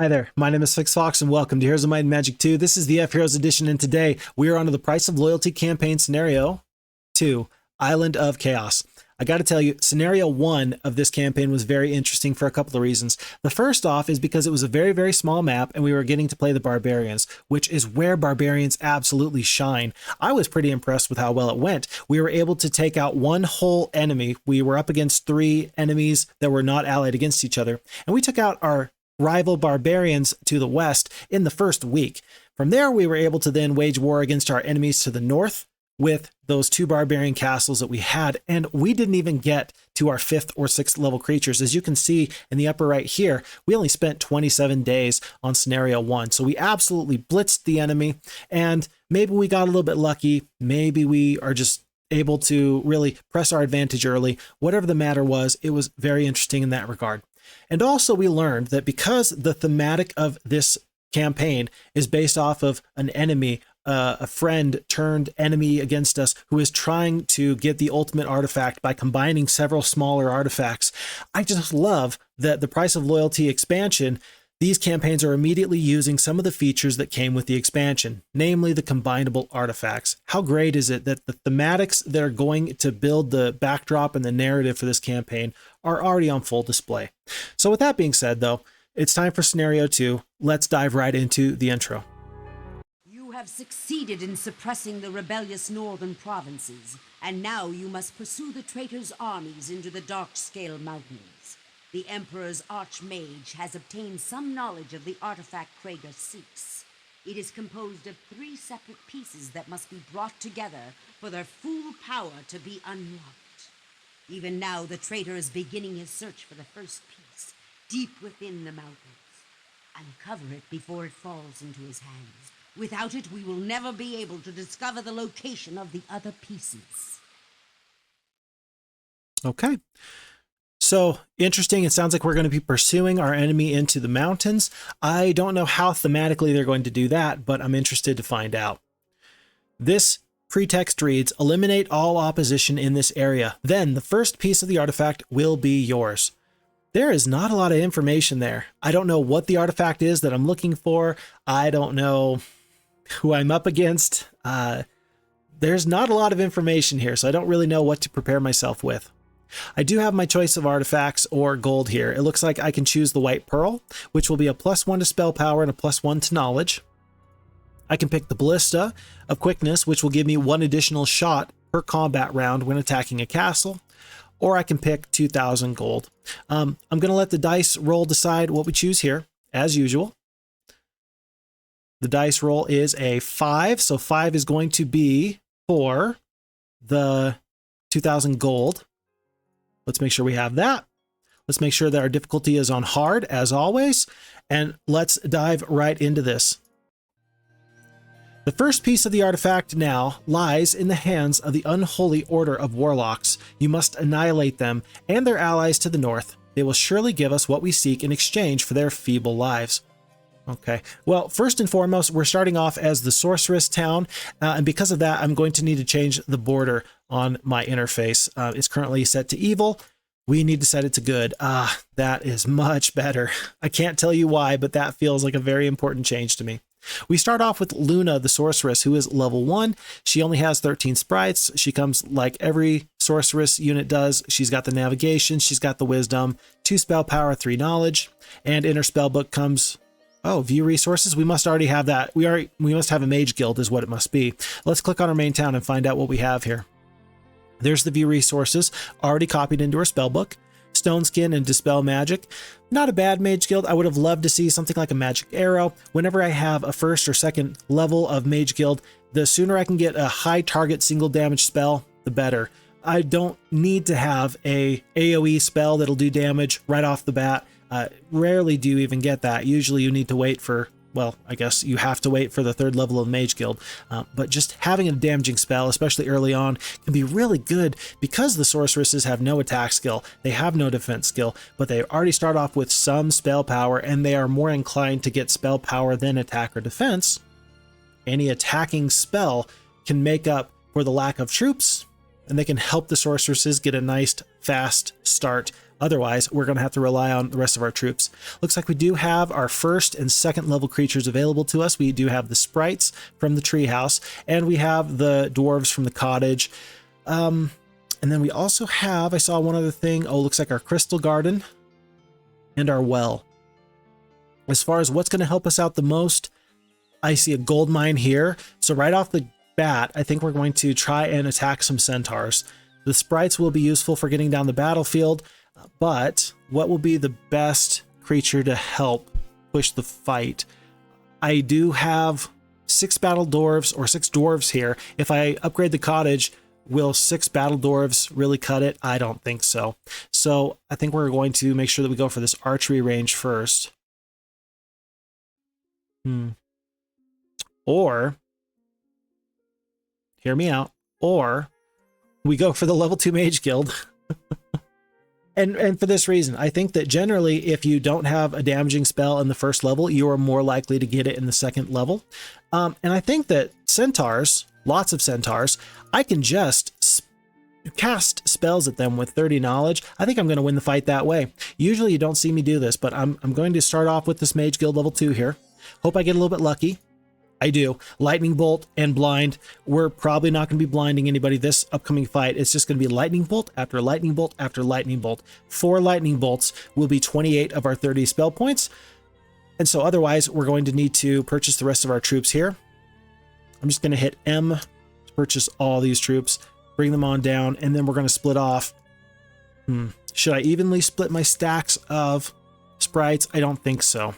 Hi there, my name is Fox and welcome to Heroes of Might and Magic 2. This is the FHeroes edition, and today we are on to the Price of Loyalty campaign scenario 2, Island of Chaos. I gotta tell you, scenario 1 of this campaign was very interesting for a couple of reasons. The first off is because it was a very small map and we were getting to play the Barbarians, which is where Barbarians absolutely shine. I was pretty impressed with how well it went. We were able to take out one whole enemy. We were up against 3 enemies that were not allied against each other, and we took out our rival Barbarians to the west in the first week. From there, we were able to then wage war against our enemies to the north with those 2 Barbarian castles that we had, and we didn't even get to our 5th or 6th level creatures. As you can see in the upper right here, we only spent 27 days on scenario 1, so we absolutely blitzed the enemy, and maybe we got a little bit lucky, maybe we are just able to really press our advantage early. Whatever the matter was, it was very interesting in that regard. And also we learned that because the thematic of this campaign is based off of an enemy, a friend turned enemy against us who is trying to get the ultimate artifact by combining several smaller artifacts, I just love that the Price of Loyalty expansion, these campaigns are immediately using some of the features that came with the expansion, namely the combinable artifacts. How great is it that the thematics that are going to build the backdrop and the narrative for this campaign are already on full display. So with that being said, though, it's time for scenario 2. Let's dive right into the intro. You have succeeded in suppressing the rebellious northern provinces, and now you must pursue the traitors' armies into the Darkscale Mountains. The Emperor's Archmage has obtained some knowledge of the artifact Krager seeks. It is composed of 3 separate pieces that must be brought together for their full power to be unlocked. Even now, the traitor is beginning his search for the first piece, deep within the mountains. Uncover it before it falls into his hands. Without it, we will never be able to discover the location of the other pieces. Okay. So interesting. It sounds like we're going to be pursuing our enemy into the mountains. I don't know how thematically they're going to do that, but I'm interested to find out. This pretext reads, eliminate all opposition in this area. Then the first piece of the artifact will be yours. There is not a lot of information there. I don't know what the artifact is that I'm looking for. I don't know who I'm up against. There's not a lot of information here, so I don't really know what to prepare myself with. I do have my choice of artifacts or gold here. It looks like I can choose the White Pearl, which will be a +1 to spell power and a +1 to knowledge. I can pick the Ballista of quickness, which will give me 1 additional shot per combat round when attacking a castle. Or I can pick 2,000 gold. I'm going to let the dice roll decide what we choose here, as usual. The dice roll is a 5, so 5 is going to be for the 2,000 gold. Let's make sure we have that. Let's make sure that our difficulty is on hard, as always, and let's dive right into this. The first piece of the artifact now lies in the hands of the Unholy Order of Warlocks. You must annihilate them and their allies to the north. They will surely give us what we seek in exchange for their feeble lives. Okay, well, first and foremost, we're starting off as the Sorceress Town, and because of that, I'm going to need to change the border on my interface. It's currently set to evil. We need to set it to good. That is much better. I can't tell you why, but that feels like a very important change to me. We start off with Luna, the sorceress, who is level 1. She only has 13 sprites. She comes like every sorceress unit does. She's got the navigation, she's got the wisdom, 2 spell power, 3 knowledge, and in her spell book comes, view resources. We must already have that. We must have a mage guild is what it must be. Let's click on our main town and find out what we have here. There's the view resources already copied into her spell book. Stone Skin and Dispel Magic. Not a bad mage guild. I would have loved to see something like a magic arrow. Whenever I have a 1st or 2nd level of mage guild, the sooner I can get a high target single damage spell, the better. I don't need to have a AoE spell that'll do damage right off the bat. Rarely do you even get that. Usually you need to wait for, well, I guess you have to wait for the 3rd level of Mage Guild, but just having a damaging spell, especially early on, can be really good because the sorceresses have no attack skill, they have no defense skill, but they already start off with some spell power, and they are more inclined to get spell power than attack or defense. Any attacking spell can make up for the lack of troops and they can help the sorceresses get a nice fast start. Otherwise, we're going to have to rely on the rest of our troops. Looks like we do have our first and second level creatures available to us. We do have the sprites from the treehouse, and we have the dwarves from the cottage. And then we also have, I saw one other thing. Oh, looks like our crystal garden and our well. As far as what's going to help us out the most, I see a gold mine here. So right off the bat, I think we're going to try and attack some centaurs. The sprites will be useful for getting down the battlefield, but what will be the best creature to help push the fight? I do have 6 battle dwarves or 6 dwarves here. If I upgrade the cottage, will 6 battle dwarves really cut it? I don't think so. So I think we're going to make sure that we go for this archery range first. Or, hear me out, or we go for the level 2 mage guild. And for this reason, I think that generally if you don't have a damaging spell in the first level, you are more likely to get it in the second level. And I think that centaurs, lots of centaurs, I can just cast spells at them with 30 knowledge. I think I'm going to win the fight that way. Usually you don't see me do this, but I'm going to start off with this mage guild level 2 here. Hope I get a little bit lucky. I do. Lightning bolt and blind. We're probably not going to be blinding anybody this upcoming fight. It's just going to be lightning bolt after lightning bolt after lightning bolt. 4 lightning bolts will be 28 of our 30 spell points. And so otherwise, we're going to need to purchase the rest of our troops here. I'm just going to hit M to purchase all these troops, bring them on down, and then we're going to split off. Should I evenly split my stacks of sprites? I don't think so.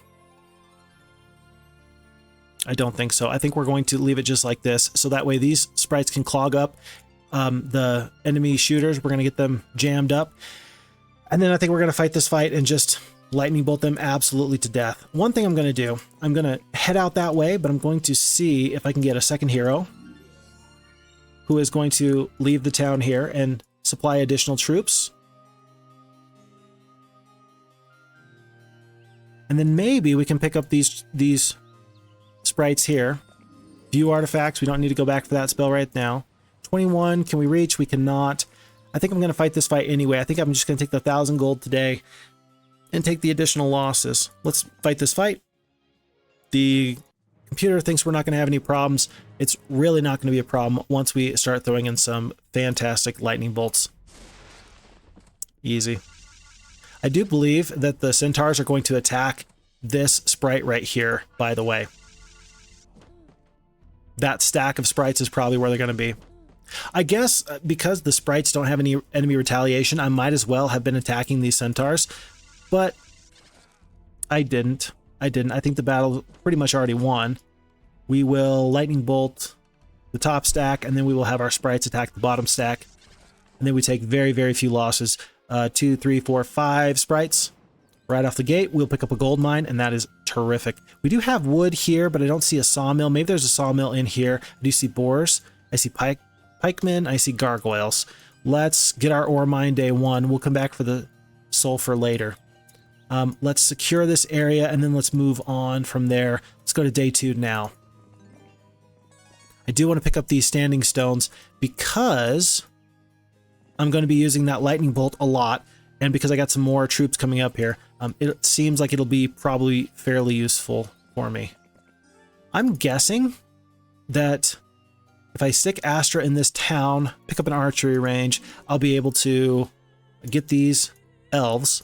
I don't think so. I think we're going to leave it just like this, so that way these sprites can clog up the enemy shooters. We're going to get them jammed up. And then I think we're going to fight this fight and just lightning bolt them absolutely to death. One thing I'm going to do, I'm going to head out that way, but I'm going to see if I can get a second hero who is going to leave the town here and supply additional troops. And then maybe we can pick up these sprites here. View artifacts. We don't need to go back for that spell right now. 21. Can we reach? We cannot. I think I'm going to fight this fight anyway. I think I'm just going to take the 1,000 gold today and take the additional losses. Let's fight this fight. The computer thinks we're not going to have any problems. It's really not going to be a problem once we start throwing in some fantastic lightning bolts. Easy. I do believe that the centaurs are going to attack this sprite right here, by the way. That stack of sprites is probably where they're going to be. I guess because the sprites don't have any enemy retaliation, I might as well have been attacking these centaurs, but I didn't. I think the battle pretty much already won. We will lightning bolt the top stack, and then we will have our sprites attack the bottom stack. And then we take very, very few losses. 2, 3, 4, 5 sprites. Right off the gate, we'll pick up a gold mine, and that is terrific. We do have wood here, but I don't see a sawmill. Maybe there's a sawmill in here. I do see boars. I see pikemen. I see gargoyles. Let's get our ore mine day 1. We'll come back for the sulfur later. Let's secure this area, and then let's move on from there. Let's go to day 2 now. I do want to pick up these standing stones because I'm going to be using that lightning bolt a lot, and because I got some more troops coming up here, it seems like it'll be probably fairly useful for me. I'm guessing that if I stick Astra in this town, pick up an archery range, I'll be able to get these elves,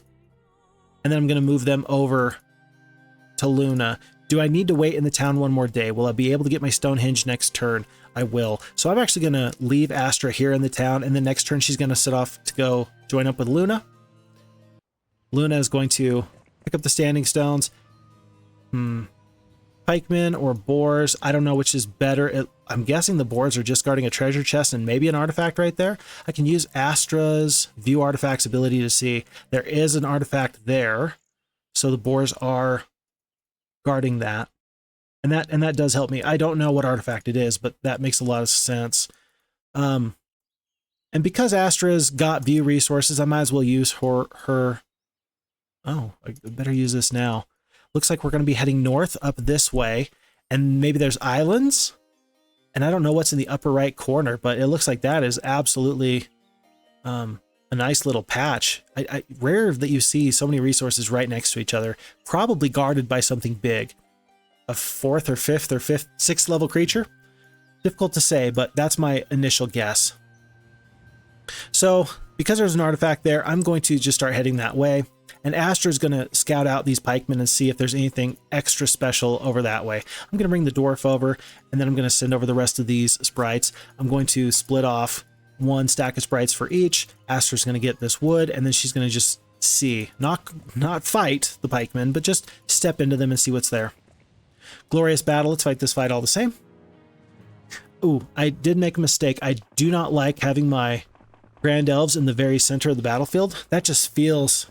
and then I'm going to move them over to Luna. Do I need to wait in the town one more day? Will I be able to get my Stonehenge next turn? I will. So I'm actually going to leave Astra here in the town, and the next turn she's going to set off to go join up with Luna. Luna is going to pick up the standing stones. Pikemen or boars. I don't know which is better. I'm guessing the boars are just guarding a treasure chest and maybe an artifact right there. I can use Astra's view artifacts ability to see there is an artifact there. So the boars are guarding that. And that does help me. I don't know what artifact it is, but that makes a lot of sense. And because Astra's got view resources, I might as well use her. Oh, I better use this now. Looks like we're going to be heading north up this way, and maybe there's islands. And I don't know what's in the upper right corner, but it looks like that is absolutely a nice little patch. Rare that you see so many resources right next to each other, probably guarded by something big. A 4th or 5th or 6th level creature? Difficult to say, but that's my initial guess. So because there's an artifact there, I'm going to just start heading that way. And Astra's going to scout out these pikemen and see if there's anything extra special over that way. I'm going to bring the dwarf over, and then I'm going to send over the rest of these sprites. I'm going to split off 1 stack of sprites for each. Astra's going to get this wood, and then she's going to just see, not fight the pikemen, but just step into them and see what's there. Glorious battle. Let's fight this fight all the same. Ooh, I did make a mistake. I do not like having my Grand Elves in the very center of the battlefield. That just feels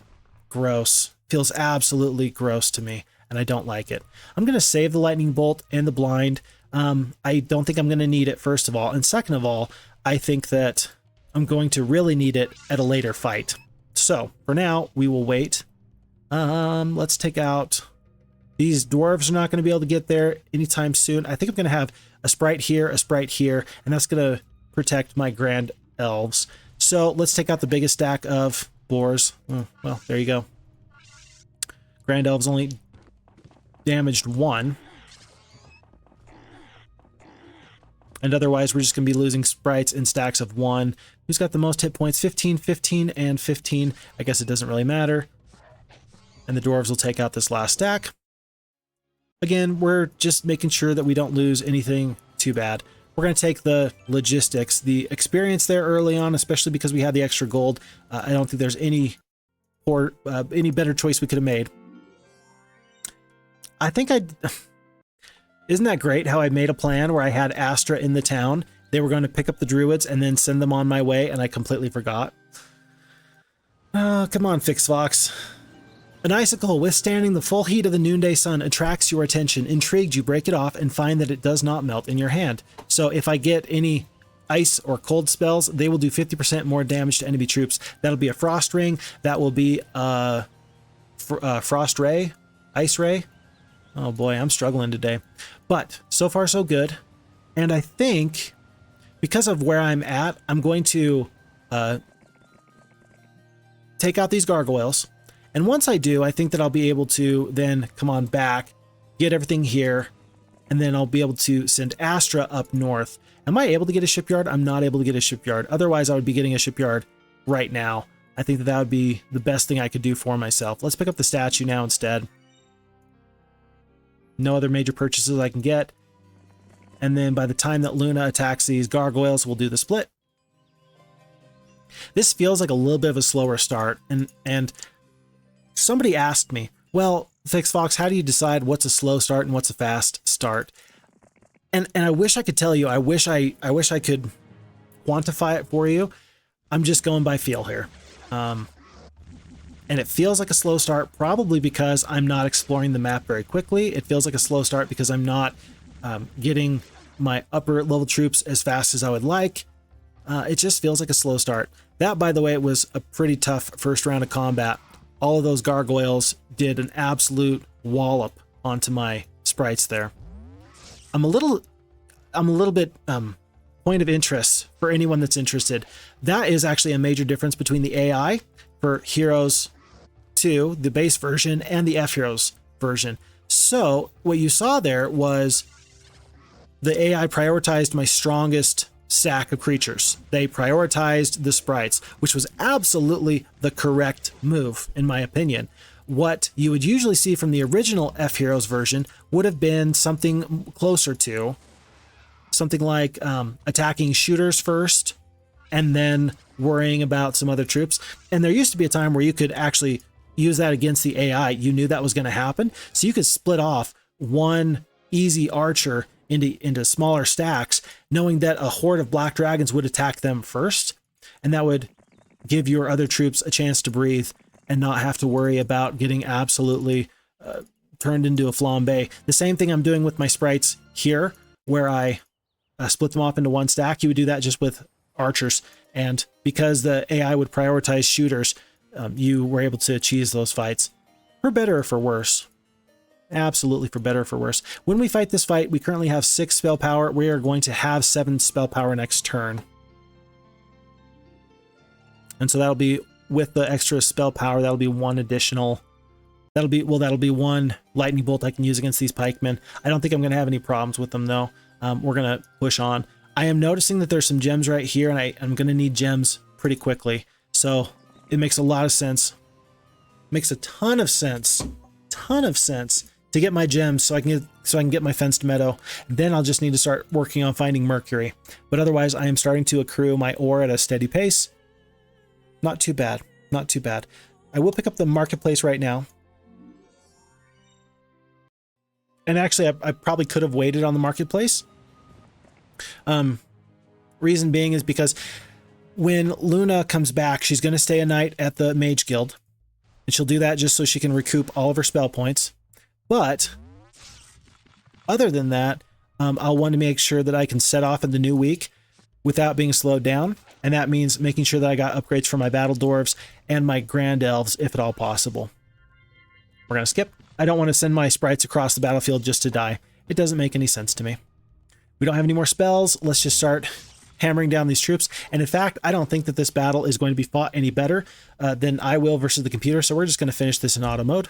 gross. Feels absolutely gross to me, and I don't like it. I'm going to save the lightning bolt and the blind. I don't think I'm going to need it, first of all. And second of all, I think that I'm going to really need it at a later fight. So for now, we will wait. Let's take out... These dwarves are not going to be able to get there anytime soon. I think I'm going to have a sprite here, and that's going to protect my Grand Elves. So let's take out the biggest stack of boars. Oh, well, there you go. Grand Elves only damaged 1. And otherwise, we're just going to be losing sprites in stacks of 1. Who's got the most hit points? 15, 15, and 15. I guess it doesn't really matter. And the dwarves will take out this last stack. Again, we're just making sure that we don't lose anything too bad. We're going to take the logistics, the experience there early on, especially because we had the extra gold. I don't think there's any better choice we could have made. I think isn't that great how I made a plan where I had Astra in the town? They were going to pick up the druids and then send them on my way, and I completely forgot. Oh, come on, FixFox. An icicle withstanding the full heat of the noonday sun attracts your attention. Intrigued, you break it off and find that it does not melt in your hand. So if I get any ice or cold spells, they will do 50% more damage to enemy troops. That'll be a frost ring. That will be a frost ray, ice ray. Oh boy, I'm struggling today. But so far so good. And I think because of where I'm at, I'm going to take out these gargoyles. And once I do, I think that I'll be able to then come on back, get everything here, and then I'll be able to send Astra up north. Am I able to get a shipyard? I'm not able to get a shipyard. Otherwise, I would be getting a shipyard right now. I think that that would be the best thing I could do for myself. Let's pick up the statue now instead. No other major purchases I can get. And then by the time that Luna attacks these gargoyles, we'll do the split. This feels like a little bit of a slower start, and somebody asked me, well, FixFox, how do you decide what's a slow start and what's a fast start? And I wish I could tell you, I wish I could quantify it for you. I'm just going by feel here. And it feels like a slow start, probably because I'm not exploring the map very quickly. It feels like a slow start because I'm not getting my upper level troops as fast as I would like. It just feels like a slow start. That, by the way, it was a pretty tough first round of combat. All of those gargoyles did an absolute wallop onto my sprites there. I'm a little bit point of interest for anyone that's interested. That is actually a major difference between the AI for Heroes 2, the base version, and the FHeroes version. So what you saw there was the AI prioritized my strongest stack of creatures. They prioritized the sprites, which was absolutely the correct move, in my opinion. What you would usually see from the original FHeroes version would have been something closer to something like attacking shooters first and then worrying about some other troops. And there used to be a time where you could actually use that against the AI. You knew that was going to happen, so you could split off one easy archer into smaller stacks, knowing that a horde of black dragons would attack them first, and that would give your other troops a chance to breathe and not have to worry about getting absolutely turned into a flambe. The same thing I'm doing with my sprites here, where I split them off into one stack. You would do that just with archers, and because the AI would prioritize shooters, you were able to cheese those fights, for better or for worse. absolutely for better or for worse. When we fight this fight, we currently have 6 spell power. We are going to have 7 spell power next turn. And so that'll be, with the extra spell power, that'll be 1 additional. That'll be 1 lightning bolt I can use against these pikemen. I don't think I'm going to have any problems with them, though. We're going to push on. I am noticing that there's some gems right here, and I'm going to need gems pretty quickly. So it makes a lot of sense. Makes a ton of sense to get my gems so I can get my fenced meadow. Then I'll just need to start working on finding mercury. But otherwise, I am starting to accrue my ore at a steady pace. Not too bad. Not too bad. I will pick up the marketplace right now. And actually, I probably could have waited on the marketplace. Reason being is because when Luna comes back, she's going to stay a night at the Mage Guild. And she'll do that just so she can recoup all of her spell points. But other than that, I'll want to make sure that I can set off in the new week without being slowed down. And that means making sure that I got upgrades for my battle dwarves and my grand elves, if at all possible. We're going to skip. I don't want to send my sprites across the battlefield just to die. It doesn't make any sense to me. We don't have any more spells. Let's just start hammering down these troops. And in fact, I don't think that this battle is going to be fought any better than I will versus the computer. So we're just going to finish this in auto mode.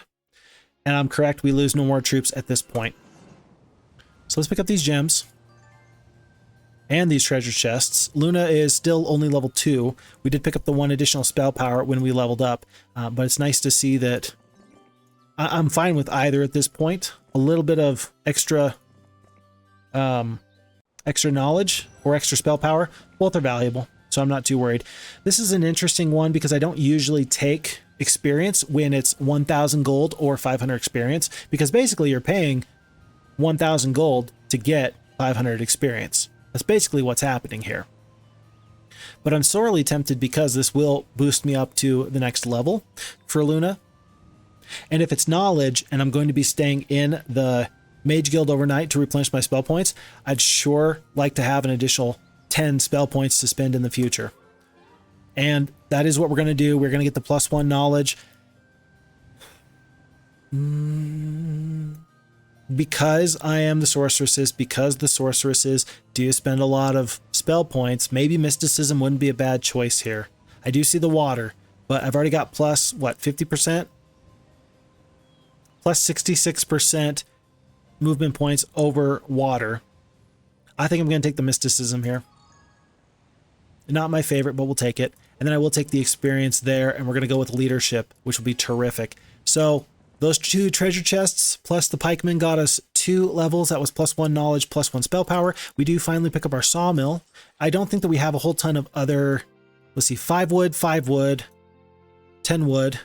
And I'm correct. We lose no more troops at this point. So let's pick up these gems. And these treasure chests. Luna is still only level 2. We did pick up the 1 additional spell power when we leveled up. But it's nice to see that I'm fine with either at this point. A little bit of extra knowledge or extra spell power, both are valuable, so I'm not too worried. This is an interesting one because I don't usually take experience when it's 1,000 gold or 500 experience, because basically you're paying 1,000 gold to get 500 experience. That's basically what's happening here. But I'm sorely tempted because this will boost me up to the next level for Luna. And if it's knowledge and I'm going to be staying in the Mage Guild overnight to replenish my spell points, I'd sure like to have an additional 10 spell points to spend in the future. And that is what we're going to do. We're going to get the +1 knowledge. Because I am the sorceresses, because the sorceresses do spend a lot of spell points, maybe mysticism wouldn't be a bad choice here. I do see the water, but I've already got plus, what, 50%? Plus 66% movement points over water. I think I'm going to take the mysticism here. Not my favorite, but we'll take it. And then I will take the experience there, and we're going to go with leadership, which will be terrific. So those 2 treasure chests plus the pikemen got us 2 levels. That was +1 knowledge, +1 spell power. We do finally pick up our sawmill. I don't think that we have a whole ton of other, let's see, 5 wood, 10 wood,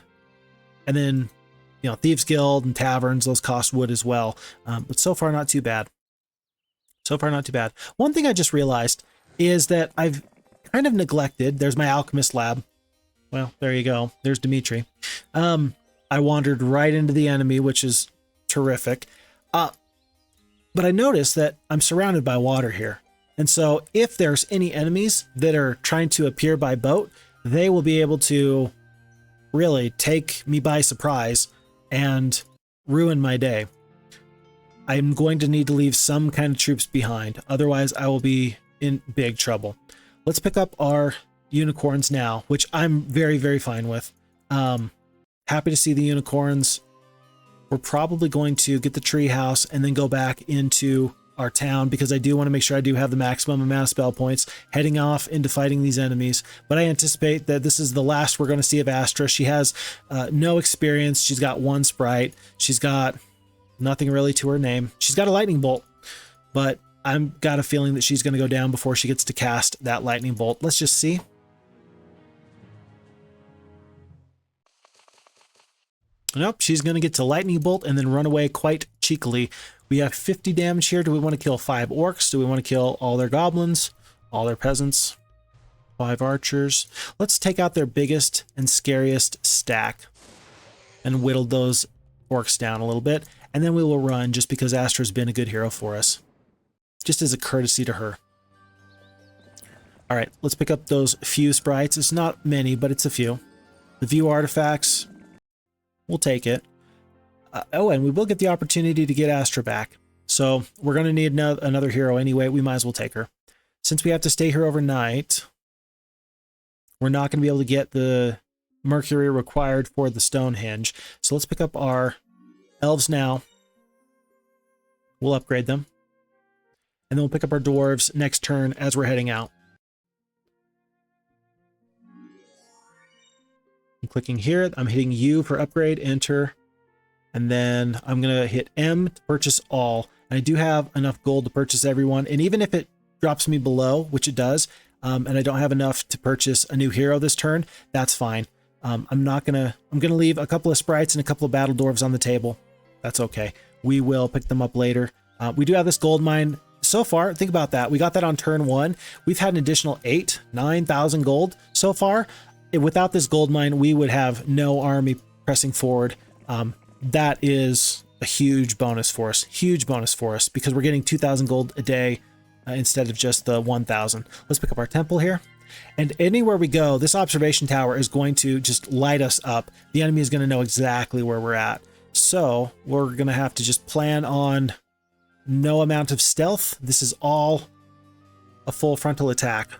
and then, you know, Thieves Guild and taverns, those cost wood as well. But so far, not too bad. So far, not too bad. One thing I just realized is that I've kind of neglected. There's my alchemist lab. Well, there you go. There's Dimitri. I wandered right into the enemy, which is terrific. But I noticed that I'm surrounded by water here. And so if there's any enemies that are trying to appear by boat, they will be able to really take me by surprise and ruin my day. I'm going to need to leave some kind of troops behind. Otherwise, I will be in big trouble. Let's pick up our unicorns now, which I'm very, very fine with. Happy to see the unicorns. We're probably going to get the tree house and then go back into our town because I do want to make sure I do have the maximum amount of spell points heading off into fighting these enemies. But I anticipate that this is the last we're going to see of Astra. She has no experience. She's got 1 sprite. She's got nothing really to her name. She's got a lightning bolt, but I've got a feeling that she's going to go down before she gets to cast that lightning bolt. Let's just see. Nope, she's going to get to lightning bolt and then run away quite cheekily. We have 50 damage here. Do we want to kill 5 orcs? Do we want to kill all their goblins? All their peasants? 5 archers? Let's take out their biggest and scariest stack and whittle those orcs down a little bit. And then we will run just because Astra's been a good hero for us. Just as a courtesy to her. All right, let's pick up those few sprites. It's not many, but it's a few. The view artifacts, we'll take it. Oh, and we will get the opportunity to get Astra back. So we're going to need another hero anyway. We might as well take her. Since we have to stay here overnight, we're not going to be able to get the Mercury required for the Stonehenge. So let's pick up our elves now. We'll upgrade them. And then we'll pick up our dwarves next turn as we're heading out. I'm clicking here. I'm hitting U for upgrade, enter. And then I'm going to hit M to purchase all. And I do have enough gold to purchase everyone. And even if it drops me below, which it does, and I don't have enough to purchase a new hero this turn, that's fine. I'm going to leave a couple of sprites and a couple of battle dwarves on the table. That's okay. We will pick them up later. We do have this gold mine. So far, think about that. We got that on turn 1. We've had an additional 9,000 gold so far. Without this gold mine, we would have no army pressing forward. That is a huge bonus for us. Huge bonus for us because we're getting 2,000 gold a day instead of just the 1,000. Let's pick up our temple here. And anywhere we go, this observation tower is going to just light us up. The enemy is going to know exactly where we're at. So we're going to have to just plan on no amount of stealth. This is all a full frontal attack.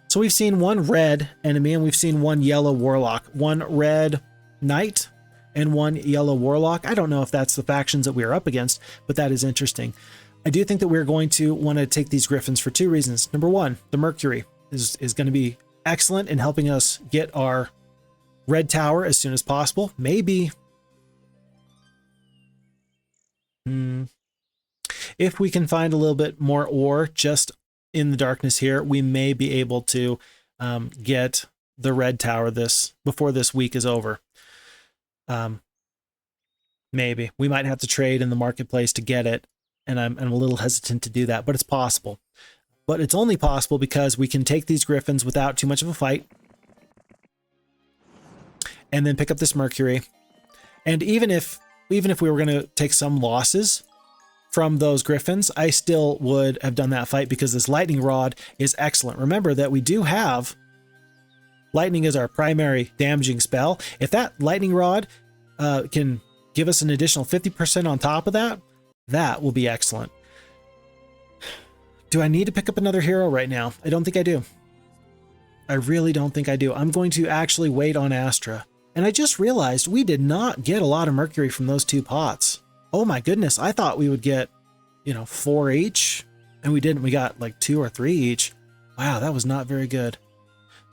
So we've seen one red enemy and we've seen one yellow warlock, one red knight and one yellow warlock. I don't know if that's the factions that we are up against, but that is interesting. I do think that we're going to want to take these griffins for 2 reasons. Number 1, the Mercury is going to be excellent in helping us get our red tower as soon as possible. Maybe if we can find a little bit more ore just in the darkness here, we may be able to get the red tower before this week is over. Maybe we might have to trade in the marketplace to get it, and I'm a little hesitant to do that, but it's possible. But it's only possible because we can take these griffins without too much of a fight and then pick up this Mercury. And even if we were going to take some losses from those griffins, I still would have done that fight because this lightning rod is excellent. Remember that we do have lightning as our primary damaging spell. If that lightning rod can give us an additional 50% on top of that, that will be excellent. Do I need to pick up another hero right now? I don't think I do. I really don't think I do. I'm going to actually wait on Astra. And I just realized we did not get a lot of Mercury from those 2 pots. Oh my goodness, I thought we would get, 4 each, and we didn't. We got like 2 or 3 each. Wow, that was not very good.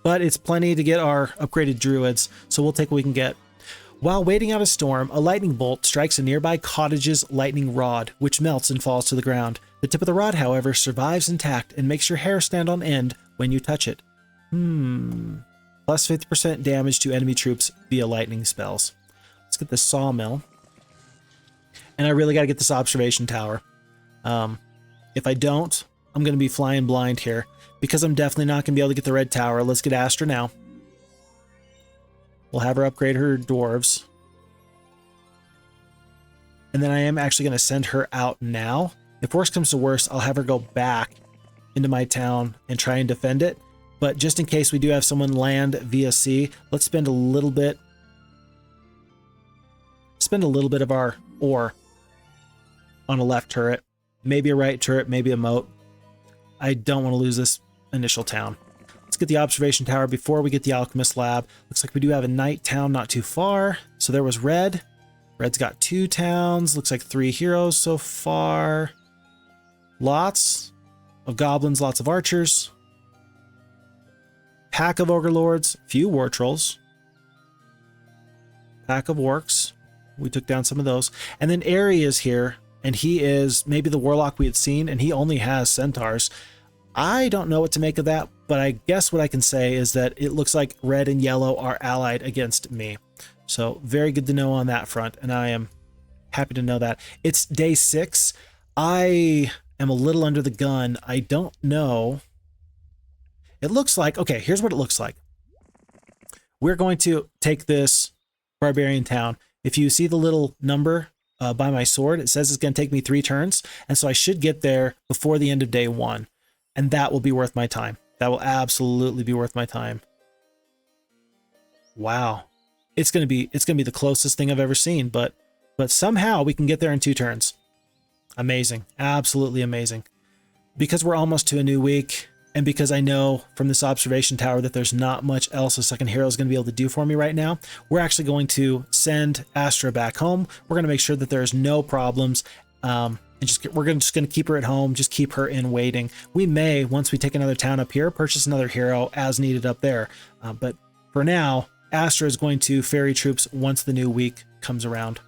But it's plenty to get our upgraded druids, so we'll take what we can get. While waiting out a storm, a lightning bolt strikes a nearby cottage's lightning rod, which melts and falls to the ground. The tip of the rod, however, survives intact and makes your hair stand on end when you touch it. Plus 50% damage to enemy troops via lightning spells. Let's get the sawmill. And I really got to get this observation tower. If I don't, I'm going to be flying blind here because I'm definitely not going to be able to get the red tower. Let's get Astra now. We'll have her upgrade her dwarves. And then I am actually going to send her out now. If worst comes to worst, I'll have her go back into my town and try and defend it. But just in case we do have someone land via sea, let's spend a little bit of our ore on a left turret. Maybe a right turret, maybe a moat. I don't want to lose this initial town. Let's get the observation tower before we get the alchemist lab. Looks like we do have a knight town not too far. So there was red. Red's got 2 towns. Looks like 3 heroes so far. Lots of goblins, lots of archers. Pack of ogre lords, few war trolls. Pack of orcs. We took down some of those. And then Aerie is here, and he is maybe the warlock we had seen, and he only has centaurs. I don't know what to make of that, but I guess what I can say is that it looks like red and yellow are allied against me. So very good to know on that front, and I am happy to know that. It's day 6. I am a little under the gun. I don't know. It looks like, okay, here's what it looks like. We're going to take this barbarian town. If you see the little number by my sword, it says it's going to take me 3 turns, and so I should get there before the end of day 1. And that will be worth my time. That will absolutely be worth my time. Wow. It's going to be the closest thing I've ever seen, but but somehow we can get there in 2 turns. Amazing. Absolutely amazing. Because we're almost to a new week, and because I know from this observation tower that there's not much else a second hero is going to be able to do for me right now, we're actually going to send Astra back home. We're going to make sure that there's no problems, and we're just going to keep her at home, just keep her in waiting. We may, once we take another town up here, purchase another hero as needed up there. But for now, Astra is going to ferry troops once the new week comes around.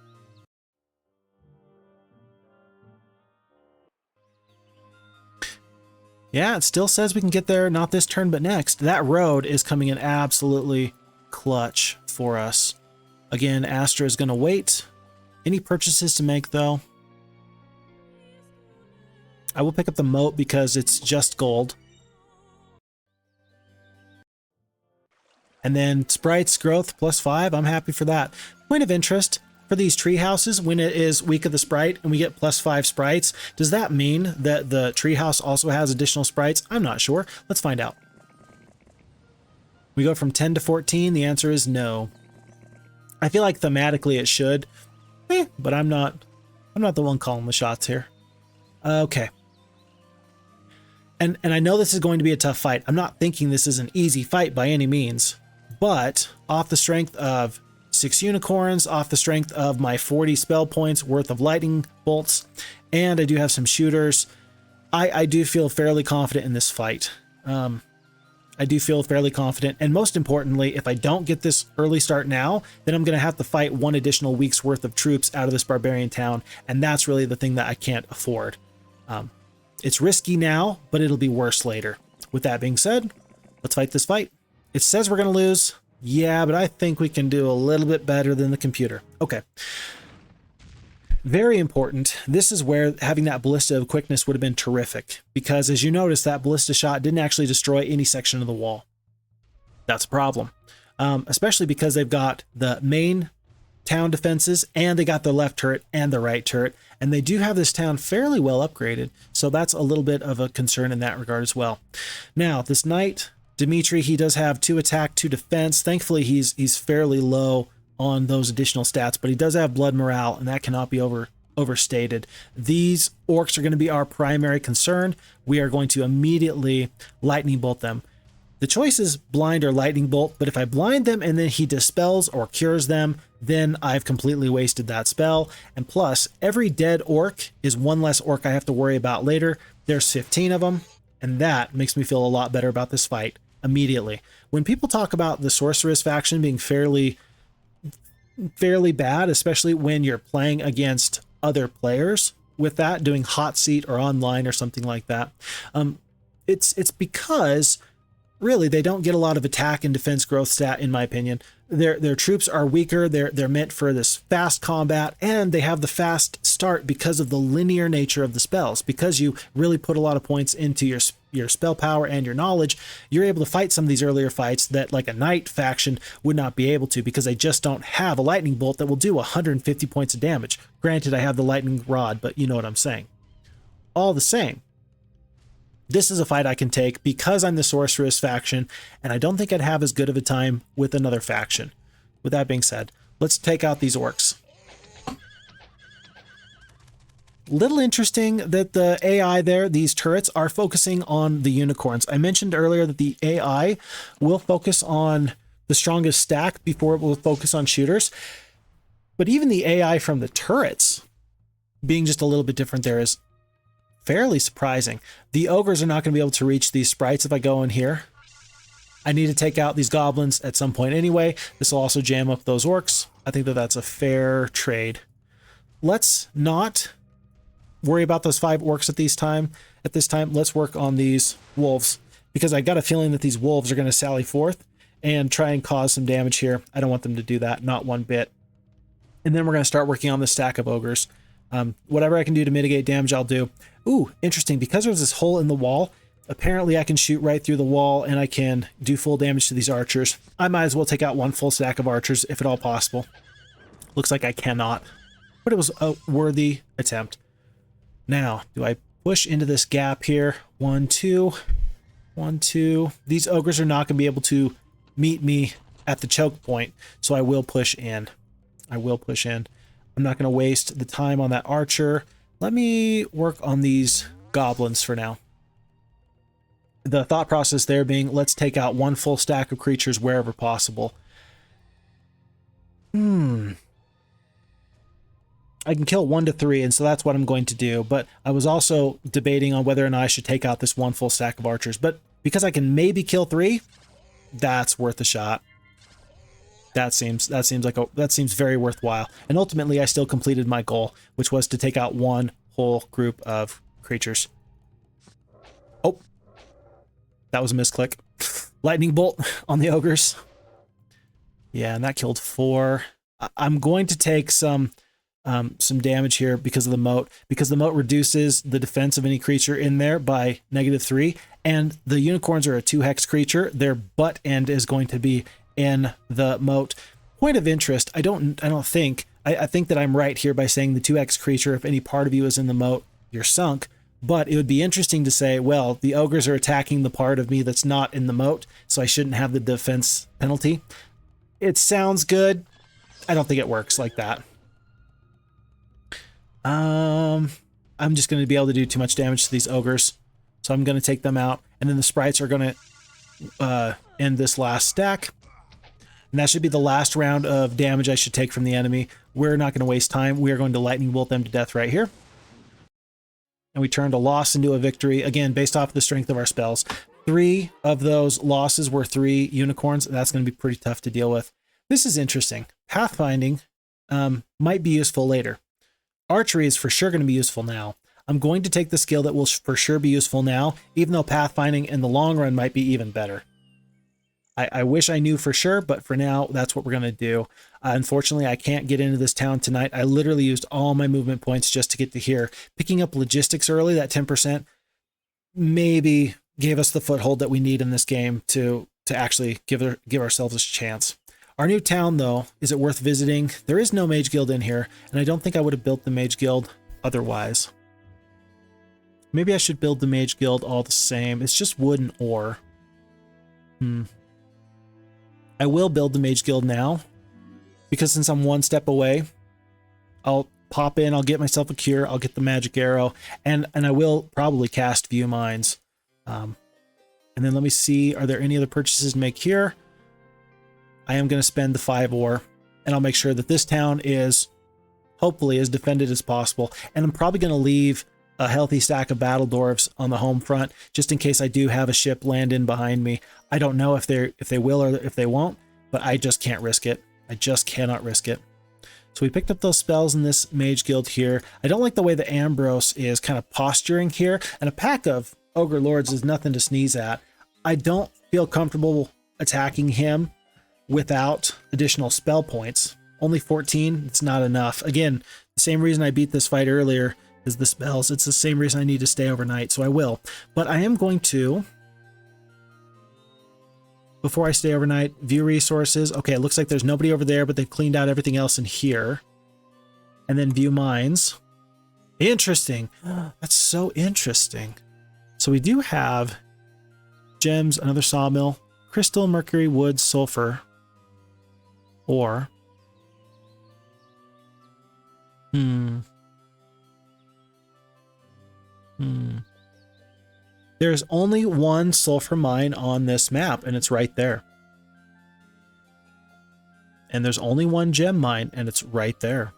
Yeah, it still says we can get there, not this turn, but next. That road is coming in absolutely clutch for us. Again, Astra is going to wait. Any purchases to make, though? I will pick up the moat because it's just gold. And then sprites growth +5. I'm happy for that. Point of interest. For these tree houses, when it is week of the sprite and we get +5 sprites, does that mean that the tree house also has additional sprites? I'm not sure. Let's find out. We go from 10 to 14. The answer is no. I feel like thematically it should, but I'm not the one calling the shots here. Okay. And I know this is going to be a tough fight. I'm not thinking this is an easy fight by any means, but off the strength of 6 unicorns, off the strength of my 40 spell points worth of lightning bolts, and I do have some shooters, I do feel fairly confident in this fight. I do feel fairly confident, and most importantly, if I don't get this early start now, then I'm going to have to fight 1 additional week's worth of troops out of this barbarian town, and that's really the thing that I can't afford. It's risky now, but it'll be worse later. With that being said, let's fight this fight. It says we're going to lose. Yeah, but I think we can do a little bit better than the computer. Okay. Very important. This is where having that ballista of quickness would have been terrific, because as you notice, that ballista shot didn't actually destroy any section of the wall. That's a problem. Especially because they've got the main town defenses, and they got the left turret and the right turret, and they do have this town fairly well upgraded, so that's a little bit of a concern in that regard as well. Now, this knight, Dimitri, he does have 2 attack, 2 defense. Thankfully, he's fairly low on those additional stats, but he does have blood morale, and that cannot be overstated. These orcs are going to be our primary concern. We are going to immediately lightning bolt them. The choice is blind or lightning bolt, but if I blind them and then he dispels or cures them, then I've completely wasted that spell. And plus, every dead orc is 1 less orc I have to worry about later. There's 15 of them, and that makes me feel a lot better about this fight immediately. When people talk about the sorceress faction being fairly bad, especially when you're playing against other players with that, doing hot seat or online or something like that, it's because really they don't get a lot of attack and defense growth stat, in my opinion. Their troops are weaker. They're meant for this fast combat, and they have the fast start because of the linear nature of the spells. Because you really put a lot of points into your spell power and your knowledge, you're able to fight some of these earlier fights that like a knight faction would not be able to, because they just don't have a lightning bolt that will do 150 points of damage. Granted, I have the lightning rod, but you know what I'm saying. All the same, this is a fight I can take because I'm the sorceress faction, and I don't think I'd have as good of a time with another faction. With that being said, let's take out these orcs. Little interesting that the AI there, these turrets, are focusing on the unicorns. I mentioned earlier that the AI will focus on the strongest stack before it will focus on shooters. But even the AI from the turrets being just a little bit different there is fairly surprising. The ogres are not going to be able to reach these sprites if I go in here. I need to take out these goblins at some point anyway. This will also jam up those orcs. I think that that's a fair trade. Let's not worry about those 5 orcs at this time. Let's work on these wolves, because I got a feeling that these wolves are going to sally forth and try and cause some damage here. I don't want them to do that, not one bit. And then we're going to start working on the stack of ogres. Whatever I can do to mitigate damage, I'll do. Ooh, interesting. Because there's this hole in the wall, apparently I can shoot right through the wall and I can do full damage to these archers. I might as well take out 1 full stack of archers if at all possible. Looks like I cannot, but it was a worthy attempt. Now, do I push into this gap here? 1, 2, 1, 2. These ogres are not going to be able to meet me at the choke point, so I will push in. I'm I'm not going to waste the time on that archer. Let me work on these goblins for now. The thought process there being, let's take out one full stack of creatures wherever possible. I can kill 1 to 3, and so that's what I'm going to do. But I was also debating on whether or not I should take out this one full stack of archers. But because I can maybe kill 3, that's worth a shot. That seems very worthwhile. And ultimately, I still completed my goal, which was to take out one whole group of creatures. Oh, that was a misclick. Lightning bolt on the ogres. Yeah, and that killed 4. I'm going to take some damage here because of the moat, because the moat reduces the defense of any creature in there by -3, and the unicorns are a 2-hex creature. Their butt end is going to be in the moat. Point of interest, I think that I'm right here by saying the 2-hex creature, if any part of you is in the moat, you're sunk. But it would be interesting to say, well, the ogres are attacking the part of me that's not in the moat, so I shouldn't have the defense penalty. It sounds good. I don't think it works like that. I'm just going to be able to do too much damage to these ogres, so I'm going to take them out, and then the sprites are going to end this last stack. And that should be the last round of damage I should take from the enemy. We're not going to waste time. We are going to lightning bolt them to death right here. And we turned a loss into a victory, again, based off the strength of our spells. 3 of those losses were 3 unicorns. That's going to be pretty tough to deal with. This is interesting. Pathfinding might be useful later. Archery is for sure going to be useful now. I'm going to take the skill that will for sure be useful now, even though pathfinding in the long run might be even better. I wish I knew for sure, but for now, that's what we're going to do. Unfortunately, I can't get into this town tonight. I literally used all my movement points just to get to here. Picking up logistics early, that 10%, maybe gave us the foothold that we need in this game to actually give ourselves a chance. Our new town, though, is it worth visiting? There is no mage guild in here, and I don't think I would have built the mage guild otherwise. Maybe I should build the mage guild all the same. It's just wood and ore. I will build the mage guild now, because since I'm 1 step away, I'll pop in, I'll get myself a cure, I'll get the magic arrow, and I will probably cast View Mines. And then let me see, are there any other purchases to make here? I am going to spend the 5 ore, and I'll make sure that this town is hopefully as defended as possible. And I'm probably going to leave a healthy stack of battle dwarves on the home front, just in case I do have a ship land in behind me. I don't know if they will or if they won't, but I just can't risk it. I just cannot risk it. So we picked up those spells in this mage guild here. I don't like the way that Ambrose is kind of posturing here, and a pack of ogre lords is nothing to sneeze at. I don't feel comfortable attacking him without additional spell points. Only 14, it's not enough. Again, the same reason I beat this fight earlier is the spells. It's the same reason I need to stay overnight, so I will. But I am going to, before I stay overnight, view resources. Okay, it looks like there's nobody over there, but they've cleaned out everything else in here. And then view mines. Interesting. That's so interesting. So we do have gems, another sawmill, crystal, mercury, wood, sulfur, ore. There's only one sulfur mine on this map, and it's right there. And there's only one gem mine, and it's right there.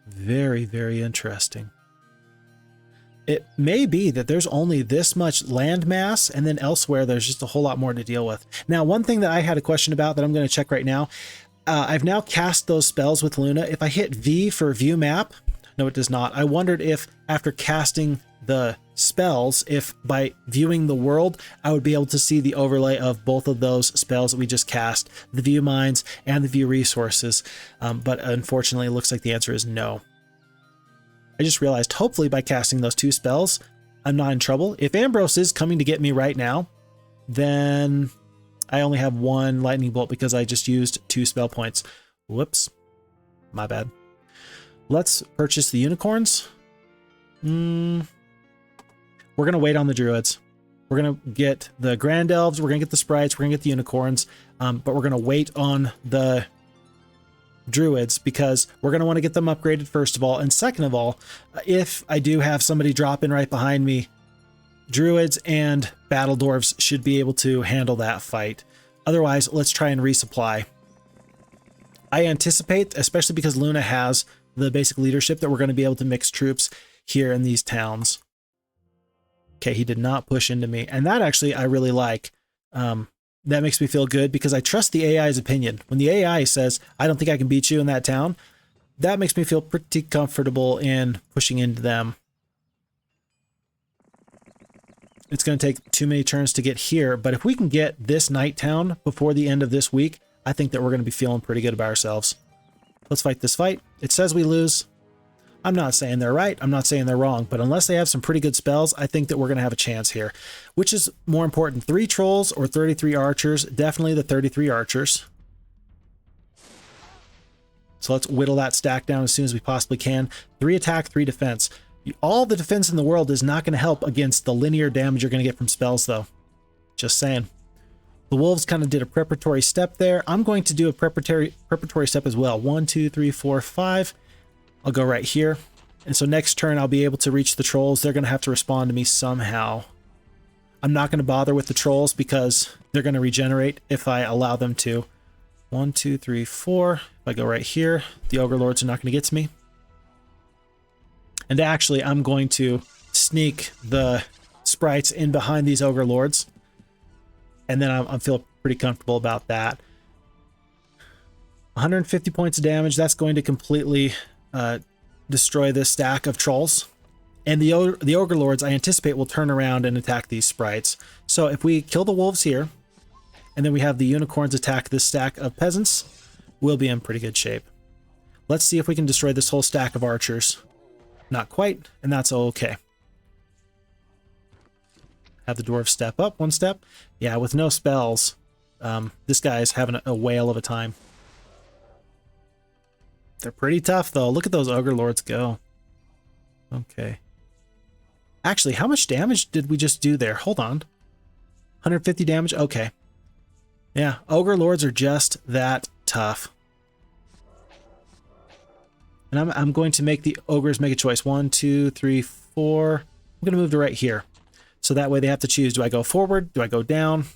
Very, very interesting. It may be that there's only this much land mass, and then elsewhere there's just a whole lot more to deal with. Now, one thing that I had a question about that I'm going to check right now, I've now cast those spells with Luna. If I hit V for view map, no, it does not. I wondered if after casting the spells, if by viewing the world, I would be able to see the overlay of both of those spells that we just cast, the view mines and the view resources. But unfortunately, it looks like the answer is no. I just realized, hopefully by casting those 2 spells, I'm not in trouble. If Ambrose is coming to get me right now, then I only have 1 lightning bolt because I just used 2 spell points. Whoops, my bad. Let's purchase the unicorns. We're going to wait on the druids. We're going to get the grand elves. We're going to get the sprites. We're going to get the unicorns. But we're going to wait on the druids, because we're going to want to get them upgraded first of all. And second of all, if I do have somebody drop in right behind me, druids and battle dwarves should be able to handle that fight. Otherwise, let's try and resupply. I anticipate, especially because Luna has the basic leadership, that we're going to be able to mix troops here in these towns. Okay, he did not push into me. And that actually I really like. That makes me feel good because I trust the AI's opinion. When the AI says, I don't think I can beat you in that town, that makes me feel pretty comfortable in pushing into them. It's going to take too many turns to get here, but if we can get this night town before the end of this week, I think that we're going to be feeling pretty good about ourselves. Let's fight this fight. It says we lose. I'm not saying they're right. I'm not saying they're wrong, but unless they have some pretty good spells, I think that we're going to have a chance here. Which is more important, 3 trolls or 33 archers? Definitely the 33 archers. So let's whittle that stack down as soon as we possibly can. 3 attack, 3 defense. All the defense in the world is not going to help against the linear damage you're going to get from spells, though. Just saying. The wolves kind of did a preparatory step there. I'm going to do a preparatory step as well. 1, 2, 3, 4, 5. I'll go right here. And so next turn, I'll be able to reach the trolls. They're going to have to respond to me somehow. I'm not going to bother with the trolls because they're going to regenerate if I allow them to. 1, 2, 3, 4. If I go right here, the ogre lords are not going to get to me. And actually, I'm going to sneak the sprites in behind these ogre lords. And then I feel pretty comfortable about that. 150 points of damage. That's going to completely destroy this stack of trolls. And the ogre lords, I anticipate, will turn around and attack these sprites. So if we kill the wolves here, and then we have the unicorns attack this stack of peasants, we'll be in pretty good shape. Let's see if we can destroy this whole stack of archers. Not quite, and that's okay. Have the dwarves step up 1 step. Yeah, with no spells, this guy's having a whale of a time. They're pretty tough, though. Look at those ogre lords go. Okay. Actually, how much damage did we just do there? Hold on. 150 damage? Okay. Yeah, ogre lords are just that tough. And I'm going to make the ogres make a choice. 1, 2, 3, 4. I'm going to move to right here. So that way they have to choose. Do I go forward? Do I go down?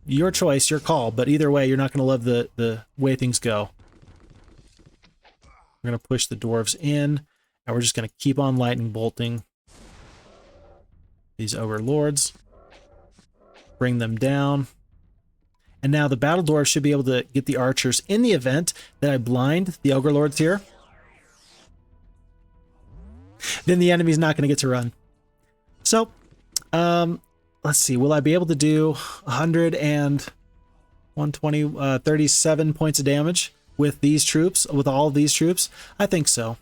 Your choice, your call. But either way, you're not going to love the way things go. We're going to push the dwarves in. And we're just going to keep on lightning bolting these ogre lords. Bring them down. And now the battle dwarves should be able to get the archers in the event that I blind the ogre lords here. Then the enemy's not going to get to run. So, let's see. Will I be able to do 100 and 120, 37 points of damage with these troops, with all of these troops? I think so.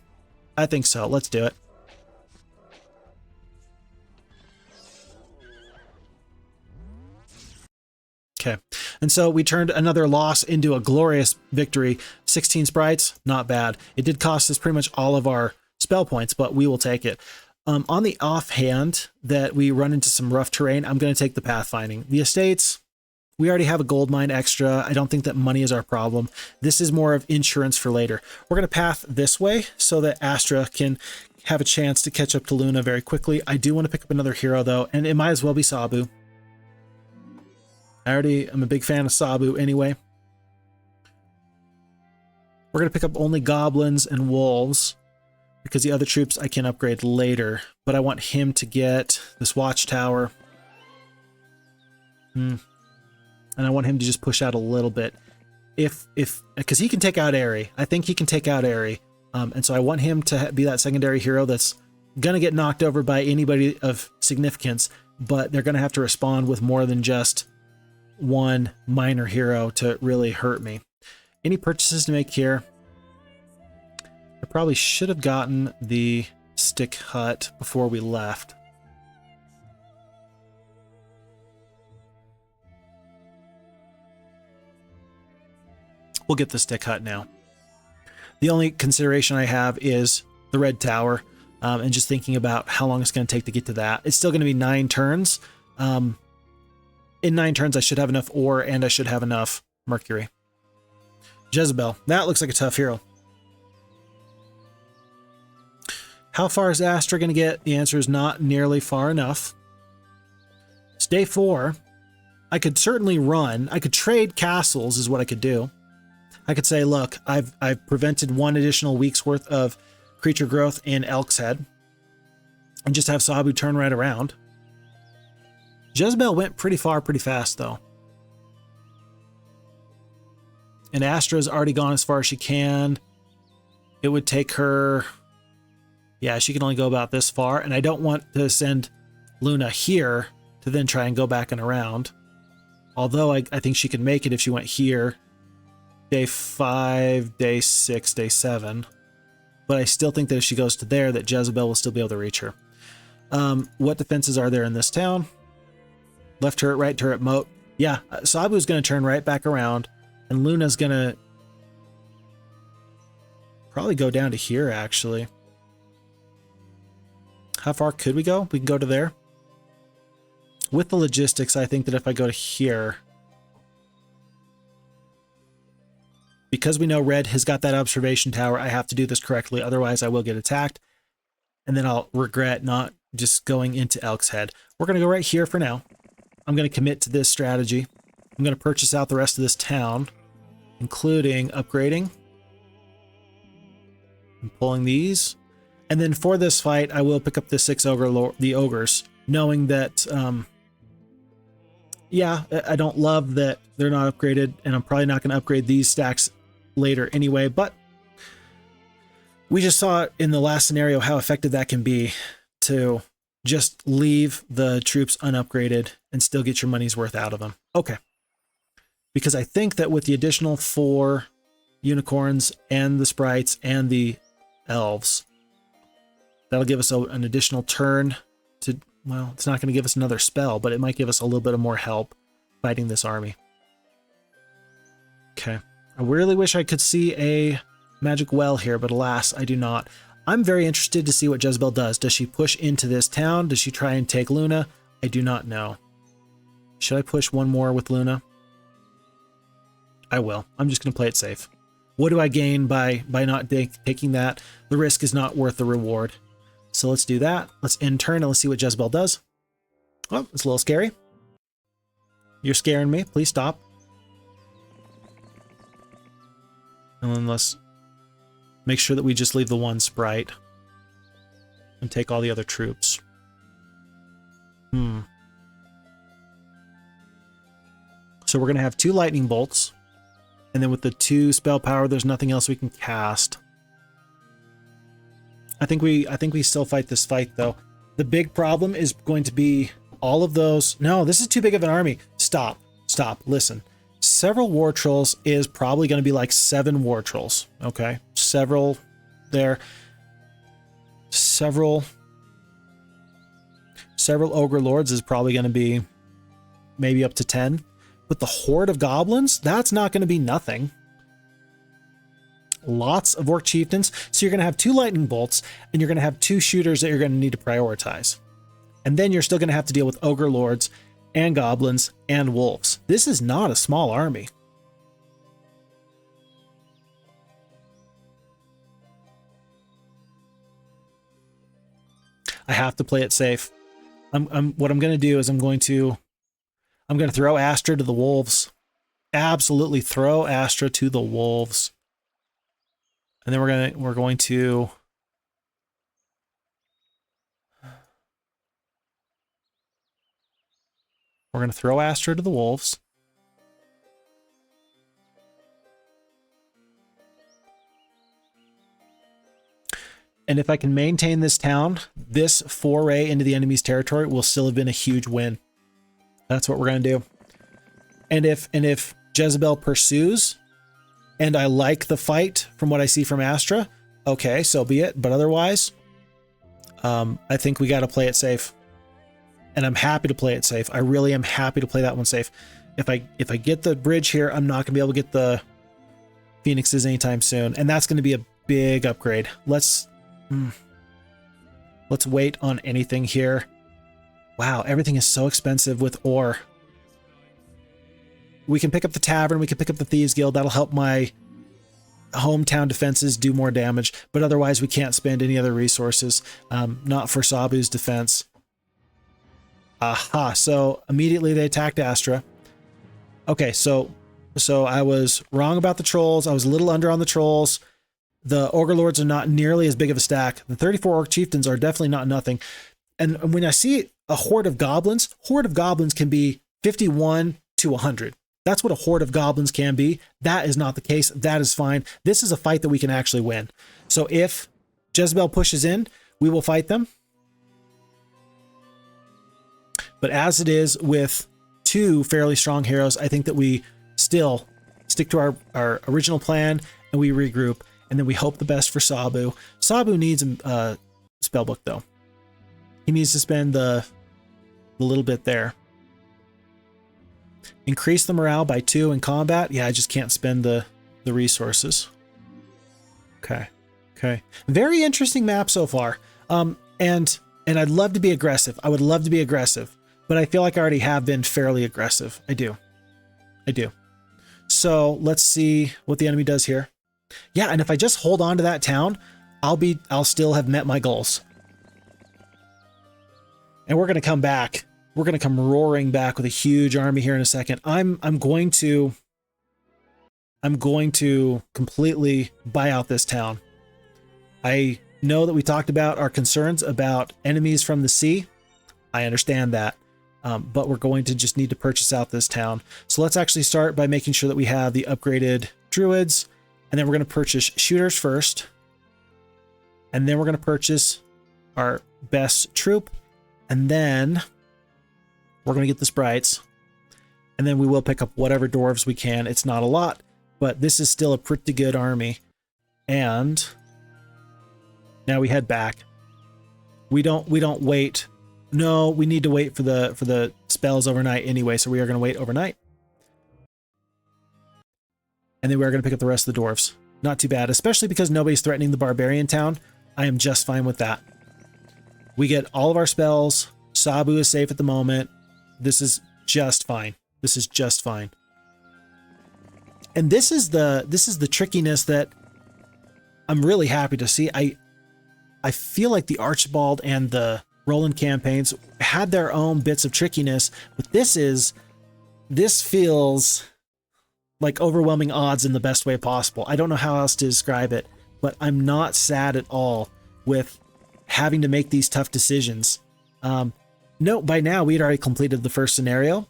I think so. Let's do it. Okay. And so we turned another loss into a glorious victory. 16 sprites, not bad. It did cost us pretty much all of our spell points, but we will take it. On the offhand that we run into some rough terrain, I'm going to take the pathfinding. The estates, we already have a gold mine extra. I don't think that money is our problem. This is more of insurance for later. We're going to path this way so that Astra can have a chance to catch up to Luna very quickly. I do want to pick up another hero, though, and it might as well be Sabu. I already am a big fan of Sabu anyway. We're going to pick up only goblins and wolves, because the other troops I can upgrade later, but I want him to get this watchtower. And I want him to just push out a little bit. Because he can take out Aerie. I think he can take out Aerie. And so I want him to be that secondary hero that's going to get knocked over by anybody of significance, but they're going to have to respond with more than just one minor hero to really hurt me. Any purchases to make here? I probably should have gotten the stick hut before we left. We'll get the stick hut now. The only consideration I have is the red tower, and just thinking about how long it's going to take to get to that. It's still going to be 9 turns. In 9 turns, I should have enough ore, and I should have enough mercury. Jezebel. That looks like a tough hero. How far is Astra going to get? The answer is not nearly far enough. It's day 4. I could certainly run. I could trade castles is what I could do. I could say, look, I've prevented 1 additional week's worth of creature growth in Elk's Head, and just have Sabu turn right around. Jezebel went pretty far pretty fast, though. And Astra's already gone as far as she can. It would take her... Yeah, she can only go about this far, and I don't want to send Luna here to then try and go back and around. Although I think she could make it if she went here. Day 5, day 6, day 7. But I still think that if she goes to there, that Jezebel will still be able to reach her. What defenses are there in this town? Left turret, right turret, moat. Yeah, Sabu's going to turn right back around, and Luna's going to probably go down to here, actually. How far could we go? We can go to there. With the logistics, I think that if I go to here, because we know Red has got that observation tower, I have to do this correctly. Otherwise, I will get attacked. And then I'll regret not just going into Elk's Head. We're going to go right here for now. I'm going to commit to this strategy. I'm going to purchase out the rest of this town, including upgrading. I'm pulling these. And then for this fight, I will pick up the 6 ogres, knowing that, yeah, I don't love that they're not upgraded, and I'm probably not going to upgrade these stacks later anyway, but we just saw in the last scenario how effective that can be to just leave the troops unupgraded and still get your money's worth out of them. Okay. Because I think that with the additional 4 unicorns and the sprites and the elves, that'll give us an additional turn to, well, it's not going to give us another spell, but it might give us a little bit of more help fighting this army. Okay. I really wish I could see a magic well here, but alas, I do not. I'm very interested to see what Jezebel does. Does she push into this town? Does she try and take Luna? I do not know. Should I push one more with Luna? I will. I'm just going to play it safe. What do I gain by not taking that? The risk is not worth the reward. So let's do that. Let's end turn and let's see what Jezebel does. Oh, it's a little scary. You're scaring me. Please stop. And then let's make sure that we just leave the 1 sprite and take all the other troops. So we're going to have 2 lightning bolts. And then with the 2 spell power, there's nothing else we can cast. I think we still fight this fight, though. The big problem is going to be all of those. No, this is too big of an army. Stop. Listen. Several war trolls is probably going to be like 7 war trolls. Okay. Several there. Several ogre lords is probably going to be maybe up to 10. But the horde of goblins, that's not going to be nothing. Lots of orc chieftains. So you're going to have 2 lightning bolts, and you're going to have 2 shooters that you're going to need to prioritize. And then you're still going to have to deal with ogre lords and goblins and wolves. This is not a small army. I have to play it safe. What I'm going to do is I'm going to throw Astra to the wolves. Absolutely throw Astra to the wolves. And then we're going to throw Astra to the wolves. And if I can maintain this town, this foray into the enemy's territory will still have been a huge win. That's what we're going to do. And if Jezebel pursues, and I like the fight from what I see from Astra, okay, so be it. But otherwise, I think we got to play it safe. And I'm happy to play it safe. I really am happy to play that one safe. If I get the bridge here, I'm not going to be able to get the Phoenixes anytime soon. And that's going to be a big upgrade. Let's wait on anything here. Wow, everything is so expensive with ore. We can pick up the tavern. We can pick up the Thieves Guild. That'll help my hometown defenses do more damage, but otherwise we can't spend any other resources, not for Sabu's defense. Aha, so immediately they attacked Astra. Okay, so I was wrong about the trolls. I was a little under on the trolls. The Ogre Lords are not nearly as big of a stack. The 34 Orc Chieftains are definitely not nothing. And when I see a horde of goblins can be 51 to 100. That's what a horde of goblins can be. That is not the case. That is fine. This is a fight that we can actually win. So if Jezebel pushes in, we will fight them. But as it is with two fairly strong heroes, I think that we still stick to our original plan and we regroup, and then we hope the best for Sabu. Sabu needs a spellbook though. He needs to spend the little bit there. Increase the morale by 2 in combat. Yeah, I just can't spend the resources. Okay. Very interesting map so far. And I'd love to be aggressive. I would love to be aggressive, but I feel like I already have been fairly aggressive. I do. So let's see what the enemy does here. Yeah, and if I just hold on to that town, I'll still have met my goals. And we're going to come back. We're going to come roaring back with a huge army here in a second. I'm going to completely buy out this town. I know that we talked about our concerns about enemies from the sea. I understand that. But we're going to just need to purchase out this town. So let's actually start by making sure that we have the upgraded druids, and then we're going to purchase shooters first. And then we're going to purchase our best troop, and then we're going to get the sprites, and then we will pick up whatever dwarves we can. It's not a lot, but this is still a pretty good army. And now we head back. We don't wait. No, we need to wait for the spells overnight anyway, so we are going to wait overnight. And then we're going to pick up the rest of the dwarves. Not too bad, especially because nobody's threatening the Barbarian town. I am just fine with that. We get all of our spells. Sabu is safe at the moment. This is just fine. This is just fine. And this is the trickiness that I'm really happy to see. I feel like the Archibald and the Roland campaigns had their own bits of trickiness, but this feels like overwhelming odds in the best way possible. I don't know how else to describe it, but I'm not sad at all with having to make these tough decisions. No, by now we had already completed the first scenario.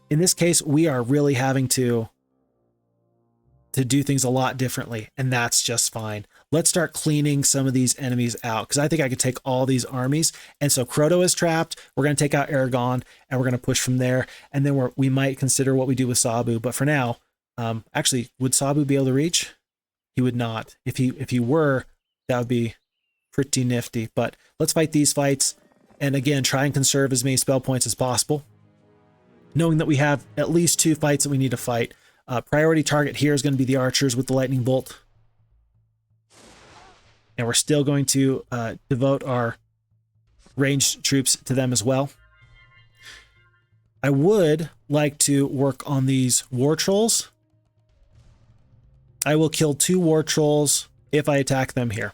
In this case, we are really having to do things a lot differently, and that's just fine. Let's start cleaning some of these enemies out, because I think I could take all these armies. And so Crota is trapped. We're going to take out Aragon, and we're going to push from there. And then we might consider what we do with Sabu. But for now, actually, would Sabu be able to reach? He would not. If he were, that would be pretty nifty. But let's fight these fights. And again, try and conserve as many spell points as possible, knowing that we have at least 2 fights that we need to fight. Priority target here is going to be the archers with the lightning bolt. And we're still going to devote our ranged troops to them as well. I would like to work on these war trolls. I will kill 2 war trolls if I attack them here.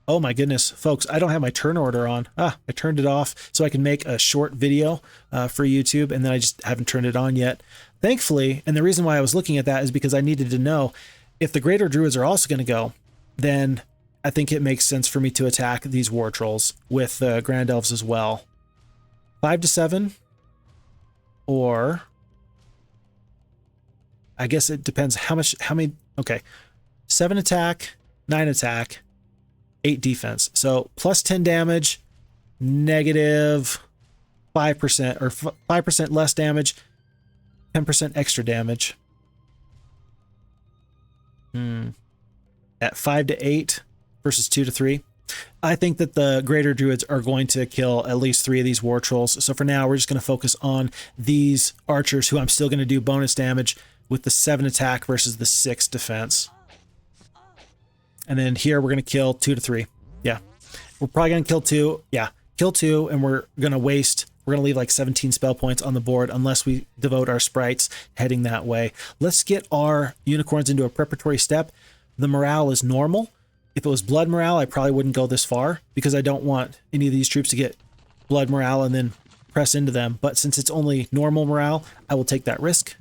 Oh my goodness, folks, I don't have my turn order on. I turned it off so I can make a short video for YouTube, and then I just haven't turned it on yet. Thankfully, and the reason why I was looking at that is because I needed to know if the greater druids are also going to go, then I think it makes sense for me to attack these war trolls with the grand elves as well. 5 to 7, or I guess it depends how many. Okay, 7 attack, 9 attack, 8 defense. So plus 10 damage, negative 5% or 5% less damage, 10% extra damage. At 5 to 8 versus 2 to 3. I think that the greater druids are going to kill at least 3 of these war trolls. So for now, we're just going to focus on these archers, who I'm still going to do bonus damage with the 7 attack versus the 6 defense. And then here we're going to kill 2 to 3. Yeah. We're probably going to kill 2. Yeah. Kill 2, and we're going to waste We're going to leave like 17 spell points on the board unless we devote our sprites heading that way. Let's get our unicorns into a preparatory step. The morale is normal. If it was blood morale, I probably wouldn't go this far because I don't want any of these troops to get blood morale and then press into them. But since it's only normal morale, I will take that risk.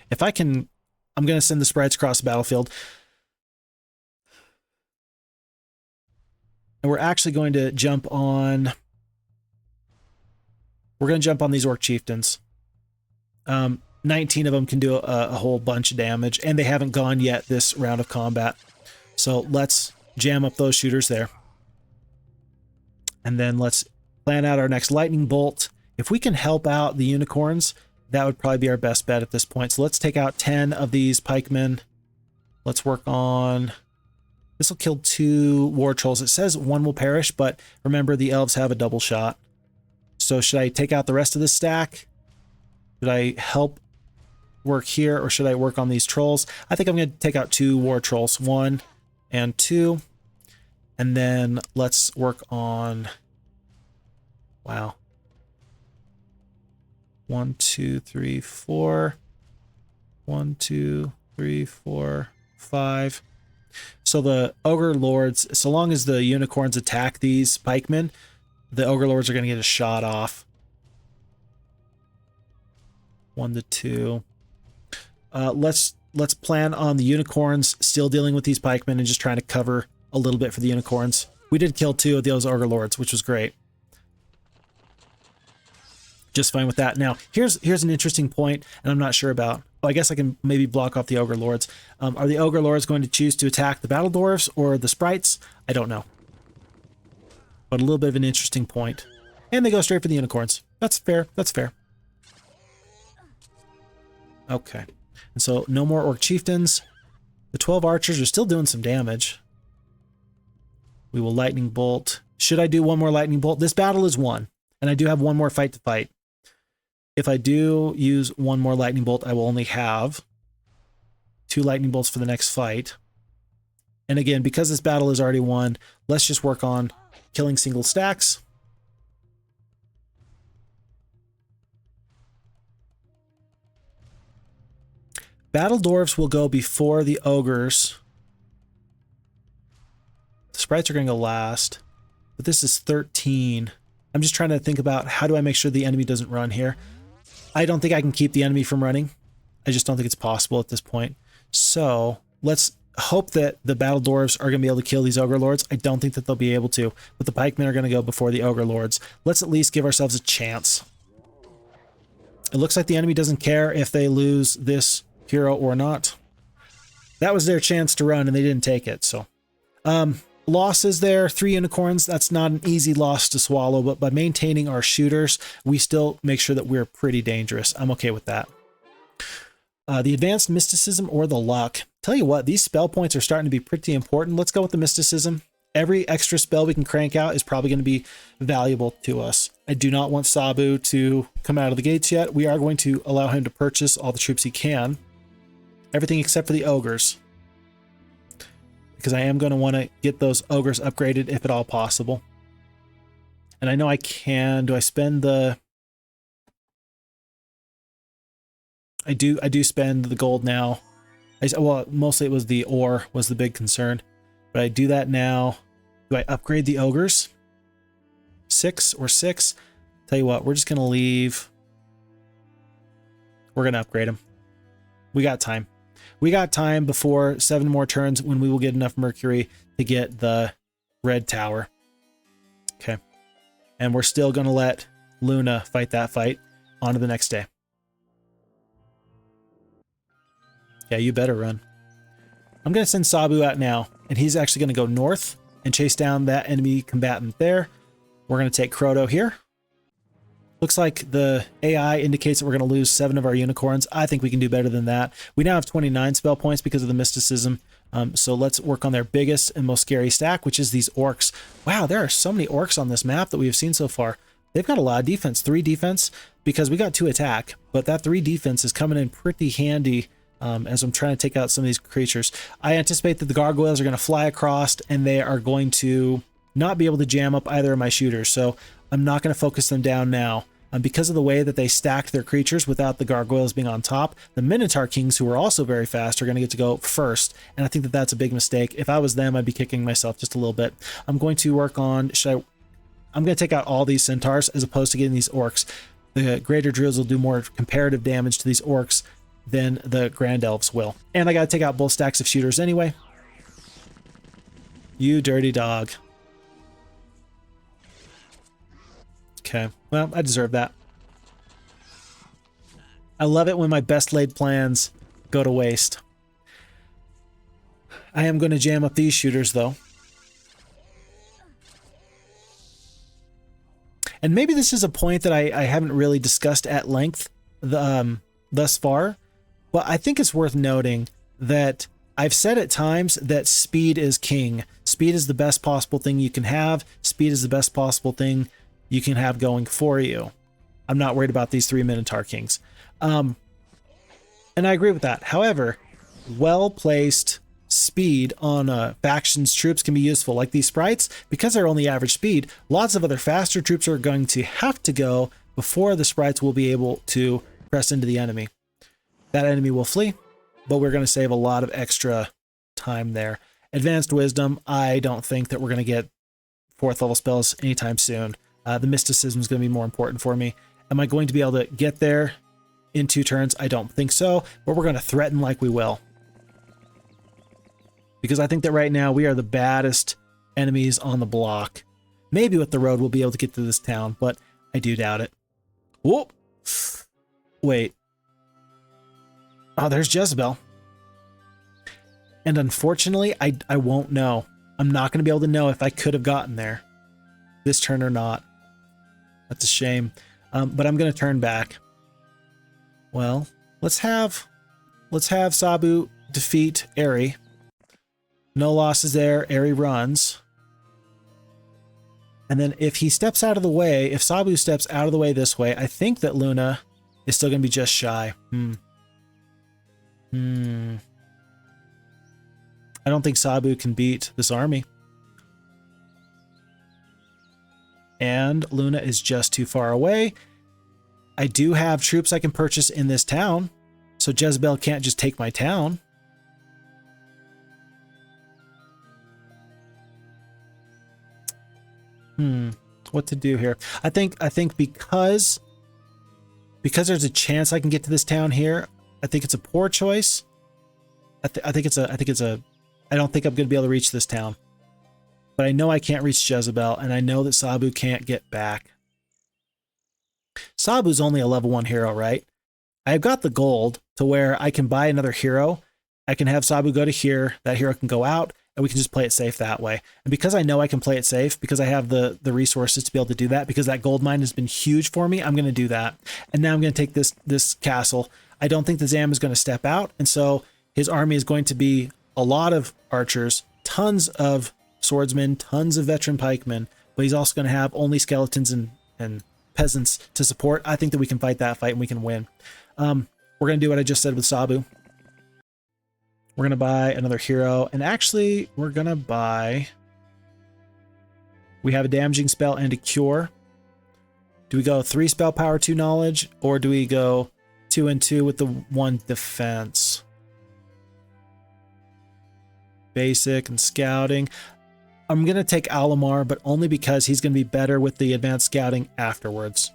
If I can, I'm going to send the sprites across the battlefield. And we're actually going to jump on... We're going to jump on these Orc Chieftains. 19 of them can do a whole bunch of damage, and they haven't gone yet this round of combat. So let's jam up those shooters there. And then let's plan out our next lightning bolt. If we can help out the unicorns, that would probably be our best bet at this point. So let's take out 10 of these pikemen. Let's work on... This will kill 2 war trolls. It says 1 will perish, but remember the elves have a double shot. So should I take out the rest of this stack? Should I help work here, or should I work on these trolls? I think I'm going to take out 2 war trolls, 1 and 2. And then let's work on... Wow. 1, 2, 3, 4. 1, 2, 3, 4, 5. So the Ogre Lords, so long as the unicorns attack these pikemen, the Ogre Lords are going to get a shot off. 1 to 2. Let's plan on the unicorns still dealing with these pikemen and just trying to cover a little bit for the unicorns. We did kill 2 of those Ogre Lords, which was great. Just fine with that. Now, here's an interesting point, and I'm not sure about. Oh, I guess I can maybe block off the Ogre Lords. Are the Ogre Lords going to choose to attack the Battle Dwarves or the Sprites? I don't know. But a little bit of an interesting point. And they go straight for the unicorns. That's fair. That's fair. Okay. And so no more Orc Chieftains. The 12 archers are still doing some damage. We will lightning bolt. Should I do one more lightning bolt? This battle is won, and I do have one more fight to fight. If I do use one more lightning bolt, I will only have 2 lightning bolts for the next fight. And again, because this battle is already won, let's just work on killing single stacks. Battle Dwarves will go before the ogres. The sprites are going to go last, but this is 13. I'm just trying to think about how do I make sure the enemy doesn't run here. I don't think I can keep the enemy from running. I just don't think it's possible at this point. So let's hope that the Battle Dwarves are going to be able to kill these Ogre Lords. I don't think that they'll be able to, but the pikemen are going to go before the Ogre Lords. Let's at least give ourselves a chance. It looks like the enemy doesn't care if they lose this hero or not. That was their chance to run, and they didn't take it. So losses there, 3 unicorns. That's not an easy loss to swallow, but by maintaining our shooters, we still make sure that we're pretty dangerous. I'm okay with that. The advanced mysticism or the luck. Tell you what, these spell points are starting to be pretty important. Let's go with the mysticism. Every extra spell we can crank out is probably going to be valuable to us. I do not want Sabu to come out of the gates yet. We are going to allow him to purchase all the troops he can. Everything except for the ogres, because I am going to want to get those ogres upgraded if at all possible. And I know I can. Do I spend the... I do spend the gold now. Well, mostly it was the ore was the big concern. But I do that now. Do I upgrade the ogres? 6 or 6? Tell you what, we're just going to leave. We're going to upgrade them. We got time. We got time before 7 more turns when we will get enough mercury to get the red tower. Okay. And we're still going to let Luna fight that fight on to the next day. Yeah, you better run. I'm going to send Sabu out now, and he's actually going to go north and chase down that enemy combatant there. We're going to take Kroto here. Looks like the AI indicates that we're going to lose 7 of our unicorns. I think we can do better than that. We now have 29 spell points because of the mysticism. So let's work on their biggest and most scary stack, which is these orcs. Wow, there are so many orcs on this map that we have seen so far. They've got a lot of defense. 3 defense because we got 2 attack, but that 3 defense is coming in pretty handy as I'm trying to take out some of these creatures. I anticipate that the gargoyles are going to fly across and they are going to not be able to jam up either of my shooters. So I'm not going to focus them down now. Because of the way that they stacked their creatures without the gargoyles being on top, the Minotaur Kings, who are also very fast, are going to get to go first. And I think that that's a big mistake. If I was them, I'd be kicking myself just a little bit. I'm going to work on, I'm going to take out all these centaurs as opposed to getting these orcs. The greater druids will do more comparative damage to these orcs than the grand elves will. And I got to take out both stacks of shooters anyway. You dirty dog. Okay, well, I deserve that. I love it when my best laid plans go to waste. I am going to jam up these shooters, though. And maybe this is a point that I haven't really discussed at length thus far, but I think it's worth noting that I've said at times that speed is king. Speed is the best possible thing you can have. Speed is the best possible thing you can have going for you. I'm not worried about these 3 Minotaur Kings. And I agree with that. However, well-placed speed on factions troops can be useful. Like these sprites, because they're only average speed, lots of other faster troops are going to have to go before the sprites will be able to press into the enemy. That enemy will flee, but we're going to save a lot of extra time there. Advanced Wisdom, I don't think that we're going to get 4th level spells anytime soon. The mysticism is going to be more important for me. Am I going to be able to get there in 2 turns? I don't think so, but we're going to threaten like we will. Because I think that right now we are the baddest enemies on the block. Maybe with the road we'll be able to get to this town, but I do doubt it. Whoop! Wait. Oh, there's Jezebel. And unfortunately, I won't know. I'm not going to be able to know if I could have gotten there this turn or not. That's a shame. But I'm going to turn back. Well, let's have Sabu defeat Eri. No losses there. Eri runs. And then if he steps out of the way, if Sabu steps out of the way this way, I think that Luna is still going to be just shy. I don't think Sabu can beat this army. And Luna is just too far away. I do have troops I can purchase in this town, so Jezebel can't just take my town. What to do here? I think because there's a chance I can get to this town here, I think it's a poor choice. I don't think I'm going to be able to reach this town. But I know I can't reach Jezebel, and I know that Sabu can't get back. Sabu's only a level 1 hero, right? I've got the gold to where I can buy another hero. I can have Sabu go to here, that hero can go out, and we can just play it safe that way. And because I know I can play it safe, because I have the resources to be able to do that, because that gold mine has been huge for me, I'm going to do that. And now I'm going to take this castle. I don't think the Zam is going to step out, and so his army is going to be a lot of archers, tons of swordsmen, tons of veteran pikemen, but he's also going to have only skeletons and peasants to support. I think that we can fight that fight and we can win. We're going to do what I just said with Sabu. We're going to buy another hero, and actually we're going to buy... We have a damaging spell and a cure. Do we go 3 spell power, 2 knowledge, or do we go 2 and 2 with the 1 defense? Basic and scouting. I'm going to take Alamar, but only because he's going to be better with the advanced scouting afterwards.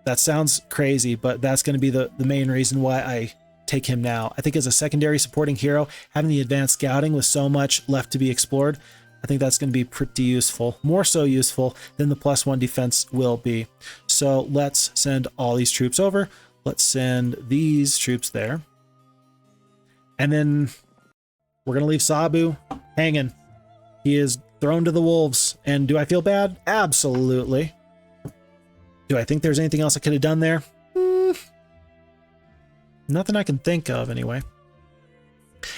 That sounds crazy, but that's going to be the main reason why I take him now. I think as a secondary supporting hero, having the advanced scouting with so much left to be explored, I think that's going to be pretty useful. More so useful than the +1 defense will be. So let's send all these troops over. Let's send these troops there. And then we're going to leave Sabu hanging. He is thrown to the wolves. And do I feel bad? Absolutely. Do I think there's anything else I could have done there? Nothing I can think of, anyway.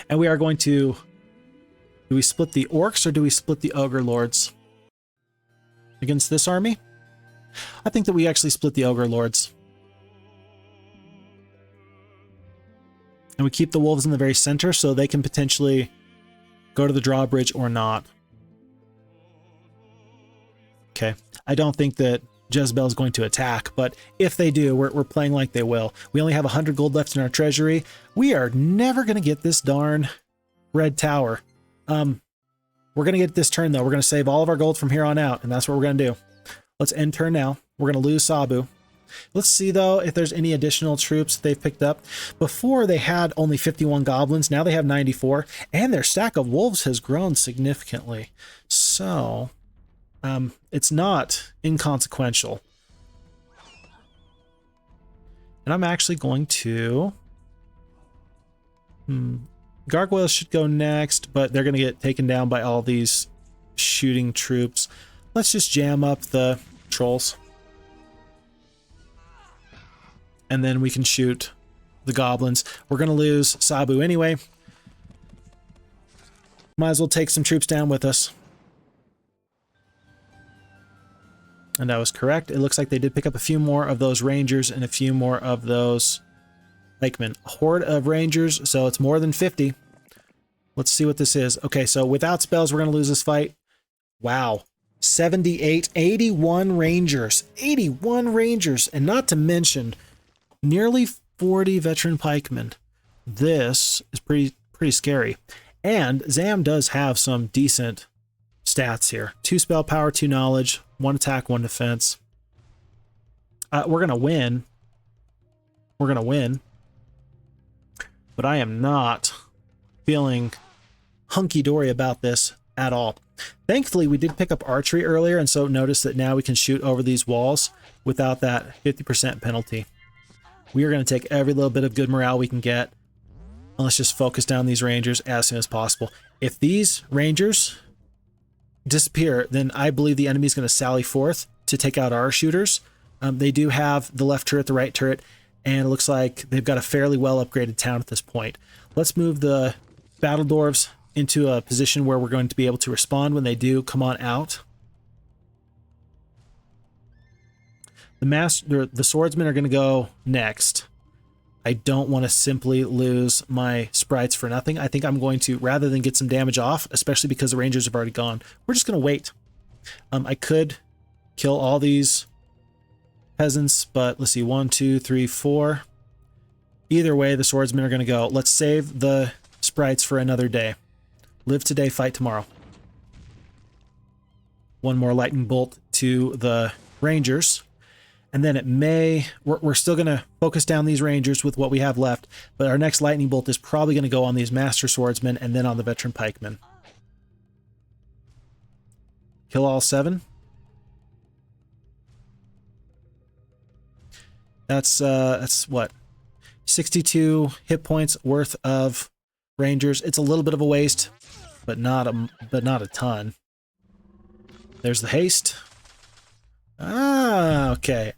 And we are going to... Do we split the orcs or do we split the ogre lords? Against this army? I think that we actually split the ogre lords. And we keep the wolves in the very center so they can potentially go to the drawbridge or not. Okay. I don't think that Jezebel is going to attack, but if they do, we're playing like they will. We only have 100 gold left in our treasury. We are never going to get this darn red tower. We're going to get this turn, though. We're going to save all of our gold from here on out, and that's what we're going to do. Let's end turn now. We're going to lose Sabu. Let's see, though, if there's any additional troops they've picked up. Before, they had only 51 goblins. Now they have 94, and their stack of wolves has grown significantly. So it's not inconsequential. And I'm actually going to... Gargoyles should go next, but they're going to get taken down by all these shooting troops. Let's just jam up the trolls. And then we can shoot the goblins. We're going to lose Sabu anyway. Might as well take some troops down with us. And that was correct. It looks like they did pick up a few more of those rangers and a few more of those pikemen. A horde of rangers, so it's more than 50. Let's see what this is. Okay, so without spells, we're going to lose this fight. Wow. 78, 81 rangers. 81 rangers. And not to mention, nearly 40 veteran pikemen. This is pretty scary. And Zam does have some decent stats here. 2 spell power, 2 knowledge, 1 attack, 1 defense. We're going to win. We're going to win. But I am not feeling hunky-dory about this at all. Thankfully, we did pick up archery earlier, and so notice that now we can shoot over these walls without that 50% penalty. We are going to take every little bit of good morale we can get. And let's just focus down these rangers as soon as possible. If these rangers disappear, then I believe the enemy is going to sally forth to take out our shooters. They do have the left turret, the right turret, and it looks like they've got a fairly well upgraded town at this point. Let's move the battle dwarves into a position where we're going to be able to respond when they do come on out. The swordsmen are going to go next. I don't want to simply lose my sprites for nothing. I think I'm going to, rather than get some damage off, especially because the rangers have already gone, we're just going to wait. I could kill all these peasants, but let's see, 1, 2, 3, 4. Either way, the swordsmen are going to go. Let's save the sprites for another day. Live today, fight tomorrow. One more lightning bolt to the rangers. And then it may, we're still going to focus down these rangers with what we have left, but our next lightning bolt is probably going to go on these master swordsmen and then on the veteran pikemen. Kill all 7. That's what? 62 hit points worth of rangers. It's a little bit of a waste, but not a ton. There's the haste. Ah, okay.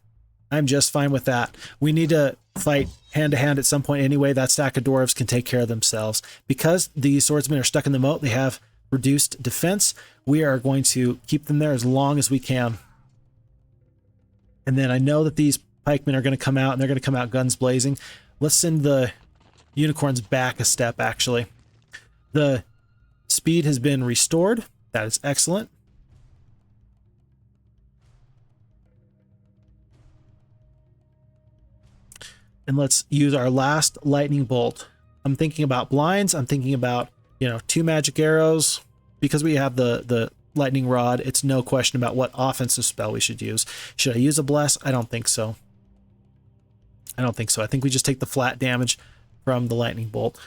I'm just fine with that. We need to fight hand-to-hand at some point anyway. That stack of dwarves can take care of themselves. Because the swordsmen are stuck in the moat, they have reduced defense. We are going to keep them there as long as we can. And then I know that these pikemen are going to come out, and they're going to come out guns blazing. Let's send the unicorns back a step, actually. The speed has been restored. That is excellent. And let's use our last lightning bolt. I'm thinking about blinds. I'm thinking about, 2 magic arrows. Because we have the lightning rod, it's no question about what offensive spell we should use. Should I use a bless? I don't think so. I think we just take the flat damage from the lightning bolt.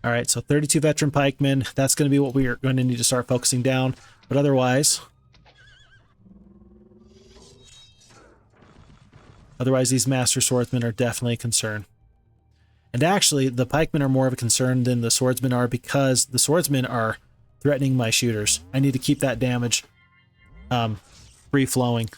All right, so 32 veteran pikemen. That's going to be what we are going to need to start focusing down. But otherwise, these master swordsmen are definitely a concern. And actually, the pikemen are more of a concern than the swordsmen are because the swordsmen are threatening my shooters. I need to keep that damage free-flowing.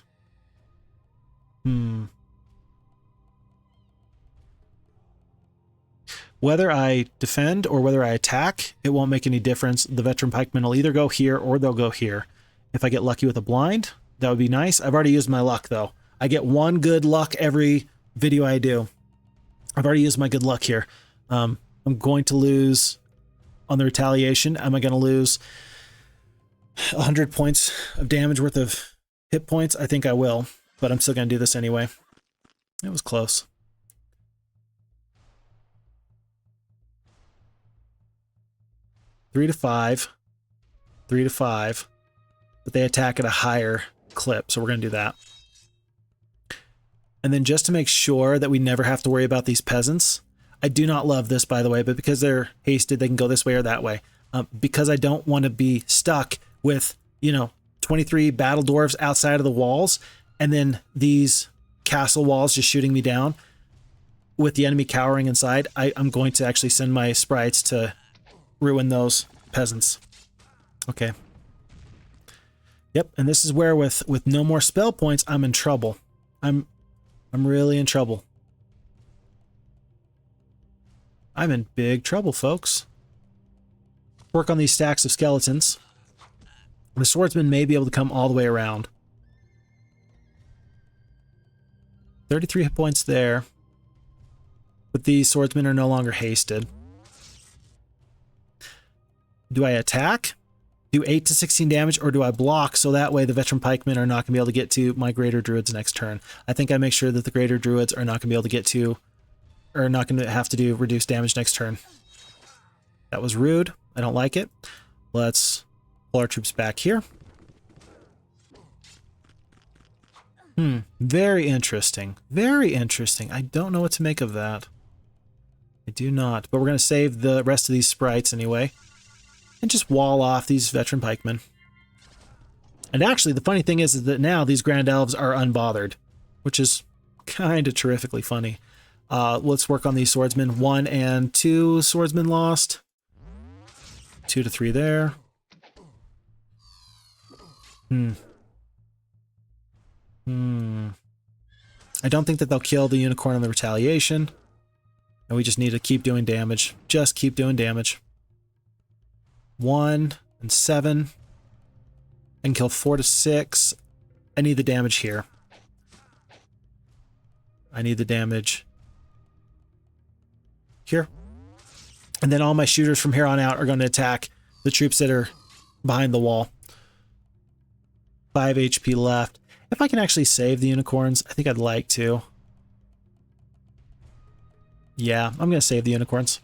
Whether I defend or whether I attack, it won't make any difference. The veteran pikemen will either go here or they'll go here. If I get lucky with a blind, that would be nice. I've already used my luck, though. I get 1 good luck every video I do. I've already used my good luck here. I'm going to lose on the retaliation. Am I going to lose 100 points of damage worth of hit points? I think I will, but I'm still going to do this anyway. It was close. Three to five. 3 to 5. But they attack at a higher clip, so we're going to do that. And then just to make sure that we never have to worry about these peasants, I do not love this, by the way, but because they're hasted, they can go this way or that way. Because I don't want to be stuck with, 23 battle dwarves outside of the walls, and then these castle walls just shooting me down with the enemy cowering inside, I'm going to actually send my sprites to ruin those peasants. Okay. Yep, and this is where with no more spell points, I'm in trouble. I'm really in trouble. I'm in big trouble, folks. Work on these stacks of skeletons. The swordsman may be able to come all the way around. 33 hit points there. But these swordsmen are no longer hasted. Do I attack? Do 8 to 16 damage, or do I block so that way the veteran pikemen are not going to be able to get to my greater druids next turn? I think I make sure that the greater druids are not going to be able to get to, or not going to have to do reduced damage next turn. That was rude. I don't like it. Let's pull our troops back here. Very interesting. Very interesting. I don't know what to make of that. I do not. But we're going to save the rest of these sprites anyway. And just wall off these veteran pikemen. And actually, the funny thing is that now these grand elves are unbothered, which is kind of terrifically funny. Let's work on these swordsmen. 1 and 2 swordsmen lost. 2 to 3 there. I don't think that they'll kill the unicorn on the retaliation. And we just need to keep doing damage. Just keep doing damage. 1 and 7. I can kill 4 to 6. I need the damage here. I need the damage here. And then all my shooters from here on out are going to attack the troops that are behind the wall. 5 HP left. If I can actually save the unicorns, I think I'd like to. Yeah, I'm going to save the unicorns.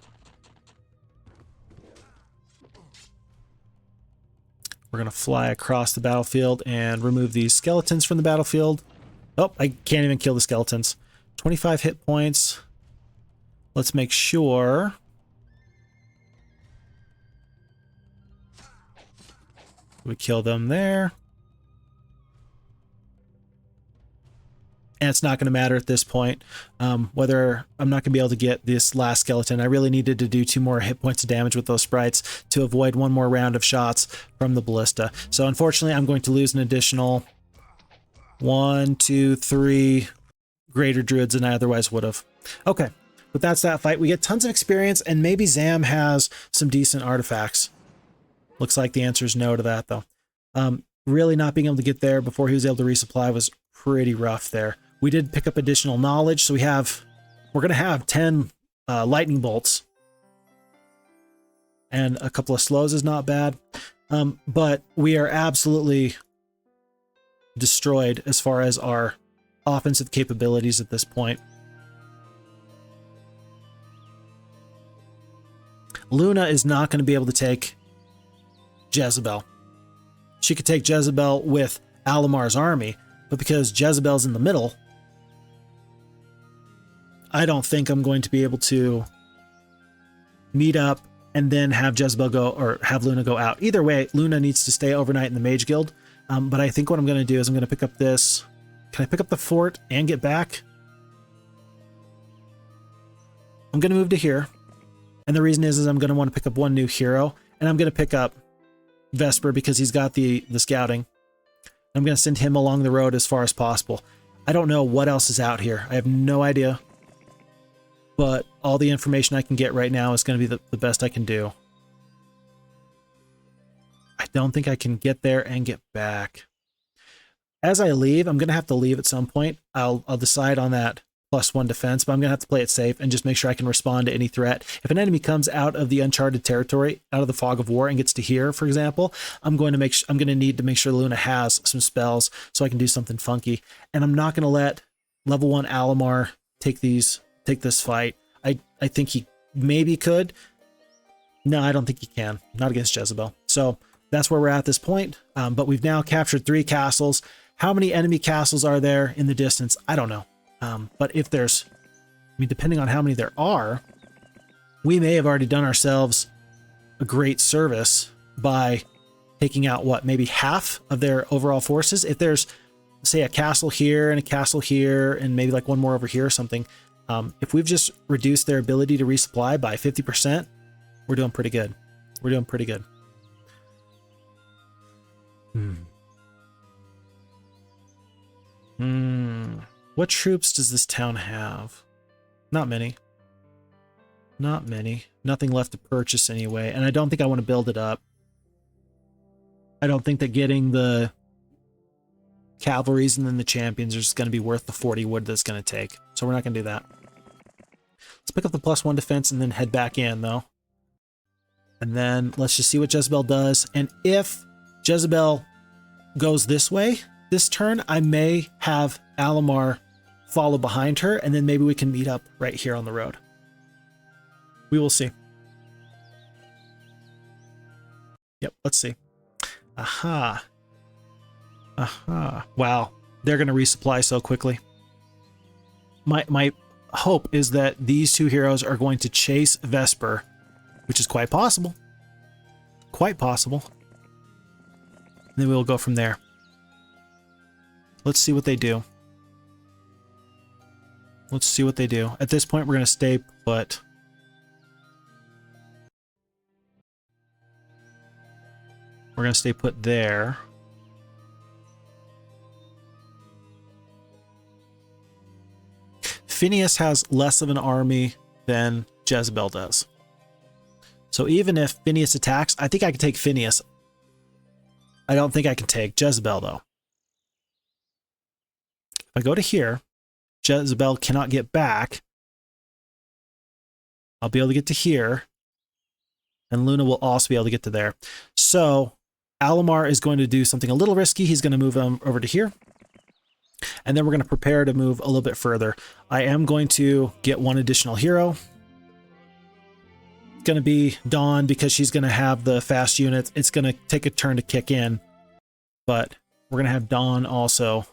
We're going to fly across the battlefield and remove these skeletons from the battlefield. Oh, I can't even kill the skeletons. 25 hit points. Let's make sure. We kill them there. And it's not going to matter at this point whether I'm not going to be able to get this last skeleton. I really needed to do 2 more hit points of damage with those sprites to avoid 1 more round of shots from the ballista. So unfortunately, I'm going to lose an additional 1, 2, 3 greater druids than I otherwise would have. Okay, but that's that fight. We get tons of experience, and maybe Zam has some decent artifacts. Looks like the answer is no to that, though. Really not being able to get there before he was able to resupply was pretty rough there. We did pick up additional knowledge, so we're going to have 10 lightning bolts. And a couple of slows is not bad. But we are absolutely destroyed as far as our offensive capabilities at this point. Luna is not going to be able to take Jezebel. She could take Jezebel with Alamar's army, but because Jezebel's in the middle, I don't think I'm going to be able to meet up and then have Jezebel go, or have Luna go out. Either way, Luna needs to stay overnight in the Mage Guild. But I think what I'm going to do is I'm going to pick up this. Can I pick up the fort and get back? I'm going to move to here. And the reason is I'm going to want to pick up 1 new hero. And I'm going to pick up Vesper because he's got the scouting. I'm going to send him along the road as far as possible. I don't know what else is out here. I have no idea. But all the information I can get right now is going to be the best I can do. I don't think I can get there and get back. As I leave, I'm going to have to leave at some point. I'll decide on that +1 defense, but I'm going to have to play it safe and just make sure I can respond to any threat. If an enemy comes out of the uncharted territory, out of the fog of war and gets to here, for example, I'm going to need to make sure Luna has some spells so I can do something funky. And I'm not going to let level 1 Alamar take this fight. I think he maybe could. No, I don't think he can. Not against Jezebel. So that's where we're at this point. But we've now captured 3 castles. How many enemy castles are there in the distance? I don't know. But if there's, depending on how many there are, we may have already done ourselves a great service by taking out maybe half of their overall forces. If there's, say, a castle here and a castle here and maybe like one more over here or something, if we've just reduced their ability to resupply by 50%, we're doing pretty good. We're doing pretty good. What troops does this town have? Not many. Not many. Nothing left to purchase anyway, and I don't think I want to build it up. I don't think that getting the cavalries and then the champions are just going to be worth the 40 wood that's going to take. So we're not going to do that. Let's pick up the +1 defense and then head back in, though. And then let's just see what Jezebel does. And if Jezebel goes this way this turn, I may have Alamar follow behind her, and then maybe we can meet up right here on the road. We will see. Yep, let's see. Aha. Aha. Wow, they're going to resupply so quickly. My hope is that these 2 heroes are going to chase Vesper, which is quite possible. Quite possible. And then we'll go from there. Let's see what they do. Let's see what they do. At this point, we're going to stay put. We're going to stay put there. Phineas has less of an army than Jezebel does. So even if Phineas attacks, I think I can take Phineas. I don't think I can take Jezebel, though. If I go to here, Jezebel cannot get back. I'll be able to get to here. And Luna will also be able to get to there. So Alamar is going to do something a little risky. He's going to move over to here. And then we're going to prepare to move a little bit further. I am going to get 1 additional hero. It's going to be Dawn because she's going to have the fast units. It's going to take a turn to kick in. But we're going to have Dawn also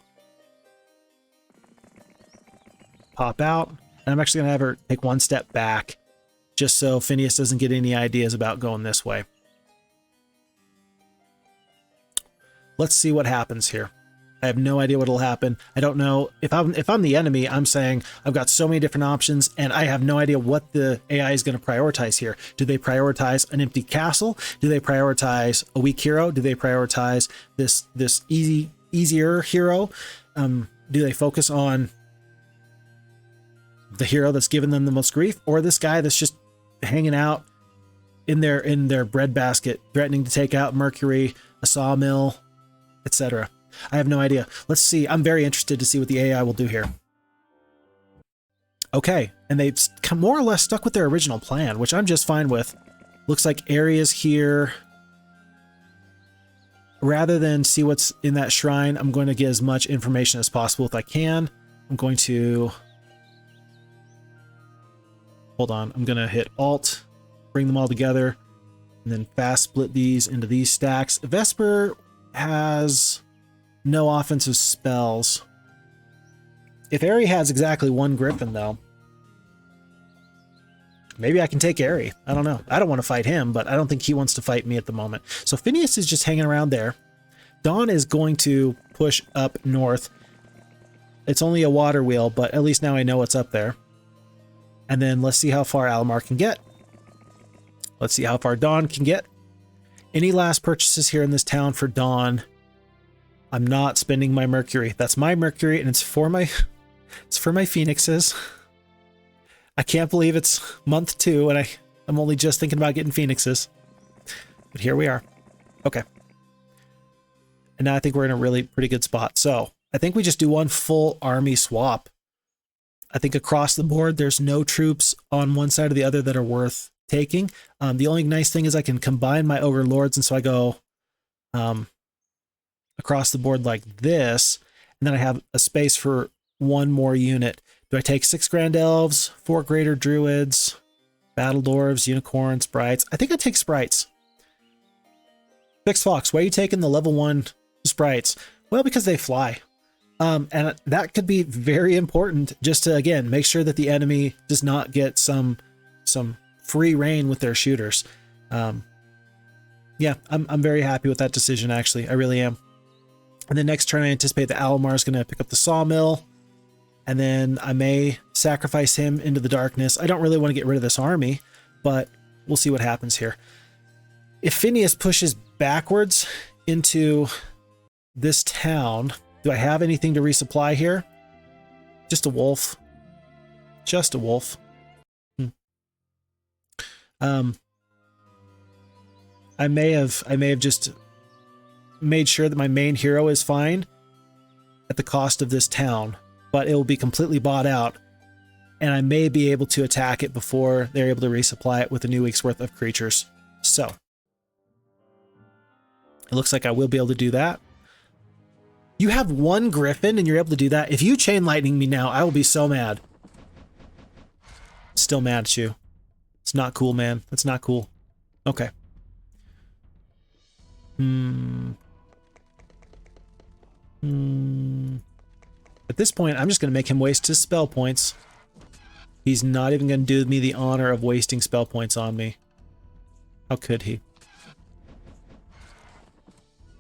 pop out. And I'm actually going to have her take 1 step back just so Phineas doesn't get any ideas about going this way. Let's see what happens here. I have no idea what'll happen. I don't know if I'm the enemy. I'm saying I've got so many different options, and I have no idea what the AI is going to prioritize here. Do they prioritize an empty castle? Do they prioritize a weak hero? Do they prioritize this easier hero? Do they focus on the hero that's given them the most grief, or this guy that's just hanging out in their breadbasket, threatening to take out Mercury, a sawmill, etc.? I have no idea. Let's see. I'm very interested to see what the AI will do here. Okay, and they've more or less stuck with their original plan, which I'm just fine with. Looks like areas here. Rather than see what's in that shrine, I'm going to get as much information as possible if I can. I'm going to... Hold on. I'm going to hit Alt, bring them all together, and then fast split these into these stacks. Vesper has... no offensive spells. If Aerie has exactly 1 Griffin, though, maybe I can take Aerie. I don't know. I don't want to fight him, but I don't think he wants to fight me at the moment. So Phineas is just hanging around there. Dawn is going to push up north. It's only a water wheel, but at least now I know what's up there. And then let's see how far Alamar can get. Let's see how far Dawn can get. Any last purchases here in this town for Dawn? I'm not spending my Mercury. That's my Mercury, and it's for my Phoenixes. I can't believe it's month 2, and I'm only just thinking about getting Phoenixes. But here we are. Okay. And now I think we're in a really pretty good spot. So I think we just do 1 full army swap. I think across the board, there's no troops on one side or the other that are worth taking. The only nice thing is I can combine my Ogre Lords, and so I go across the board like this, and then I have a space for one more unit. Do I take 6 Grand Elves, 4 Greater Druids, Battle Dwarves, Unicorns, Sprites? I think I take Sprites. Fixed Fox, why are you taking the level 1 Sprites? Well, because they fly. And that could be very important just to, again, make sure that the enemy does not get some free reign with their shooters. Yeah, I'm very happy with that decision, actually. I really am. And then next turn, I anticipate that Alomar is going to pick up the Sawmill. And then I may sacrifice him into the darkness. I don't really want to get rid of this army, but we'll see what happens here. If Phineas pushes backwards into this town, do I have anything to resupply here? Just a wolf. Just a wolf. I may have just made sure that my main hero is fine at the cost of this town, but it will be completely bought out, and I may be able to attack it before they're able to resupply it with a new week's worth of creatures. So it looks like I will be able to do that. You have 1 Griffin and you're able to do that. If you chain lightning me now, I will be so mad. Still mad at you. It's not cool, man. It's not cool. Okay. At this point, I'm just going to make him waste his spell points. He's not even going to do me the honor of wasting spell points on me. How could he?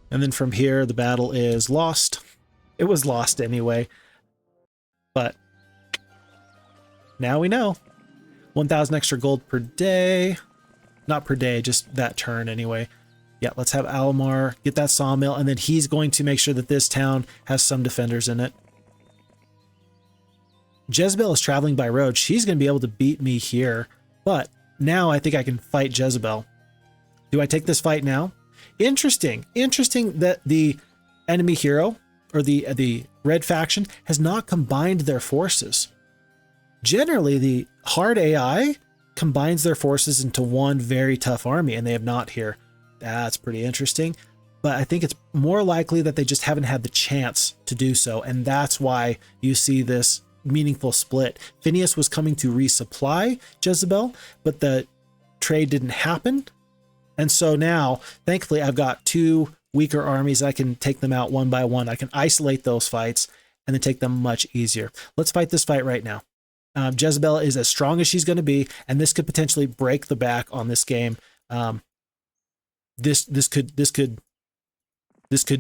And then from here, the battle is lost. It was lost anyway. But now we know. 1,000 extra gold per day. Not per day, just that turn anyway. Yeah, let's have Alomar get that Sawmill, and then he's going to make sure that this town has some defenders in it. Jezebel is traveling by road. She's going to be able to beat me here. But now I think I can fight Jezebel. Do I take this fight now? Interesting that the enemy hero, or the red faction, has not combined their forces. Generally, the hard AI combines their forces into one very tough army, and they have not here. That's pretty interesting. But I think it's more likely that they just haven't had the chance to do so, and that's why you see this meaningful split. Phineas was coming to resupply Jezebel, but the trade didn't happen. And so now, thankfully, I've got 2 weaker armies. I can take them out one by one. I can isolate those fights and then take them much easier. Let's fight this fight right now. Jezebel is as strong as she's going to be, and this could potentially break the back on this game. This could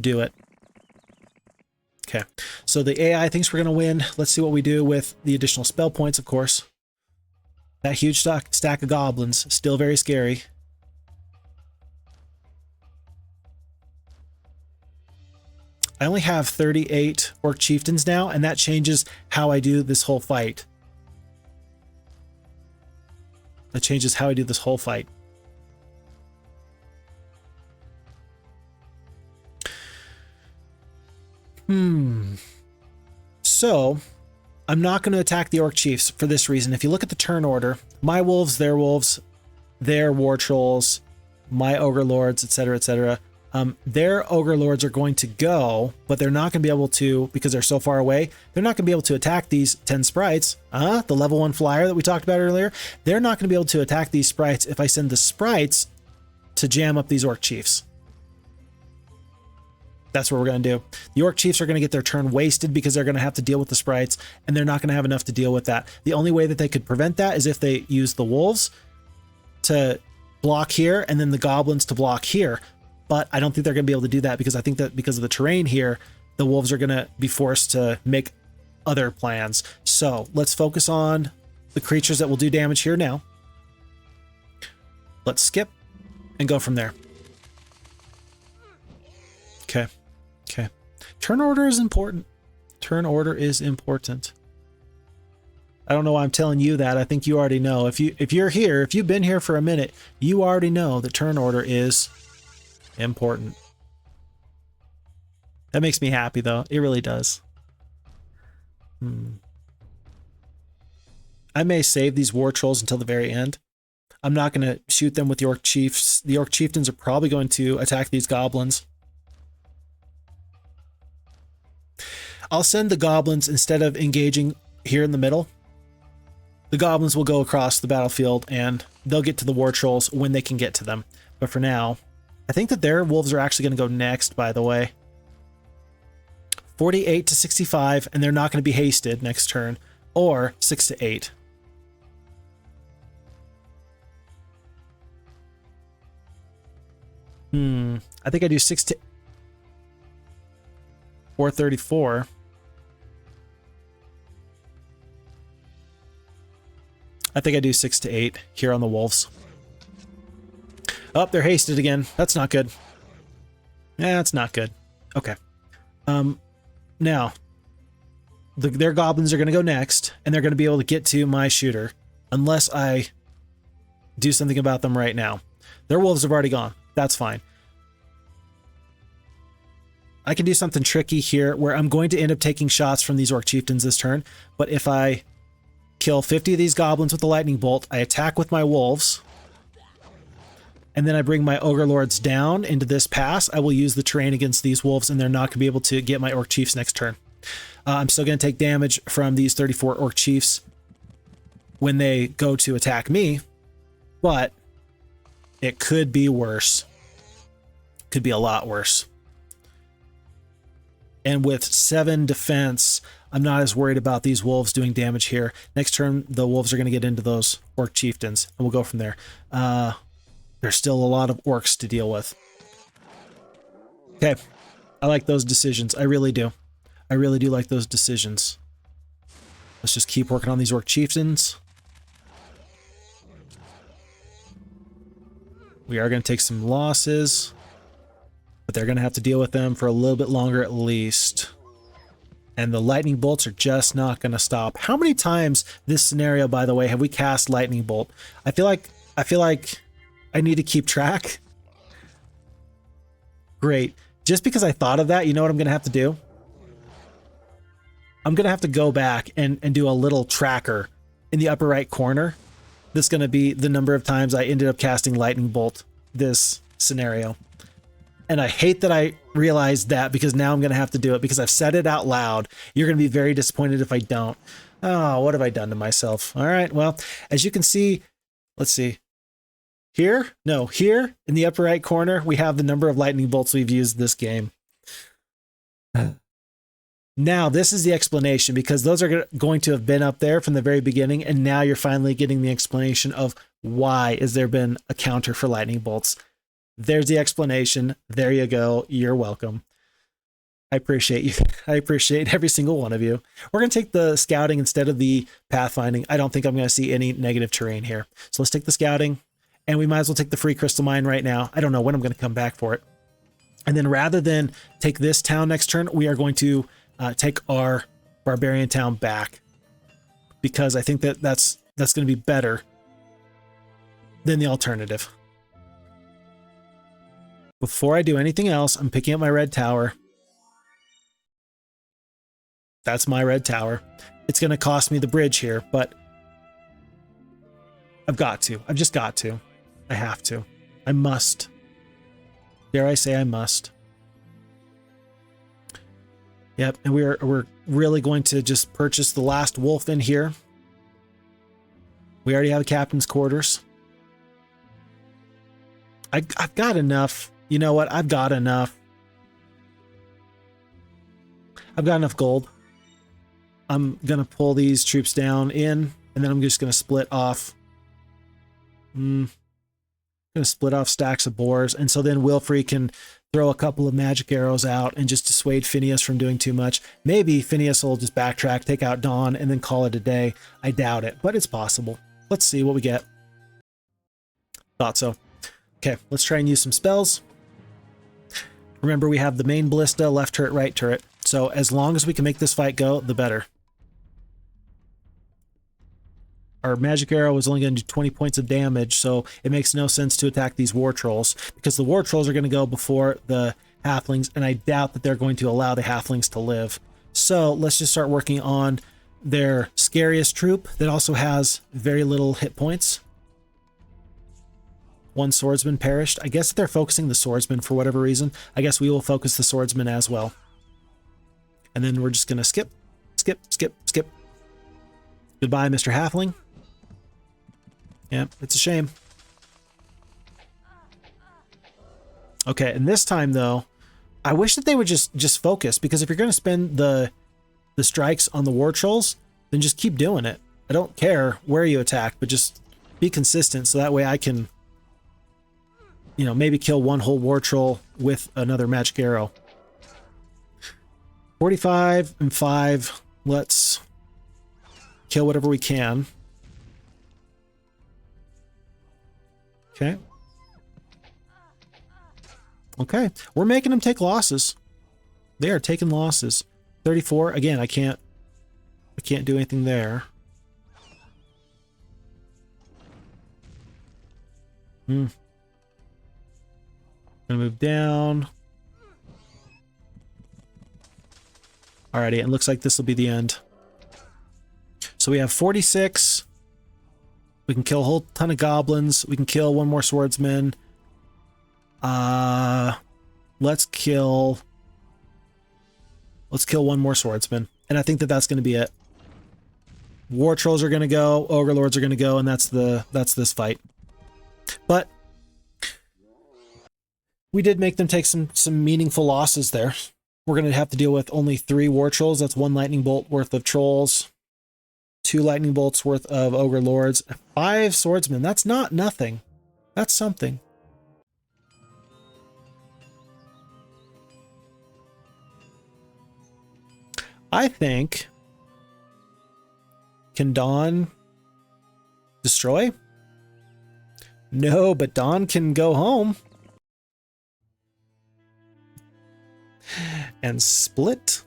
do it. Okay, so the AI thinks we're going to win. Let's see what we do with the additional spell points, of course. That huge stack of goblins, still very scary. I only have 38 Orc Chieftains now, and that changes how I do this whole fight. That changes how I do this whole fight. So, I'm not going to attack the Orc Chiefs for this reason. If you look at the turn order, my wolves, their war trolls, my ogre lords, etc., etc., their ogre lords are going to go, but they're not going to be able to, because they're so far away, they're not going to be able to attack these 10 sprites. The level 1 flyer that we talked about earlier, they're not going to be able to attack these sprites if I send the sprites to jam up these Orc Chiefs. That's what we're going to do. The Orc Chiefs are going to get their turn wasted because they're going to have to deal with the sprites, and they're not going to have enough to deal with that. The only way that they could prevent that is if they use the wolves to block here and then the goblins to block here. But I don't think they're going to be able to do that because I think that because of the terrain here, the wolves are going to be forced to make other plans. So let's focus on the creatures that will do damage here now. Let's skip and go from there. Okay. Okay. Turn order is important. Turn order is important. I don't know why I'm telling you that. I think you already know. If you're here, if you've been here for a minute, you already know that turn order is important. That makes me happy though. It really does. I may save these war trolls until the very end. I'm not going to shoot them with the orc chiefs. The orc chieftains are probably going to attack these goblins. I'll send the goblins instead of engaging here in the middle. The goblins will go across the battlefield and they'll get to the war trolls when they can get to them. But for now, I think that their wolves are actually going to go next, by the way. 48 to 65, and they're not going to be hasted next turn, or 6 to 8. I think I do 6 to 434. I think I do 6 to 8 here on the wolves. Oh, they're hasted again. That's not good. That's not good. Okay. Now, their goblins are going to go next, and they're going to be able to get to my shooter, unless I do something about them right now. Their wolves have already gone. That's fine. I can do something tricky here where I'm going to end up taking shots from these orc chieftains this turn, but if I kill 50 of these goblins with the lightning bolt, I attack with my wolves, and then I bring my ogre lords down into this pass. I will use the terrain against these wolves, and they're not going to be able to get my orc chiefs next turn. I'm still going to take damage from these 34 orc chiefs when they go to attack me, but it could be worse. Could be a lot worse. And with 7 defense, I'm not as worried about these wolves doing damage here. Next turn, the wolves are going to get into those orc chieftains, and we'll go from there. There's still a lot of orcs to deal with. Okay. I like those decisions. I really do. I really do like those decisions. Let's just keep working on these orc chieftains. We are going to take some losses, but they're going to have to deal with them for a little bit longer at least. And the lightning bolts are just not going to stop. How many times this scenario, by the way, have we cast lightning bolt? I feel like I need to keep track. Great. Just because I thought of that, you know what I'm going to have to do? I'm going to have to go back and do a little tracker in the upper right corner. That's going to be the number of times I ended up casting lightning bolt this scenario. And I hate that I realized that, because now I'm going to have to do it because I've said it out loud. You're going to be very disappointed if I don't. Oh, what have I done to myself? All right. Well, as you can see, let's see. Here in the upper right corner, we have the number of lightning bolts we've used this game. Now, this is the explanation, because those are going to have been up there from the very beginning, and now you're finally getting the explanation of why has there been a counter for lightning bolts. There's the explanation. There you go. You're welcome. I appreciate you. I appreciate every single one of you. We're going to take the scouting instead of the pathfinding. I don't think I'm going to see any negative terrain here. So let's take the scouting, and we might as well take the free crystal mine right now. I don't know when I'm going to come back for it. And then rather than take this town next turn, we are going to take our barbarian town back, because I think that's going to be better than the alternative. Before I do anything else, I'm picking up my red tower. That's my red tower. It's going to cost me the bridge here, but I've got to. I've just got to. I have to. I must. Dare I say I must. Yep, and we're really going to just purchase the last wolf in here. We already have a captain's quarters. I've got enough. You know what? I've got enough. I've got enough gold. I'm going to pull these troops down in, and then I'm just going to split off. I'm going to split off stacks of boars, and so then Wilfrey can throw a couple of magic arrows out and just dissuade Phineas from doing too much. Maybe Phineas will just backtrack, take out Dawn, and then call it a day. I doubt it, but it's possible. Let's see what we get. Thought so. Okay, let's try and use some spells. Remember, we have the main ballista, left turret, right turret. So as long as we can make this fight go, the better. Our magic arrow is only going to do 20 points of damage, so it makes no sense to attack these war trolls, because the war trolls are going to go before the halflings, and I doubt that they're going to allow the halflings to live. So let's just start working on their scariest troop that also has very little hit points. One swordsman perished. I guess they're focusing the swordsman for whatever reason. I guess we will focus the swordsman as well. And then we're just going to skip. Goodbye, Mr. Halfling. Yeah, it's a shame. Okay, and this time, though, I wish that they would just focus, because if you're going to spend the strikes on the war trolls, then just keep doing it. I don't care where you attack, but just be consistent, so that way I can, you know, maybe kill one whole war troll with another magic arrow. 45 and 5. Let's kill whatever we can. Okay. Okay. We're making them take losses. They are taking losses. 34. Again, I can't do anything there. Gonna move down. Alrighty, it looks like this will be the end. So we have 46. We can kill a whole ton of goblins. We can kill one more swordsman. Let's kill one more swordsman. And I think that that's going to be it. War trolls are going to go, ogre lords are going to go, and that's this fight. But we did make them take some meaningful losses there. We're going to have to deal with only 3 war trolls. That's 1 lightning bolt worth of trolls, 2 lightning bolts worth of ogre lords, 5 swordsmen. That's not nothing. That's something. I think... Can Dawn destroy? No, but Dawn can go home. And split.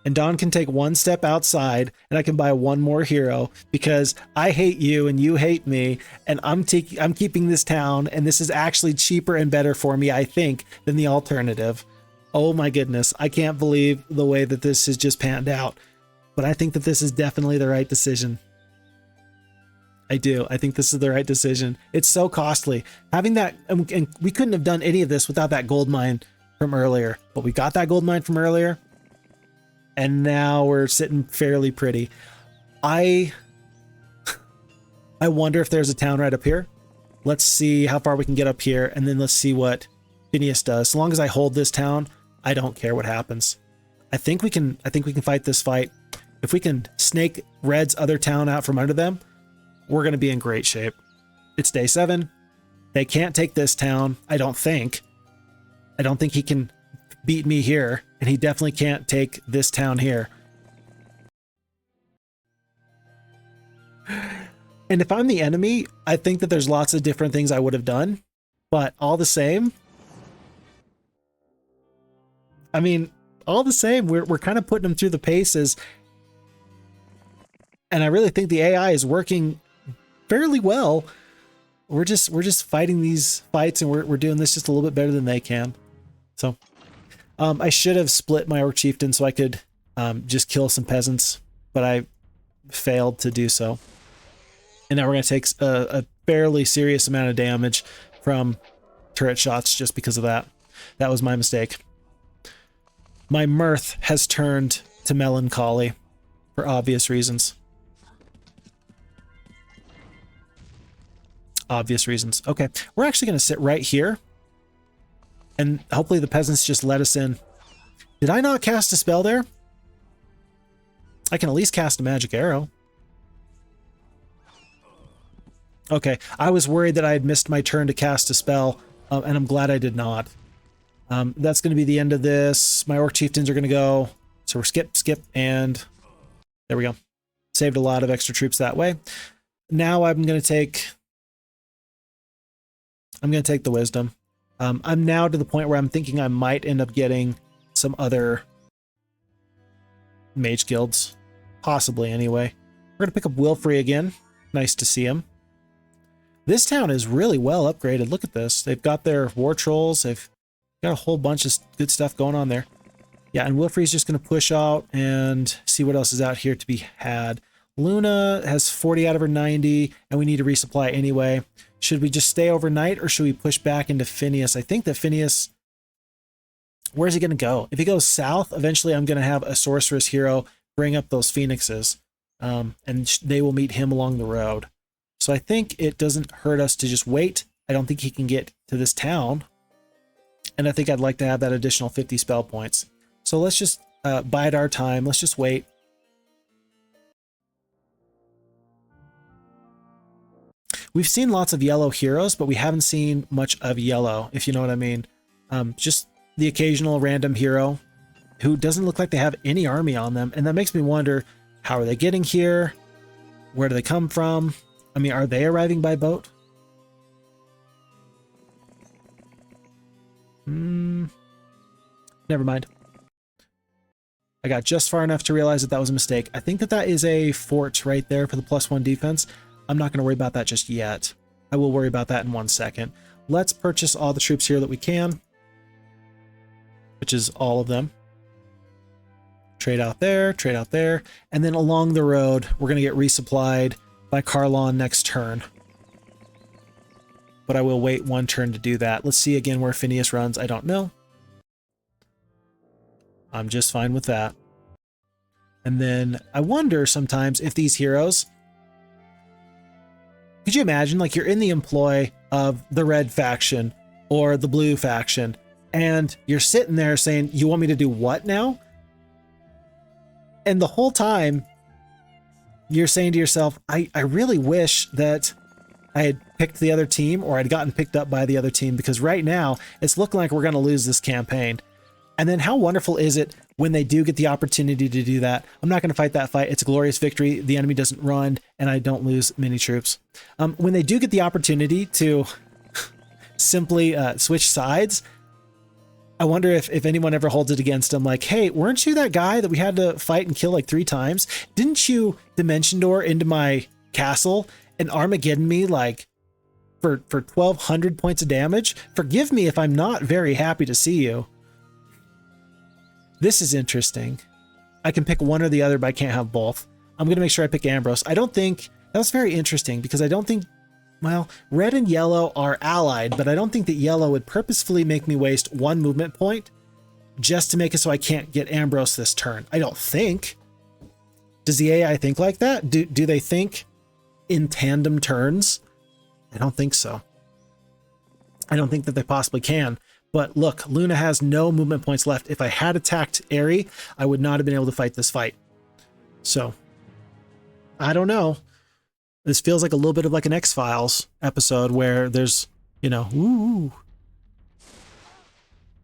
And Dawn can take 1 step outside, and I can buy 1 more hero, because I hate you and you hate me, and I'm keeping this town, and this is actually cheaper and better for me, I think, than the alternative. Oh my goodness, I can't believe the way that this has just panned out. But I think that this is definitely the right decision. I do. I think this is the right decision. It's so costly. Having that, and we couldn't have done any of this without that gold mine from earlier. But we got that gold mine from earlier, and now we're sitting fairly pretty. I wonder if there's a town right up here. Let's see how far we can get up here, and then let's see what Phineas does. So long as I hold this town, I don't care what happens. I think we can fight this fight. If we can snake Red's other town out from under them, we're going to be in great shape. It's day 7. They can't take this town, I don't think. I don't think he can beat me here, and he definitely can't take this town here. And if I'm the enemy, I think that there's lots of different things I would have done, but all the same, I mean, all the same, we're kind of putting them through the paces, and I really think the AI is working fairly well. We're just fighting these fights, and we're doing this just a little bit better than they can. So, I should have split my Orc Chieftain so I could just kill some peasants, but I failed to do so. And now we're going to take a fairly serious amount of damage from turret shots just because of that. That was my mistake. My mirth has turned to melancholy for obvious reasons. Obvious reasons. Okay, we're actually going to sit right here, and hopefully the peasants just let us in. Did I not cast a spell there? I can at least cast a magic arrow. Okay, I was worried that I had missed my turn to cast a spell, and I'm glad I did not. That's going to be the end of this. My Orc Chieftains are going to go. So we're skip, and there we go. Saved a lot of extra troops that way. Now I'm going to take the Wisdom. I'm now to the point where I'm thinking I might end up getting some other mage guilds. Possibly, anyway. We're going to pick up Wilfrey again. Nice to see him. This town is really well upgraded. Look at this. They've got their war trolls. They've got a whole bunch of good stuff going on there. Yeah, and Wilfrey's just going to push out and see what else is out here to be had. Luna has 40 out of her 90, and we need to resupply anyway. Should we just stay overnight, or should we push back into Phineas? I think that Phineas... Where's he going to go? If he goes south, eventually I'm going to have a sorceress hero bring up those phoenixes, and they will meet him along the road. So I think it doesn't hurt us to just wait. I don't think he can get to this town, and I think I'd like to have that additional 50 spell points. So let's just bide our time. Let's just wait. We've seen lots of yellow heroes, but we haven't seen much of yellow, if you know what I mean. Just the occasional random hero who doesn't look like they have any army on them. And that makes me wonder, how are they getting here? Where do they come from? I mean, are they arriving by boat? Never mind. I got just far enough to realize that that was a mistake. I think that that is a fort right there for the +1 defense. I'm not going to worry about that just yet. I will worry about that in 1 second. Let's purchase all the troops here that we can, which is all of them. Trade out there, and then along the road, we're going to get resupplied by Carlon next turn. But I will wait 1 turn to do that. Let's see again where Phineas runs. I don't know. I'm just fine with that. And then I wonder sometimes if these heroes... Could you imagine, like, you're in the employ of the red faction or the blue faction, and you're sitting there saying, you want me to do what now? And the whole time you're saying to yourself, I really wish that I had picked the other team, or I'd gotten picked up by the other team, because right now it's looking like we're going to lose this campaign. And then how wonderful is it when they do get the opportunity to do that? I'm not going to fight that fight. It's a glorious victory. The enemy doesn't run, and I don't lose many troops. When they do get the opportunity to simply switch sides, I wonder if anyone ever holds it against them. Like, hey, weren't you that guy that we had to fight and kill like 3 times? Didn't you dimension door into my castle and Armageddon me like for 1,200 points of damage? Forgive me if I'm not very happy to see you. This is interesting. I can pick one or the other, but I can't have both. I'm going to make sure I pick Ambrose. I don't think... That's very interesting, because I don't think... Well, red and yellow are allied, but I don't think that yellow would purposefully make me waste 1 movement point just to make it so I can't get Ambrose this turn. I don't think. Does the AI think like that? Do they think in tandem turns? I don't think so. I don't think that they possibly can. But look, Luna has no movement points left. If I had attacked Aerie, I would not have been able to fight this fight. So, I don't know. This feels like a little bit of like an X-Files episode where there's, you know, ooh.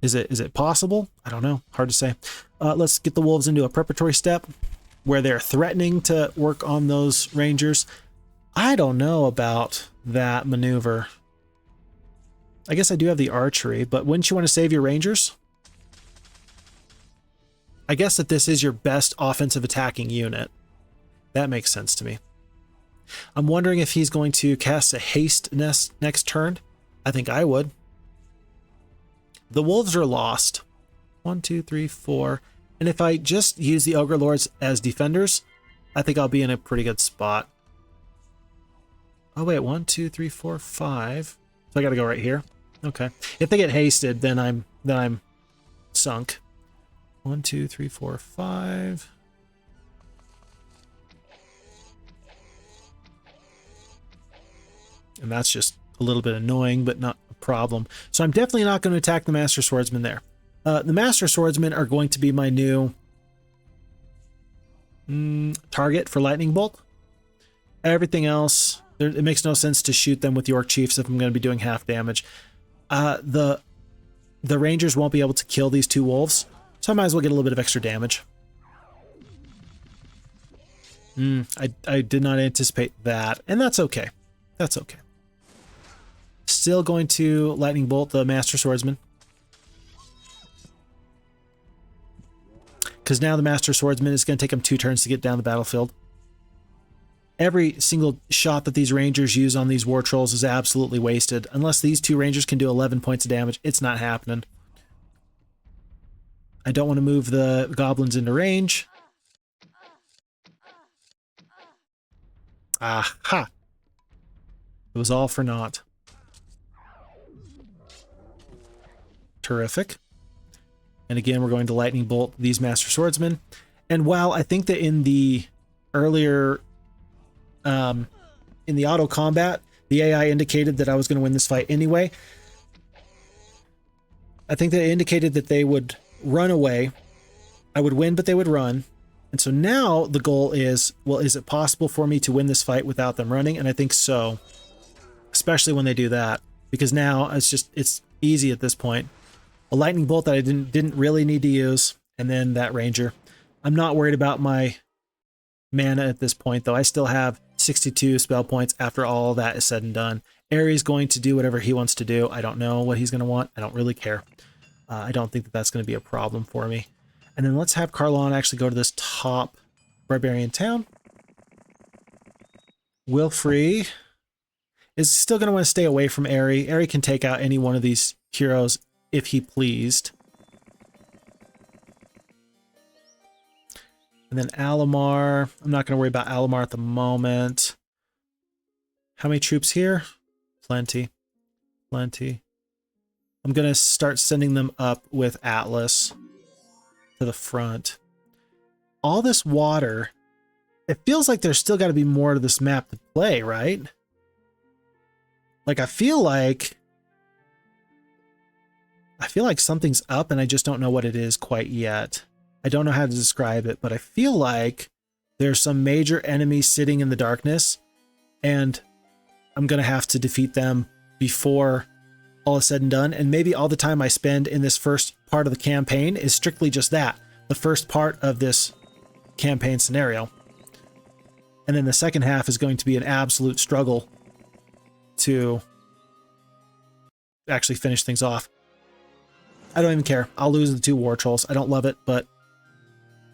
Is it possible? I don't know. Hard to say. Let's get the wolves into a preparatory step where they're threatening to work on those rangers. I don't know about that maneuver. I guess I do have the archery, but wouldn't you want to save your rangers? I guess that this is your best offensive attacking unit. That makes sense to me. I'm wondering if he's going to cast a haste next turn. I think I would. The wolves are lost. 1, 2, 3, 4. And if I just use the Ogre Lords as defenders, I think I'll be in a pretty good spot. Oh wait, 1, 2, 3, 4, 5. So I gotta go right here. Okay. If they get hasted, then I'm sunk. 1, 2, 3, 4, 5. And that's just a little bit annoying, but not a problem. So I'm definitely not going to attack the Master Swordsman there. The Master Swordsmen are going to be my new target for Lightning Bolt. Everything else, it makes no sense to shoot them with York Chiefs if I'm going to be doing half damage. The Rangers won't be able to kill these 2 wolves, so I might as well get a little bit of extra damage. I did not anticipate that, and that's okay. That's okay. Still going to Lightning Bolt the Master Swordsman, because now the Master Swordsman is going to take him 2 turns to get down the battlefield. Every single shot that these Rangers use on these War Trolls is absolutely wasted. Unless these 2 Rangers can do 11 points of damage, it's not happening. I don't want to move the goblins into range. Aha! It was all for naught. Terrific. And again, we're going to lightning bolt these master swordsmen. And while I think that in the earlier, in the auto combat, the AI indicated that I was going to win this fight anyway, I think that it indicated that they would run away. I would win, but they would run. And so now the goal is, well, is it possible for me to win this fight without them running? And I think so, especially when they do that, because now it's easy at this point. A lightning bolt that I didn't really need to use, and then that ranger. I'm not worried about my mana at this point, though. I still have 62 spell points after all that is said and done. Ares going to do whatever he wants to do. I don't know what he's going to want. I don't really care. I don't think that that's going to be a problem for me. And then let's have Carlon actually go to this top barbarian town. Wilfrey is still going to want to stay away from Aerie. Aerie can take out any one of these heroes if he pleased. And then Alamar. I'm not going to worry about Alamar at the moment. How many troops here? Plenty. Plenty. I'm going to start sending them up with Atlas to the front. All this water, it feels like there's still got to be more to this map to play, right? Like I feel like something's up and I just don't know what it is quite yet. I don't know how to describe it, but I feel like there's some major enemies sitting in the darkness and I'm going to have to defeat them before all is said and done. And maybe all the time I spend in this first part of the campaign is strictly just that, the first part of this campaign scenario. And then the second half is going to be an absolute struggle to actually finish things off. I don't even care. I'll lose the 2 war trolls. I don't love it, but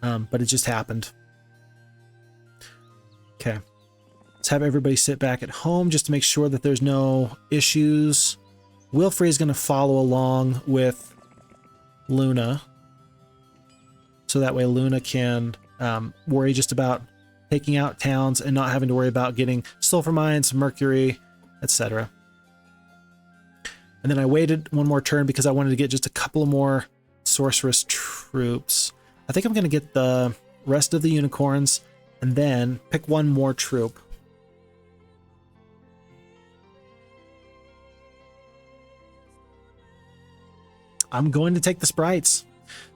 it just happened. Okay. Let's have everybody sit back at home just to make sure that there's no issues. Wilfrey is going to follow along with Luna. So that way Luna can worry just about taking out towns and not having to worry about getting sulfur mines, mercury, etc. And then I waited one more turn because I wanted to get just a couple more sorceress troops. I think I'm going to get the rest of the unicorns and then pick one more troop. I'm going to take the sprites.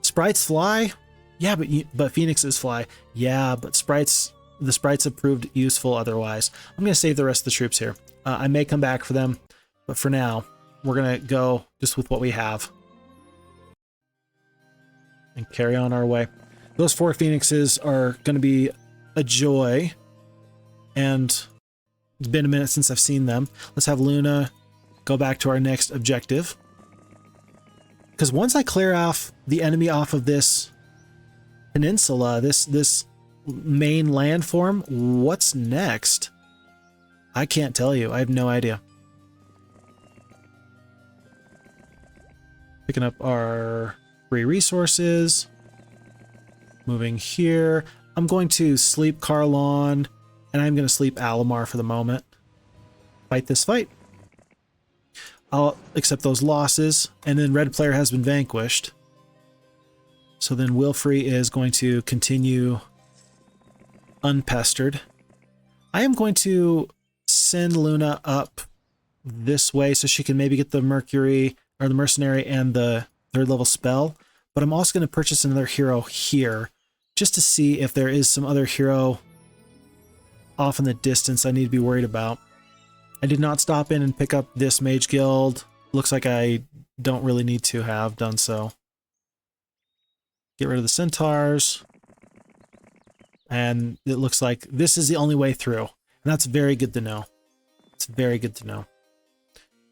Sprites fly? Yeah, but phoenixes fly. Yeah, but the sprites have proved useful otherwise. I'm going to save the rest of the troops here. I may come back for them, but for now, we're going to go just with what we have and carry on our way. Those 4 phoenixes are going to be a joy, and it's been a minute since I've seen them. Let's have Luna go back to our next objective. Because once I clear off the enemy off of this peninsula, this main landform, what's next? I can't tell you. I have no idea. Picking up our free resources. Moving here. I'm going to sleep Carlon, and I'm going to sleep Alamar for the moment. Fight this fight. I'll accept those losses, and then red player has been vanquished. So then Wilfrey is going to continue unpestered. I am going to send Luna up this way so she can maybe get the Mercury or the Mercenary and the 3rd level spell. But I'm also going to purchase another hero here just to see if there is some other hero off in the distance I need to be worried about. I did not stop in and pick up this Mage Guild. Looks like I don't really need to have done so. Get rid of the centaurs. And it looks like this is the only way through. And that's very good to know. It's very good to know.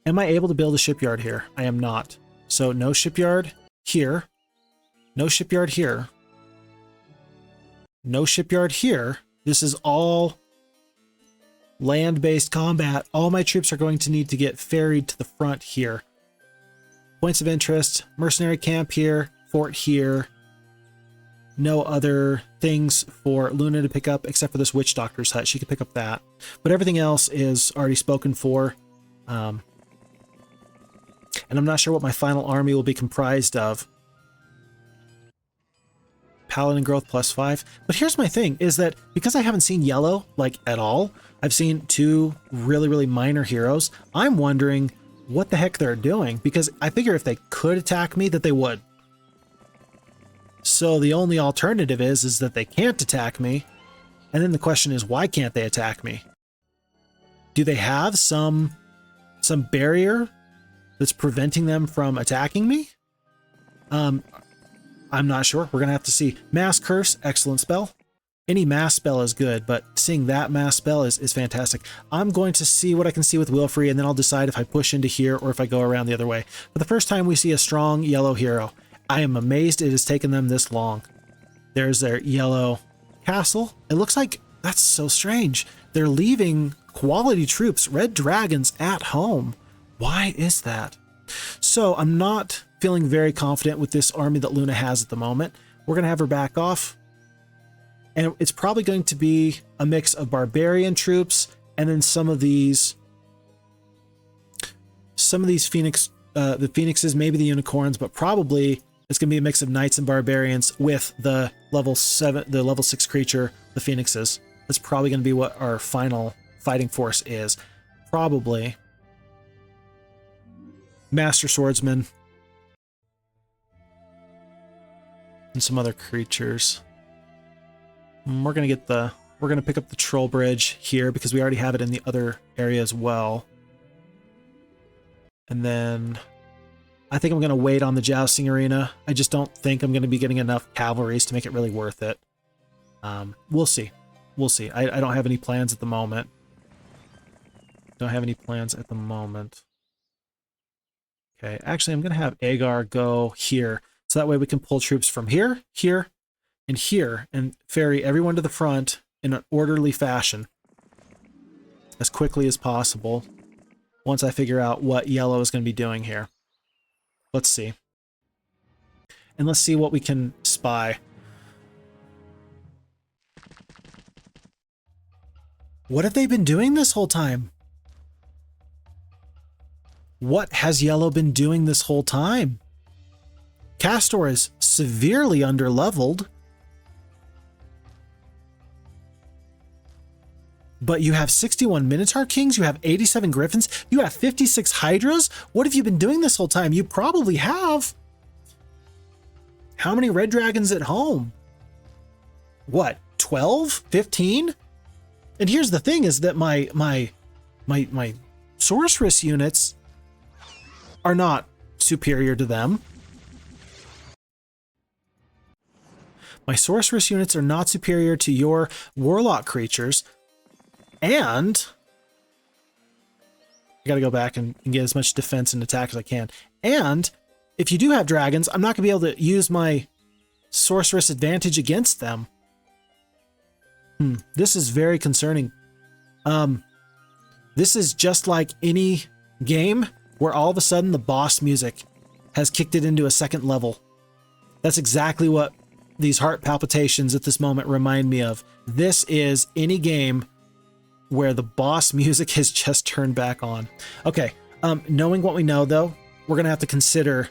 Am I able to build a shipyard here? I am not. So no shipyard here. No shipyard here. No shipyard here. This is all land-based combat. All my troops are going to need to get ferried to the front here. Points of interest, mercenary camp here, fort here, no other things for Luna to pick up except for this witch doctor's hut. She could pick up that, but everything else is already spoken for. And I'm not sure what my final army will be comprised of. Paladin growth +5. But here's my thing, is that because I haven't seen yellow like at all, I've seen 2 really, really minor heroes. I'm wondering what the heck they're doing, because I figure if they could attack me that they would. So the only alternative is that they can't attack me. And then the question is, why can't they attack me? Do they have some barrier that's preventing them from attacking me? I'm not sure. We're going to have to see. Mass Curse, excellent spell. Any mass spell is good, but seeing that mass spell is fantastic. I'm going to see what I can see with Wilfrey, and then I'll decide if I push into here or if I go around the other way. For the first time, we see a strong yellow hero. I am amazed it has taken them this long. There's their yellow castle. It looks like, that's so strange. They're leaving quality troops, red dragons, at home. Why is that? So I'm not feeling very confident with this army that Luna has at the moment. We're going to have her back off. And it's probably going to be a mix of barbarian troops and then some of these phoenix, the phoenixes, maybe the unicorns, but probably it's going to be a mix of knights and barbarians with the level 6 creature, the phoenixes. That's probably going to be what our final fighting force is. Probably Master Swordsman and some other creatures. We're going to pick up the Troll Bridge here because we already have it in the other area as well. And then I think I'm going to wait on the Jousting Arena. I just don't think I'm going to be getting enough cavalries to make it really worth it. We'll see. We'll see. I don't have any plans at the moment. Okay, actually, I'm going to have Agar go here. So that way we can pull troops from here, here, and here, and ferry everyone to the front in an orderly fashion as quickly as possible once I figure out what yellow is going to be doing here. Let's see. And let's see what we can spy. What have they been doing this whole time? What has yellow been doing this whole time? Castor is severely underleveled. But you have 61 Minotaur Kings, you have 87 Griffins, you have 56 Hydras? What have you been doing this whole time? You probably have. How many Red Dragons at home? What, 12? 15? And here's the thing is that my Sorceress units are not superior to them. My Sorceress units are not superior to your Warlock creatures. And I gotta go back and get as much defense and attack as I can. And if you do have dragons, I'm not gonna be able to use my Sorceress advantage against them. This is very concerning. This is just like any game where all of a sudden the boss music has kicked it into a second level. That's exactly what these heart palpitations at this moment remind me of. This is any game where the boss music has just turned back on. Okay, knowing what we know though, we're gonna have to consider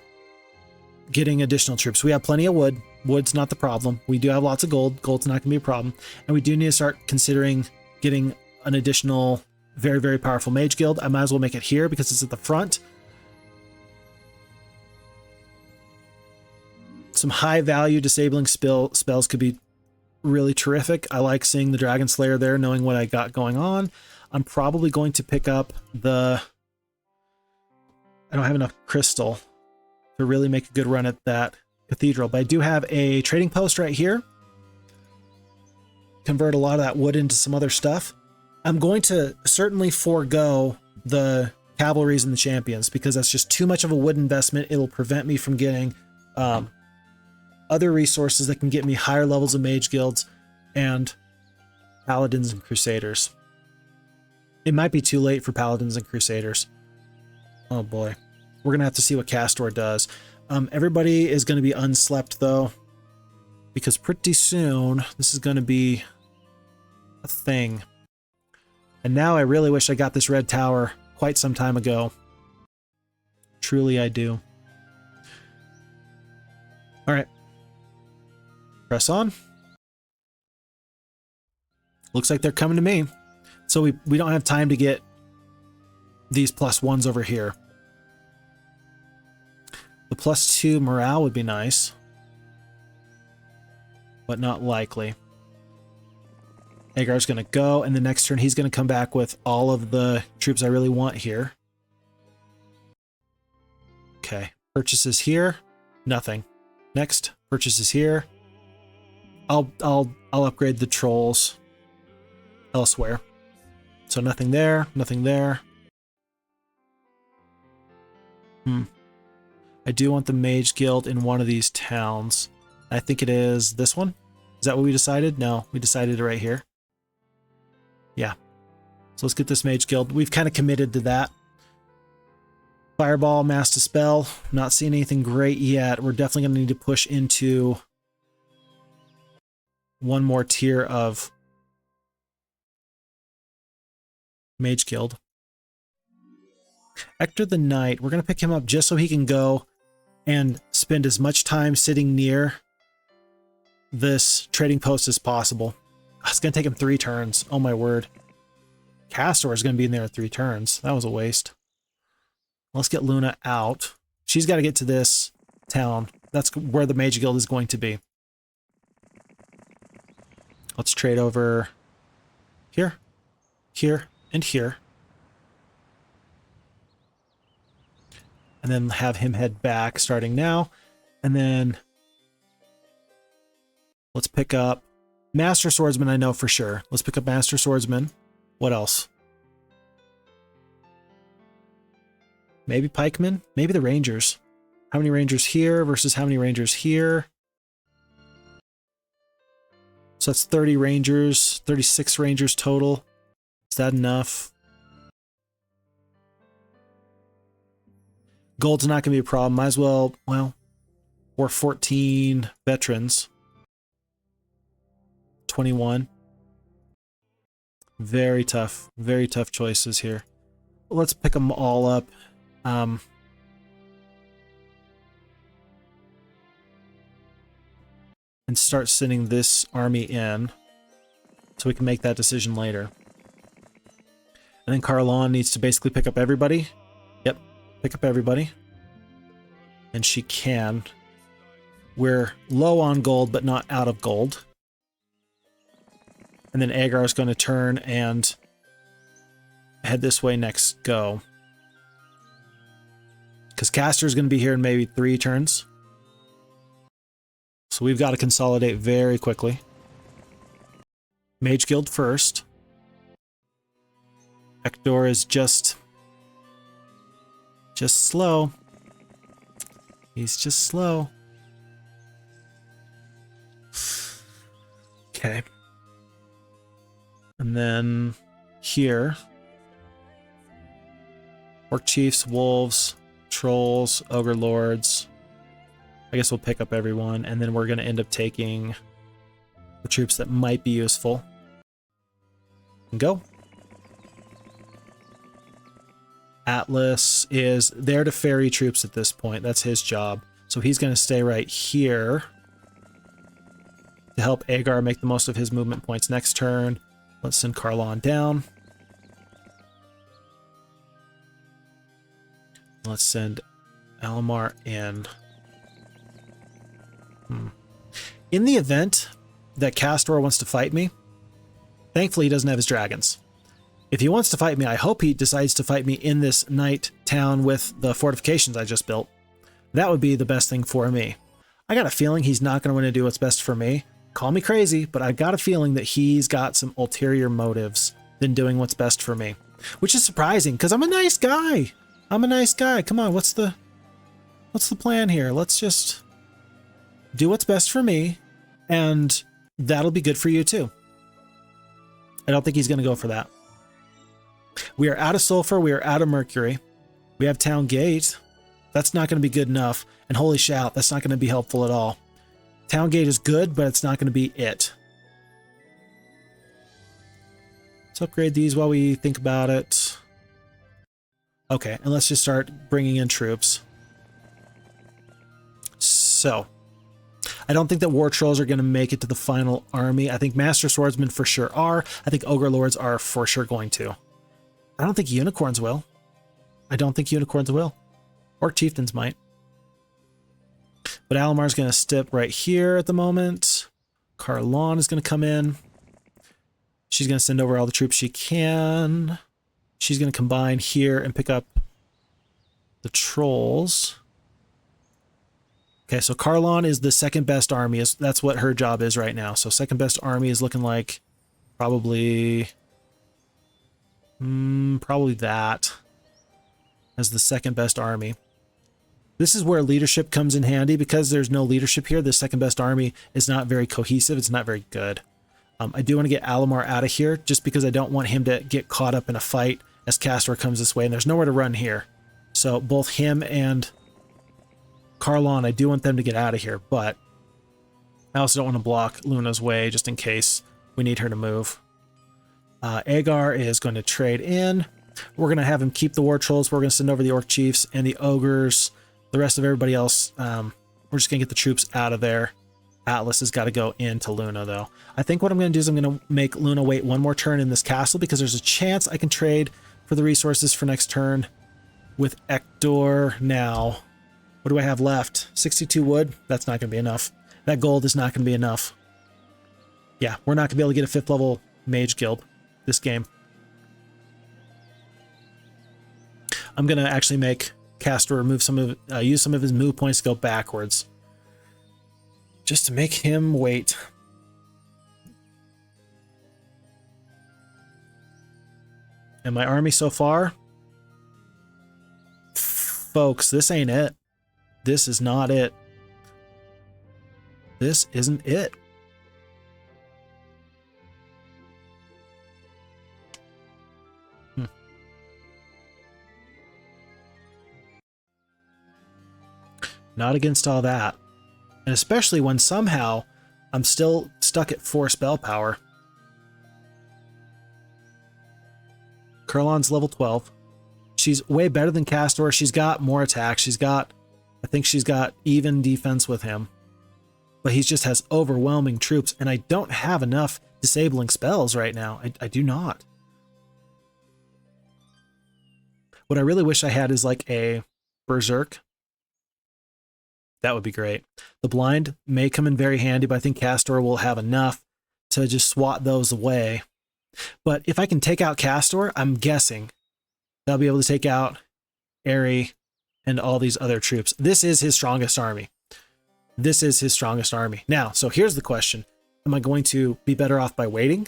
getting additional troops. We have plenty of wood. Wood's not the problem. We do have lots of gold. Gold's not gonna be a problem. And we do need to start considering getting an additional very, very powerful mage guild. I might as well make it here because it's at the front. Some high value disabling spells could be really terrific. I like seeing the Dragon Slayer there, knowing what I got going on. I'm probably going to pick up I don't have enough crystal to really make a good run at that cathedral, but I do have a trading post right here. Convert a lot of that wood into some other stuff. I'm going to certainly forego the cavalries and the champions because that's just too much of a wood investment. It'll prevent me from getting other resources that can get me higher levels of mage guilds and paladins and crusaders. It might be too late for paladins and crusaders. Oh boy. We're going to have to see what Castor does. Everybody is going to be unslept though, because pretty soon this is going to be a thing. And now I really wish I got this red tower quite some time ago. Truly I do. All right. Press on. Looks like they're coming to me. So we don't have time to get these +1s over here. The +2 morale would be nice, but not likely. Agar's going to go, and the next turn he's going to come back with all of the troops I really want here. Okay, purchases here, nothing. Next, purchases here. I'll upgrade the trolls elsewhere. So nothing there, nothing there. I do want the Mage Guild in one of these towns. I think it is this one. Is that what we decided? No, we decided it right here. Yeah. So let's get this Mage Guild. We've kind of committed to that. Fireball, Mass Dispel. Not seeing anything great yet. We're definitely going to need to push into one more tier of Mage Guild. Hector the Knight. We're going to pick him up just so he can go and spend as much time sitting near this trading post as possible. It's going to take him 3 turns. Oh my word. Castor is going to be in there 3 turns. That was a waste. Let's get Luna out. She's got to get to this town. That's where the Mage Guild is going to be. Let's trade over here, here, and here. And then have him head back starting now. And then let's pick up Master Swordsman, I know for sure. Let's pick up Master Swordsman. What else? Maybe Pikemen? Maybe the Rangers. How many Rangers here versus how many Rangers here? So that's 30 Rangers, 36 Rangers total. Is that enough? Gold's not going to be a problem. Might as well, well, or 14 veterans. 21. Very tough choices here. Let's pick them all up. And start sending this army in so we can make that decision later. And then Carlon needs to basically pick up everybody. Yep, pick up everybody. And she can. We're low on gold, but not out of gold. And then Agar is going to turn and head this way next go. Because Castor is going to be here in maybe 3 turns. So we've got to consolidate very quickly. Mage Guild first. Hector is just slow. He's just slow. Okay. And then here. Orc Chiefs, Wolves, Trolls, Ogre Lords. I guess we'll pick up everyone, and then we're going to end up taking the troops that might be useful. And go. Atlas is there to ferry troops at this point. That's his job. So he's going to stay right here to help Agar make the most of his movement points next turn. Let's send Carlon down. Let's send Almar in. In the event that Castor wants to fight me, thankfully he doesn't have his dragons. If he wants to fight me, I hope he decides to fight me in this night town with the fortifications I just built. That would be the best thing for me. I got a feeling he's not going to want to do what's best for me. Call me crazy, but I got a feeling that he's got some ulterior motives than doing what's best for me. Which is surprising, because I'm a nice guy. I'm a nice guy. Come on, what's the plan here? Let's just do what's best for me, and that'll be good for you too. I don't think he's going to go for that. We are out of sulfur. We are out of mercury. We have town gate. That's not going to be good enough. And holy shout, that's not going to be helpful at all. Town gate is good, but it's not going to be it. Let's upgrade these while we think about it. Okay, and let's just start bringing in troops. So, I don't think that War Trolls are going to make it to the final army. I think Master Swordsmen for sure are. I think Ogre Lords are for sure going to. I don't think Unicorns will. Orc Chieftains might. But Alamar's going to step right here at the moment. Carlon is going to come in. She's going to send over all the troops she can. She's going to combine here and pick up the trolls. Okay, so Carlon is the second best army. That's what her job is right now. So second best army is looking like probably that as the second best army. This is where leadership comes in handy. Because there's no leadership here, the second best army is not very cohesive. It's not very good. I do want to get Alamar out of here just because I don't want him to get caught up in a fight as Castor comes this way, and there's nowhere to run here. So both him and Carlon, I do want them to get out of here, but I also don't want to block Luna's way just in case we need her to move. Agar is going to trade in. We're going to have him keep the War Trolls. We're going to send over the Orc Chiefs and the Ogres. The rest of everybody else, we're just going to get the troops out of there. Atlas has got to go into Luna, though. I think what I'm going to do is I'm going to make Luna wait one more turn in this castle because there's a chance I can trade for the resources for next turn with Ector now. What do I have left? 62 wood? That's not going to be enough. That gold is not going to be enough. Yeah, we're not going to be able to get a 5th level mage guild this game. I'm going to actually make Castor move use some of his move points to go backwards. Just to make him wait. And my army so far? Folks, this ain't it. This is not it. This isn't it. Not against all that. And especially when somehow I'm still stuck at 4 spell power. Carlon's level 12. She's way better than Castor. She's got more attack. I think she's got even defense with him. But he just has overwhelming troops, and I don't have enough disabling spells right now. I do not. What I really wish I had is like a Berserk. That would be great. The blind may come in very handy, but I think Castor will have enough to just swat those away. But if I can take out Castor, I'm guessing they'll be able to take out Aerie and all these other troops. This is his strongest army. This is his strongest army. Now, so here's the question. Am I going to be better off by waiting?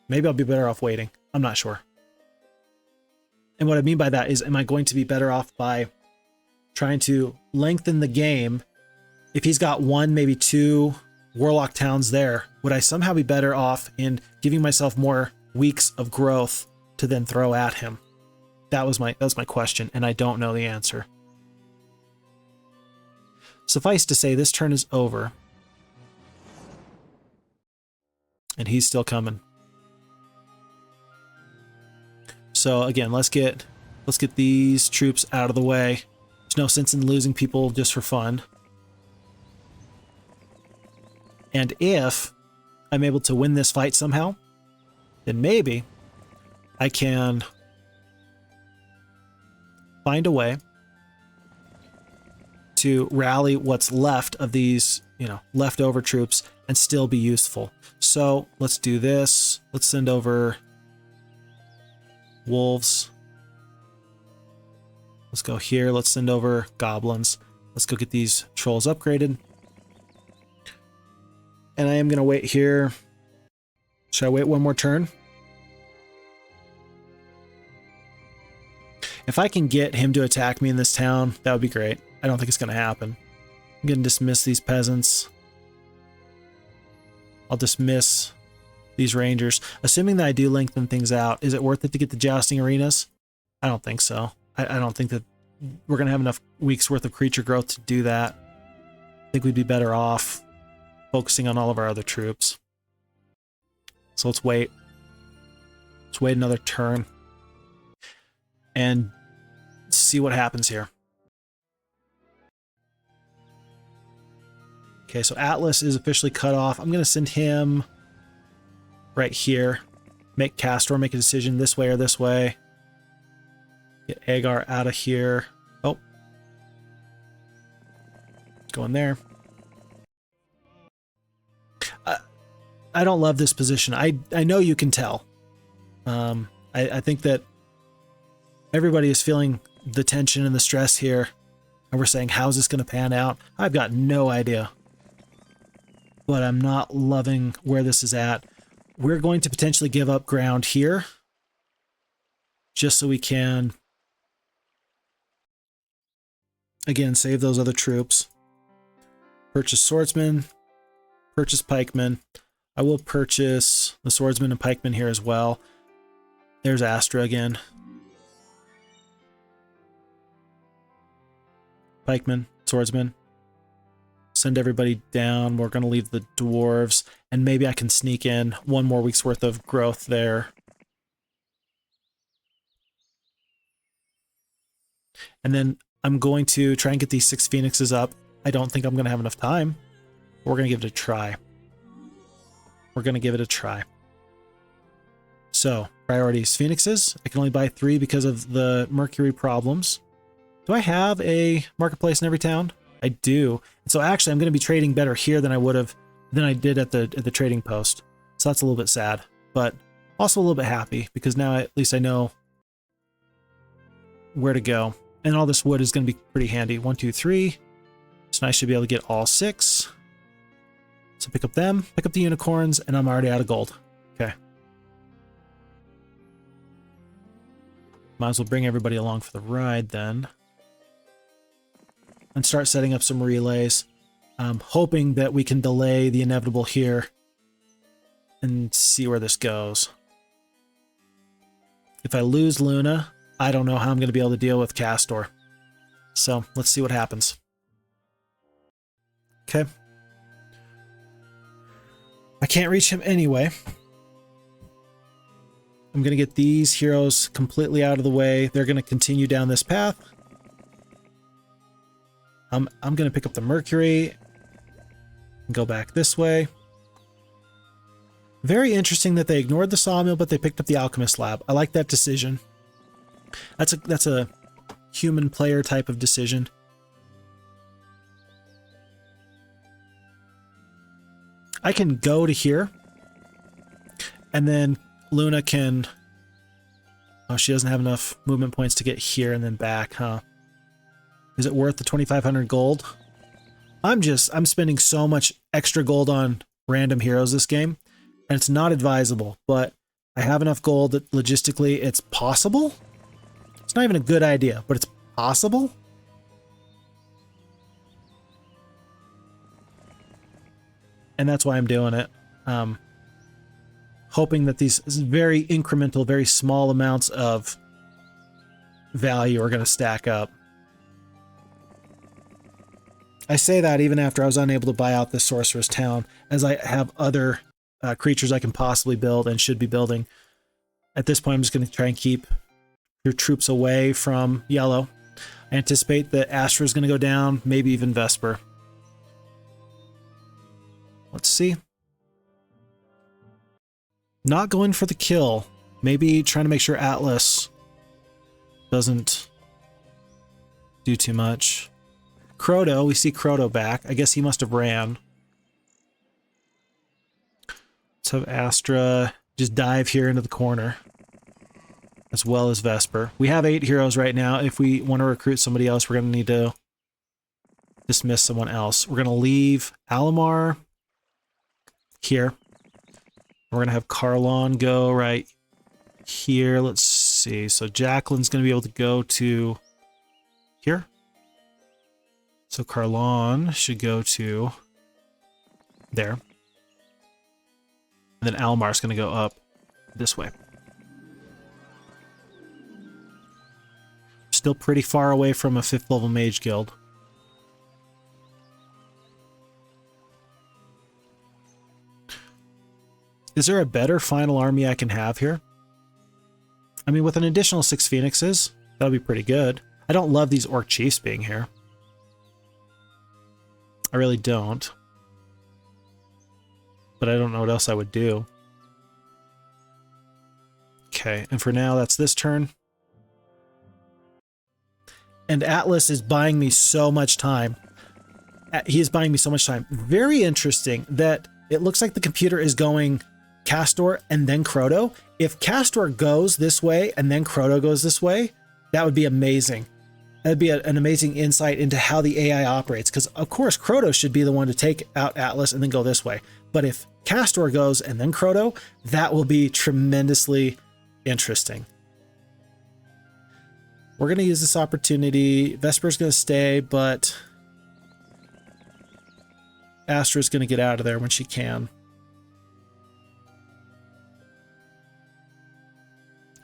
Maybe I'll be better off waiting. I'm not sure. And what I mean by that is, am I going to be better off by trying to lengthen the game? If he's got 1, maybe 2 Warlock towns there, would I somehow be better off in giving myself more weeks of growth to then throw at him? That was my question, and I don't know the answer. Suffice to say, this turn is over. And he's still coming. So again, let's get these troops out of the way. There's no sense in losing people just for fun. And if I'm able to win this fight somehow, then maybe I can find a way to rally what's left of these, leftover troops and still be useful. So let's do this. Let's send over wolves. Let's go here. Let's send over goblins. Let's go get these trolls upgraded. And I am going to wait here. Should I wait one more turn? If I can get him to attack me in this town, that would be great. I don't think it's going to happen. I'm going to dismiss these peasants. I'll dismiss these rangers. Assuming that I do lengthen things out, is it worth it to get the jousting arenas? I don't think so. I don't think that we're going to have enough weeks worth of creature growth to do that. I think we'd be better off focusing on all of our other troops. So let's wait. Let's wait another turn and see what happens here. Okay, so Atlas is officially cut off. I'm going to send him right here. Make Castor make a decision this way or this way. Get Agar out of here. Oh. Go in there. I don't love this position. I know you can tell. I think that everybody is feeling the tension and the stress here. And we're saying, how's this going to pan out? I've got no idea. But I'm not loving where this is at. We're going to potentially give up ground here. Just so we can, again, save those other troops. Purchase swordsmen. Purchase pikemen. I will purchase the swordsman and pikemen here as well. There's Astra again. Pikemen, swordsman. Send everybody down. We're going to leave the dwarves. And maybe I can sneak in one more week's worth of growth there. And then I'm going to try and get these 6 phoenixes up. I don't think I'm going to have enough time. We're going to give it a try. We're going to give it a try. So, priorities. Phoenixes. I can only buy 3 because of the mercury problems. Do I have a marketplace in every town? I do. So actually, I'm going to be trading better here than I did at the trading post. So that's a little bit sad, but also a little bit happy because now at least I know where to go. And all this wood is going to be pretty handy. 1, 2, 3. So I should be able to get all 6. So pick up them, pick up the unicorns, and I'm already out of gold. Okay. Might as well bring everybody along for the ride then. And start setting up some relays. Hoping that we can delay the inevitable here and see where this goes. If I lose Luna, I don't know how I'm going to be able to deal with Castor. So let's see what happens. Okay. I can't reach him anyway. I'm going to get these heroes completely out of the way. They're going to continue down this path. I'm going to pick up the Mercury and go back this way. Very interesting that they ignored the sawmill, but they picked up the alchemist lab. I like that decision. That's a human player type of decision. I can go to here, and then Luna can... Oh, she doesn't have enough movement points to get here and then back, huh? Is it worth the 2,500 gold? I'm spending so much extra gold on random heroes this game, and it's not advisable, but I have enough gold that logistically it's possible. It's not even a good idea, but it's possible. And that's why I'm doing it. Hoping that these very incremental, very small amounts of value are going to stack up. I say that even after I was unable to buy out this sorcerer's town, as I have other creatures I can possibly build and should be building. At this point, I'm just going to try and keep your troops away from yellow. I anticipate that Astra is going to go down, maybe even Vesper. Let's see. Not going for the kill. Maybe trying to make sure Atlas doesn't do too much. Croto, we see Croto back. I guess he must have ran. Let's have Astra just dive here into the corner, as well as Vesper. We have 8 heroes right now. If we want to recruit somebody else, we're going to need to dismiss someone else. We're going to leave Alamar here. We're going to have Carlon go right here. Let's see. So Jacqueline's going to be able to go to here. So Carlon should go to there. And then Almar's going to go up this way. Still pretty far away from a 5th level mage guild. Is there a better final army I can have here? I mean, with an additional 6 Phoenixes, that'll be pretty good. I don't love these Orc Chiefs being here. I really don't. But I don't know what else I would do. Okay, and for now, that's this turn. And Atlas is buying me so much time. He is buying me so much time. Very interesting that it looks like the computer is going Castor and then Croto. If Castor goes this way and then Croto goes this way, that would be amazing. That'd be an amazing insight into how the AI operates. Because, of course, Croto should be the one to take out Atlas and then go this way. But if Castor goes and then Croto, that will be tremendously interesting. We're going to use this opportunity. Vesper's going to stay, but Astra's going to get out of there when she can.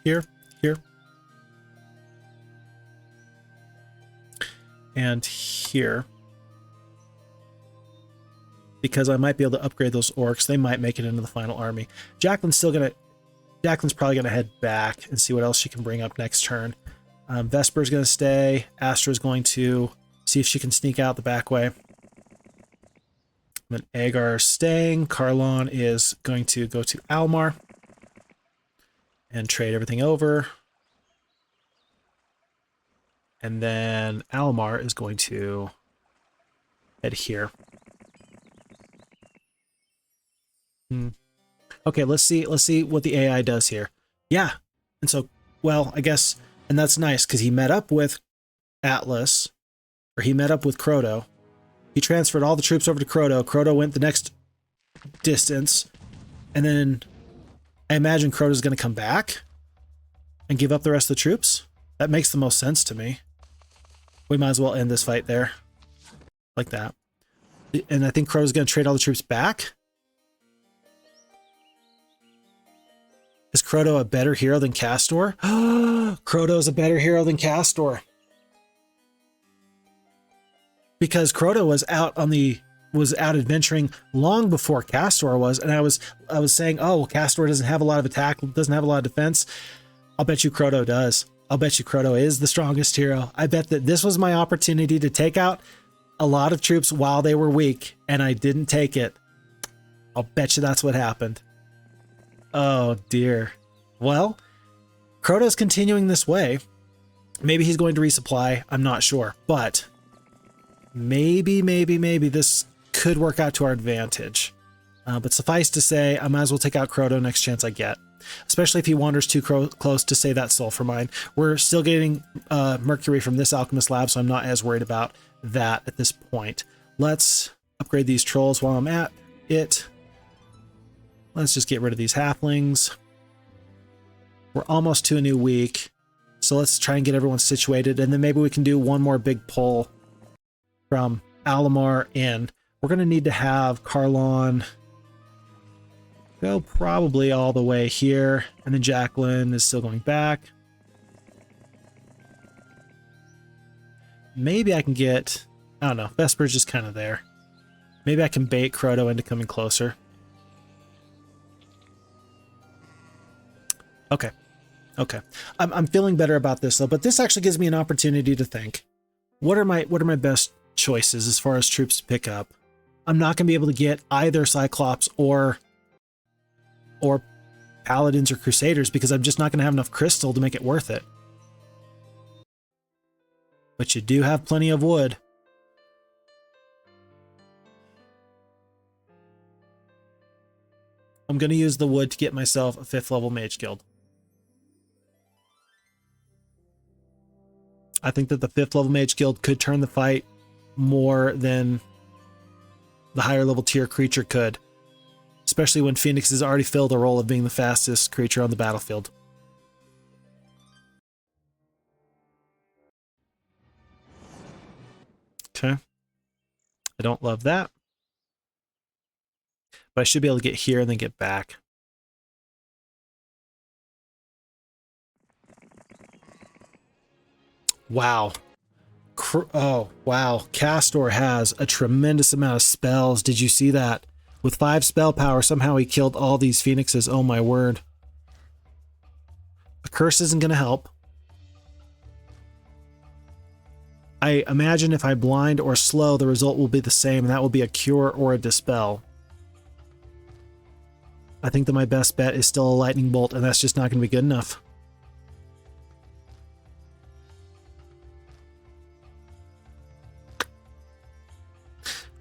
Here, here. And here. Because I might be able to upgrade those orcs. They might make it into the final army. Jacqueline's probably going to head back and see what else she can bring up next turn. Vesper's going to stay. Astra's going to see if she can sneak out the back way. Then Agar is staying. Carlon is going to go to Almar and trade everything over. And then Almar is going to head here. Okay, let's see what the AI does here. Yeah. And so, well, I guess, and that's nice because he met up with Atlas, or he met up with Croto. He transferred all the troops over to Croto. Croto went the next distance, and then I imagine Croto's going to come back and give up the rest of the troops. That makes the most sense to me. We might as well end this fight there. Like that. And I think Croto's going to trade all the troops back. Is Croto a better hero than Castor? Croto is a better hero than Castor. Because Croto was out adventuring long before Castor was, and I was saying, oh, well, Castor doesn't have a lot of attack, doesn't have a lot of defense. I'll bet you Croto does. I'll bet you Croto is the strongest hero. I bet that this was my opportunity to take out a lot of troops while they were weak, and I didn't take it. I'll bet you that's what happened. Oh dear. Well, Croto's continuing this way. Maybe he's going to resupply. I'm not sure, but maybe this could work out to our advantage. But suffice to say, I might as well take out Croto next chance I get. Especially if he wanders too close to save that soul for mine. We're still getting Mercury from this Alchemist Lab, so I'm not as worried about that at this point. Let's upgrade these trolls while I'm at it. Let's just get rid of these halflings. We're almost to a new week, so let's try and get everyone situated, and then maybe we can do one more big pull from Alamar in. We're going to need to have Carlon go probably all the way here, and then Jacqueline is still going back. Maybe I can get, I don't know, Vesper's just kind of there. Maybe I can bait Croto into coming closer. Okay. Okay. I'm feeling better about this though, but this actually gives me an opportunity to think. What are my best choices as far as troops to pick up? I'm not going to be able to get either Cyclops or Paladins or Crusaders because I'm just not going to have enough crystal to make it worth it. But you do have plenty of wood. I'm going to use the wood to get myself a 5th level Mage Guild. I think that the 5th level Mage Guild could turn the fight more than the higher level tier creature could. Especially when Phoenix has already filled the role of being the fastest creature on the battlefield. Okay. I don't love that. But I should be able to get here and then get back. Wow. Oh, wow. Castor has a tremendous amount of spells. Did you see that? With 5 spell power, somehow he killed all these phoenixes. Oh my word. A curse isn't going to help. I imagine if I blind or slow, the result will be the same, and that will be a cure or a dispel. I think that my best bet is still a lightning bolt, and that's just not going to be good enough.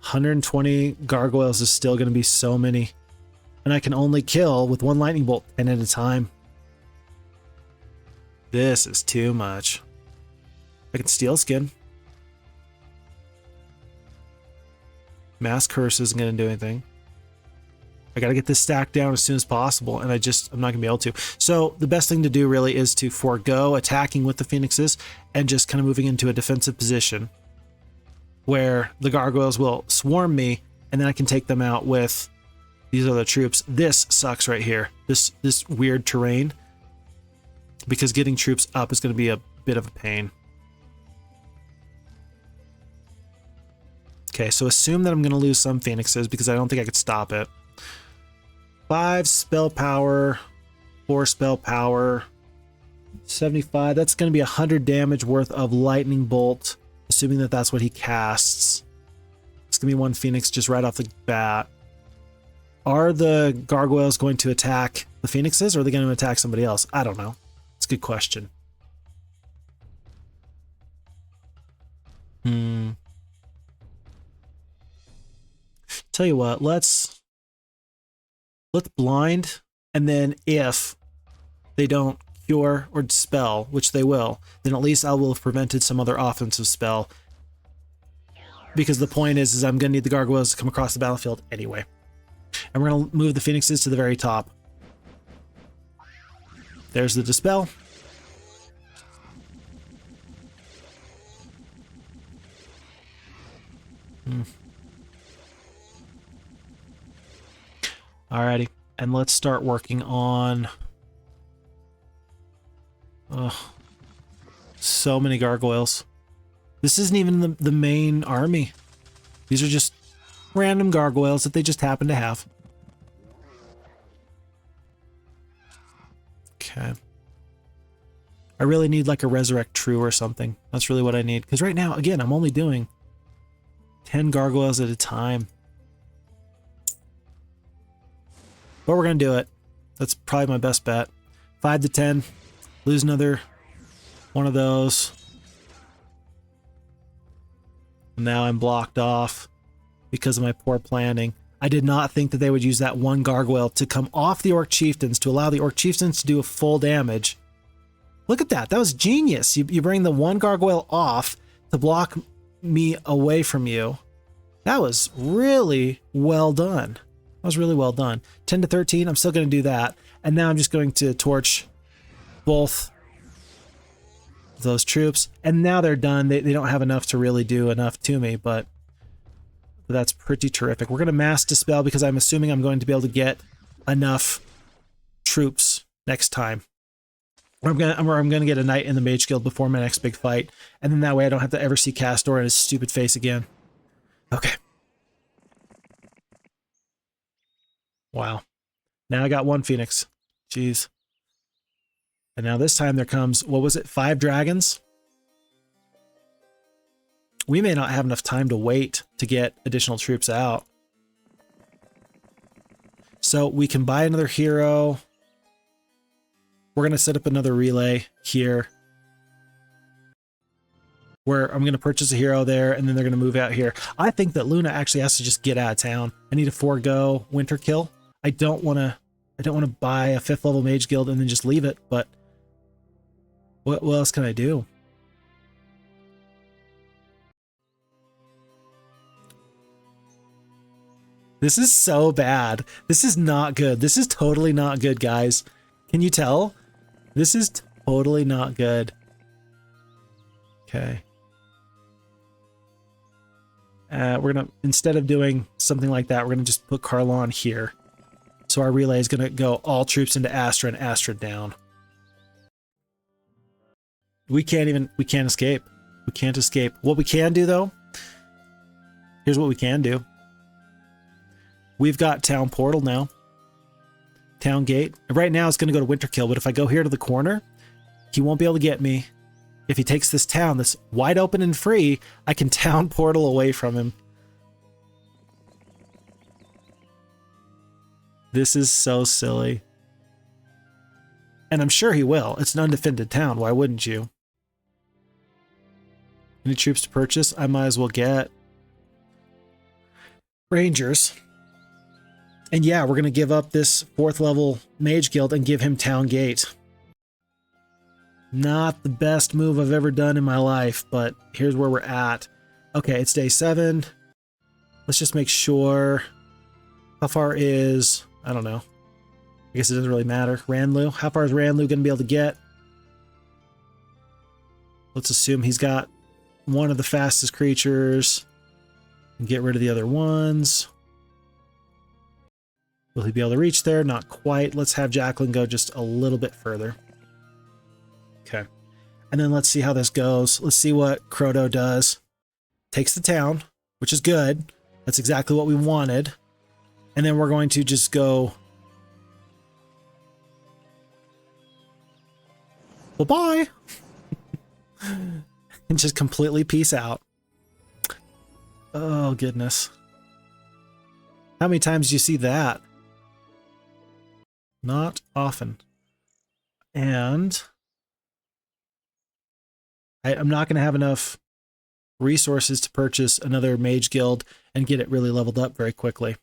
$120 gargoyles is still going to be so many. And I can only kill with 1 lightning bolt 10 at a time. This is too much. I can steal skin. Mass curse isn't going to do anything. I got to get this stack down as soon as possible, and I'm not going to be able to. So the best thing to do really is to forego attacking with the phoenixes and just kind of moving into a defensive position where the gargoyles will swarm me, and then I can take them out with these other troops. This sucks right here. This weird terrain, because getting troops up is going to be a bit of a pain. Okay, so assume that I'm going to lose some phoenixes because I don't think I could stop it. 5 spell power, 4 spell power, 75. That's going to be 100 damage worth of lightning bolt, assuming that that's what he casts. It's going to be 1 phoenix just right off the bat. Are the gargoyles going to attack the phoenixes, or are they going to attack somebody else? I don't know. It's a good question. Tell you what, let's blind, and then if they don't cure or dispel, which they will, then at least I will have prevented some other offensive spell. Because the point is I'm going to need the gargoyles to come across the battlefield anyway. And we're going to move the phoenixes to the very top. There's the dispel. Alrighty, and let's start working on... Oh, so many gargoyles. This isn't even the main army. These are just random gargoyles that they just happen to have. Okay. I really need like a Resurrect True or something. That's really what I need. Because right now, again, I'm only doing 10 gargoyles at a time. But we're going to do it. That's probably my best bet. 5 to 10. Lose another one of those. And now I'm blocked off because of my poor planning. I did not think that they would use that 1 gargoyle to come off the Orc Chieftains to allow the Orc Chieftains to do a full damage. Look at that. That was genius. You bring the 1 gargoyle off to block me away from you. That was really well done. That was really well done. 10 to 13. I'm still going to do that. And now I'm just going to torch both those troops. And now they're done. They don't have enough to really do enough to me, but that's pretty terrific. We're going to mass dispel because I'm assuming I'm going to be able to get enough troops next time. Or I'm going to get a knight in the Mage Guild before my next big fight. And then that way I don't have to ever see Castor and his stupid face again. Okay. Wow. Now I got 1 Phoenix. Jeez. And now this time there comes, what was it, 5 dragons? We may not have enough time to wait to get additional troops out. So we can buy another hero. We're going to set up another relay here, where I'm going to purchase a hero there, and then they're going to move out here. I think that Luna actually has to just get out of town. I need to forego Winter Kill. I don't want to buy a 5th level Mage Guild and then just leave it, but what else can I do? This is so bad. This is not good. This is totally not good, guys. Can you tell? This is totally not good. Okay. We're going to, instead of doing something like that, we're going to just put Carlon here. So our relay is going to go all troops into Astra and Astra down. We can't escape. We can't escape. What we can do, though, here's what we can do. We've got Town Portal now. Town Gate. Right now it's going to go to Winterkill, but if I go here to the corner, he won't be able to get me. If he takes this town that's wide open and free, I can Town Portal away from him. This is so silly. And I'm sure he will. It's an undefended town. Why wouldn't you? Any troops to purchase? I might as well get Rangers. And yeah, we're going to give up this 4th level Mage Guild and give him Town Gate. Not the best move I've ever done in my life, but here's where we're at. Okay, it's day 7. Let's just make sure. How far is... I don't know. I guess it doesn't really matter. Ranlu. How far is Ranlu going to be able to get? Let's assume he's got one of the fastest creatures. And get rid of the other ones. Will he be able to reach there? Not quite. Let's have Jacqueline go just a little bit further. Okay. And then let's see how this goes. Let's see what Croto does. Takes the town, which is good. That's exactly what we wanted. And then we're going to just go... Bye-bye! And just completely peace out. Oh, goodness. How many times do you see that? Not often. And... I'm not going to have enough resources to purchase another Mage Guild and get it really leveled up very quickly.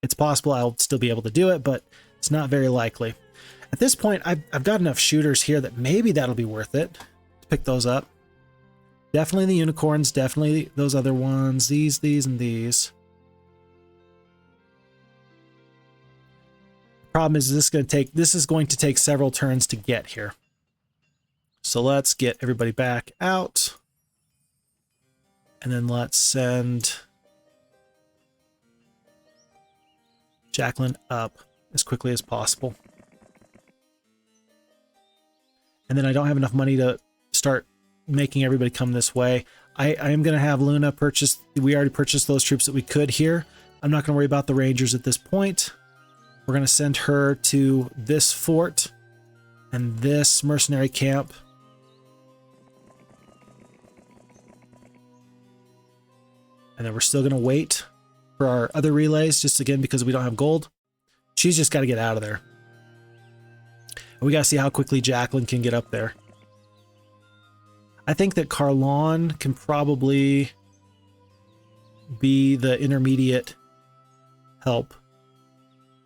It's possible I'll still be able to do it, but it's not very likely. At this point, I've got enough shooters here that maybe that'll be worth it to pick those up. Definitely the unicorns, definitely those other ones, these, and these. The problem is this is going to take several turns to get here. So let's get everybody back out. And then let's send Jacqueline up as quickly as possible. And then I don't have enough money to start making everybody come this way. I am going to have Luna purchase. We already purchased those troops that we could here. I'm not going to worry about the Rangers at this point. We're going to send her to this fort and this mercenary camp. And then we're still going to wait for our other relays, just again because we don't have gold. She's just got to get out of there. And we got to see how quickly Jacqueline can get up there. I think that Carlon can probably be the intermediate help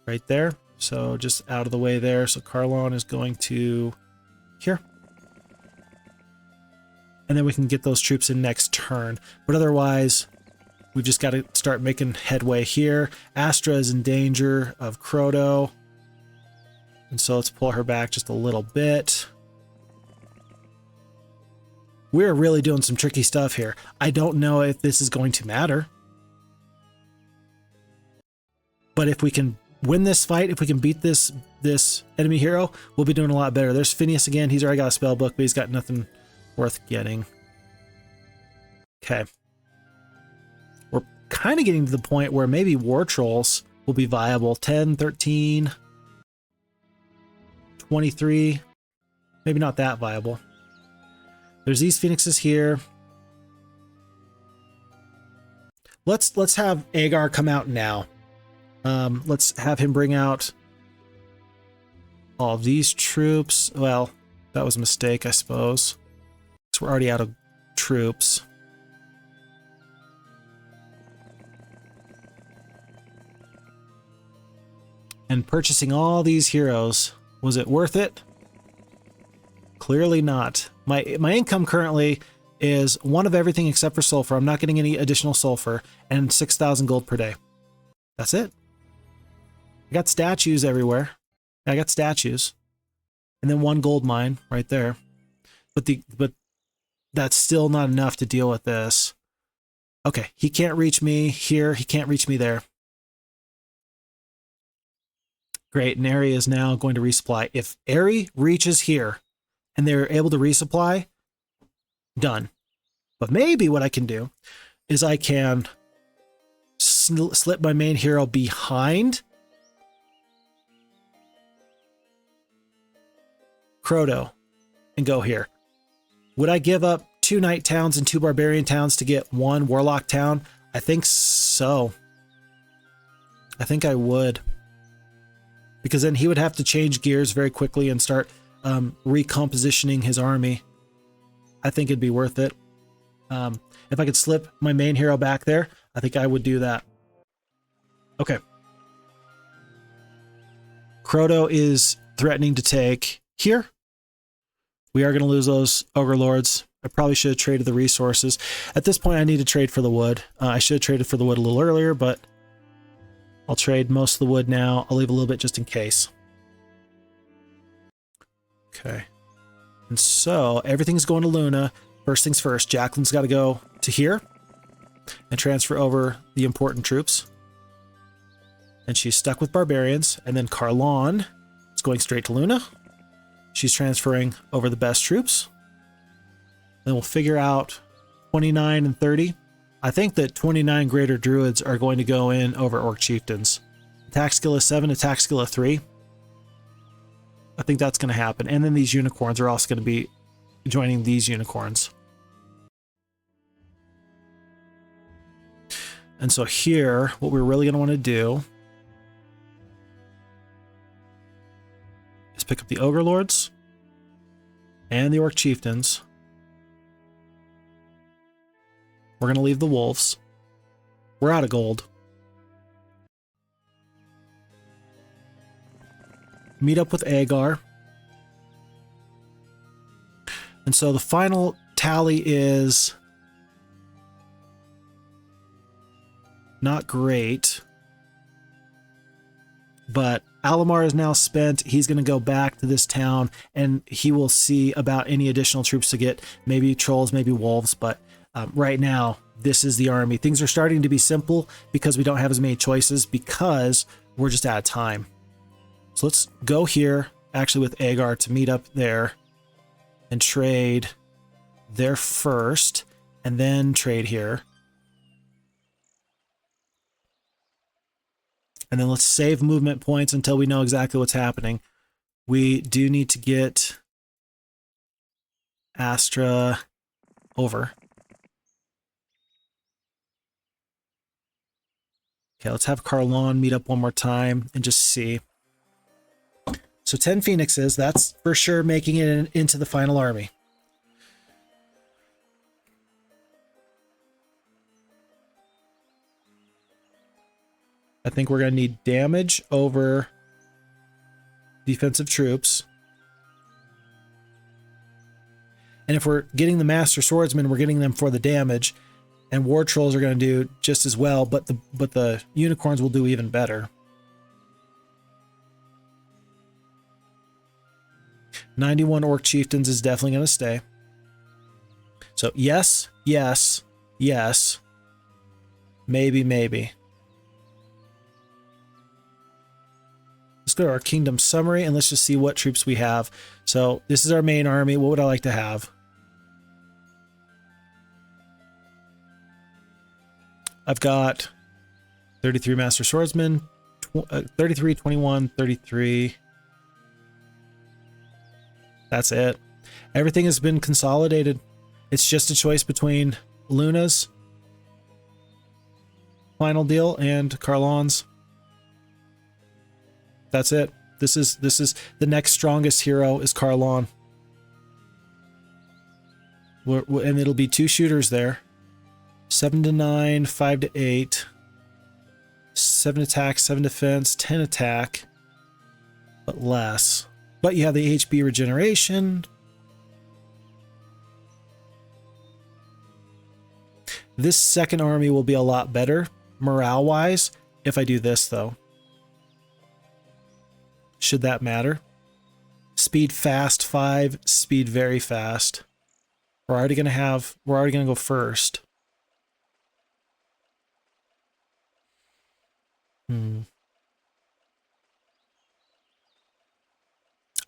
right there. So just out of the way there. So Carlon is going to here. And then we can get those troops in next turn. But otherwise... we've just got to start making headway here. Astra is in danger of Croto. And so let's pull her back just a little bit. We're really doing some tricky stuff here. I don't know if this is going to matter. But if we can win this fight, if we can beat this enemy hero, we'll be doing a lot better. There's Phineas again. He's already got a spell book, but he's got nothing worth getting. Okay. We're kind of getting to the point where maybe War Trolls will be viable. 10, 13, 23. Maybe not that viable. There's these Phoenixes here. Let's have Agar come out now. Let's have him bring out all of these troops. Well, that was a mistake, I suppose. So we're already out of troops. And purchasing all these heroes, was it worth it? Clearly not. My income currently is one of everything except for sulfur. I'm not getting any additional sulfur, and 6,000 gold per day. That's it. I got statues everywhere. I got statues. And then one gold mine right there. But that's still not enough to deal with this. Okay, he can't reach me here. He can't reach me there. Great, and Aerie is now going to resupply. If Aerie reaches here and they're able to resupply, done. But maybe what I can do is I can slip my main hero behind Croto and go here. Would I give up 2 Knight towns and 2 Barbarian towns to get 1 Warlock town? I think so. I think I would. Because then he would have to change gears very quickly and start recompositioning his army. I think it'd be worth it. If I could slip my main hero back there, I think I would do that. Okay. Croto is threatening to take here. We are going to lose those Ogre Lords. I probably should have traded the resources. At this point, I need to trade for the wood. I should have traded for the wood a little earlier, but I'll trade most of the wood now. I'll leave a little bit just in case. Okay. And so everything's going to Luna. First things first, Jacqueline's got to go to here and transfer over the important troops. And she's stuck with Barbarians. And then Carlon is going straight to Luna. She's transferring over the best troops. Then we'll figure out 29 and 30. I think that 29 Greater Druids are going to go in over Orc Chieftains. Attack skill is 7, attack skill of 3. I think that's going to happen. And then these Unicorns are also going to be joining these Unicorns. And so here, what we're really going to want to do is pick up the Ogre Lords and the Orc Chieftains. We're going to leave the Wolves. We're out of gold. Meet up with Agar. And so the final tally is not great. But Alamar is now spent. He's going to go back to this town and he will see about any additional troops to get. Maybe trolls, maybe wolves, but right now, this is the army. Things are starting to be simple because we don't have as many choices because we're just out of time. So let's go here, actually with Agar, to meet up there and trade there first, and then trade here. And then let's save movement points until we know exactly what's happening. We do need to get Astra over. Okay, let's have Carlon meet up one more time and just see. So 10 Phoenixes, that's for sure making it into the final army. I think we're going to need damage over defensive troops. And if we're getting the Master Swordsmen, we're getting them for the damage. And War Trolls are going to do just as well, but the Unicorns will do even better. 91 Orc Chieftains is definitely going to stay. So yes, yes, yes. Maybe, maybe. Let's go to our Kingdom Summary and let's just see what troops we have. So this is our main army. What would I like to have? I've got 33 Master Swordsmen, 33, 21, 33. That's it. Everything has been consolidated. It's just a choice between Luna's final deal and Carlon's. That's it. This is the next strongest hero is Carlon. And it'll be 2 shooters there. 7 to 9, 5 to 8, 7 attack, 7 defense, 10 attack, but less. But you have the HP regeneration. This second army will be a lot better, morale-wise, if I do this, though. Should that matter? Speed fast 5, speed very fast. We're already going to go first. I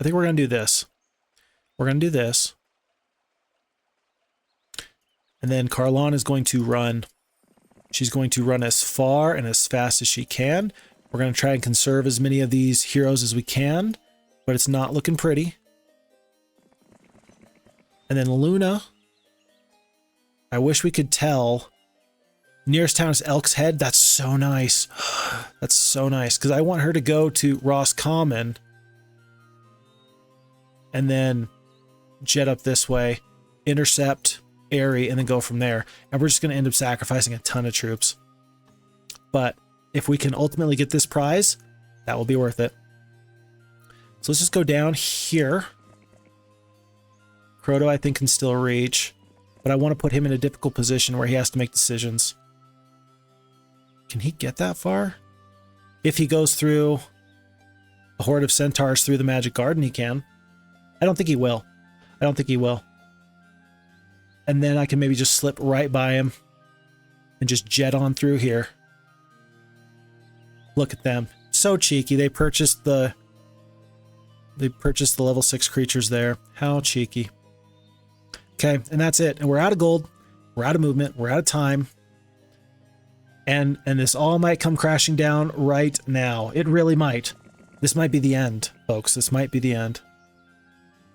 think we're going to do this. We're going to do this. And then Carlon is going to run. She's going to run as far and as fast as she can. We're going to try and conserve as many of these heroes as we can, but it's not looking pretty. And then Luna, I wish we could tell. Nearest town is Elk's Head. That's so nice. That's so nice, because I want her to go to Ross Common and then jet up this way, intercept Aerie, and then go from there. And we're just going to end up sacrificing a ton of troops. But if we can ultimately get this prize, that will be worth it. So let's just go down here. Crota, I think, can still reach, but I want to put him in a difficult position where he has to make decisions. Can he get that far? If he goes through a horde of centaurs through the magic garden, he can. I don't think he will. I don't think he will. And then I can maybe just slip right by him and just jet on through here. Look at them. So cheeky. They purchased the level 6 creatures there. How cheeky. Okay, and that's it. And we're out of gold. We're out of movement. We're out of time. And this all might come crashing down right now. It really might. This might be the end, folks. This might be the end.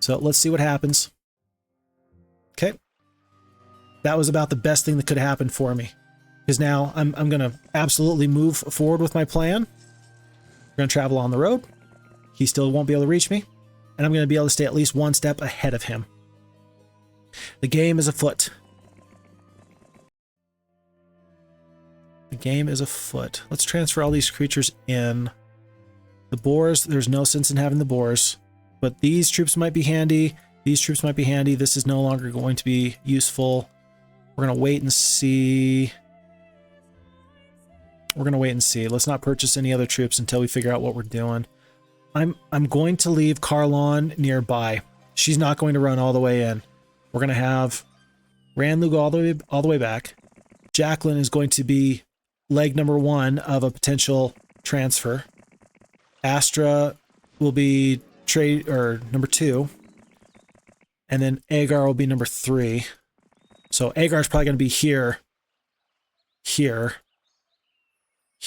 So let's see what happens. Okay. That was about the best thing that could happen for me. Because now I'm going to absolutely move forward with my plan. We're going to travel on the road. He still won't be able to reach me. And I'm going to be able to stay at least one step ahead of him. The game is afoot. The game is afoot. Let's transfer all these creatures in. The boars, there's no sense in having the boars. But these troops might be handy. These troops might be handy. This is no longer going to be useful. We're going to wait and see. We're going to wait and see. Let's not purchase any other troops until we figure out what we're doing. I'm going to leave Carlon nearby. She's not going to run all the way in. We're going to have Ranlu go all the way back. Jacqueline is going to be leg number 1 of a potential transfer. Astra will be number 2. And then Agar will be number 3. So Agar is probably going to be here.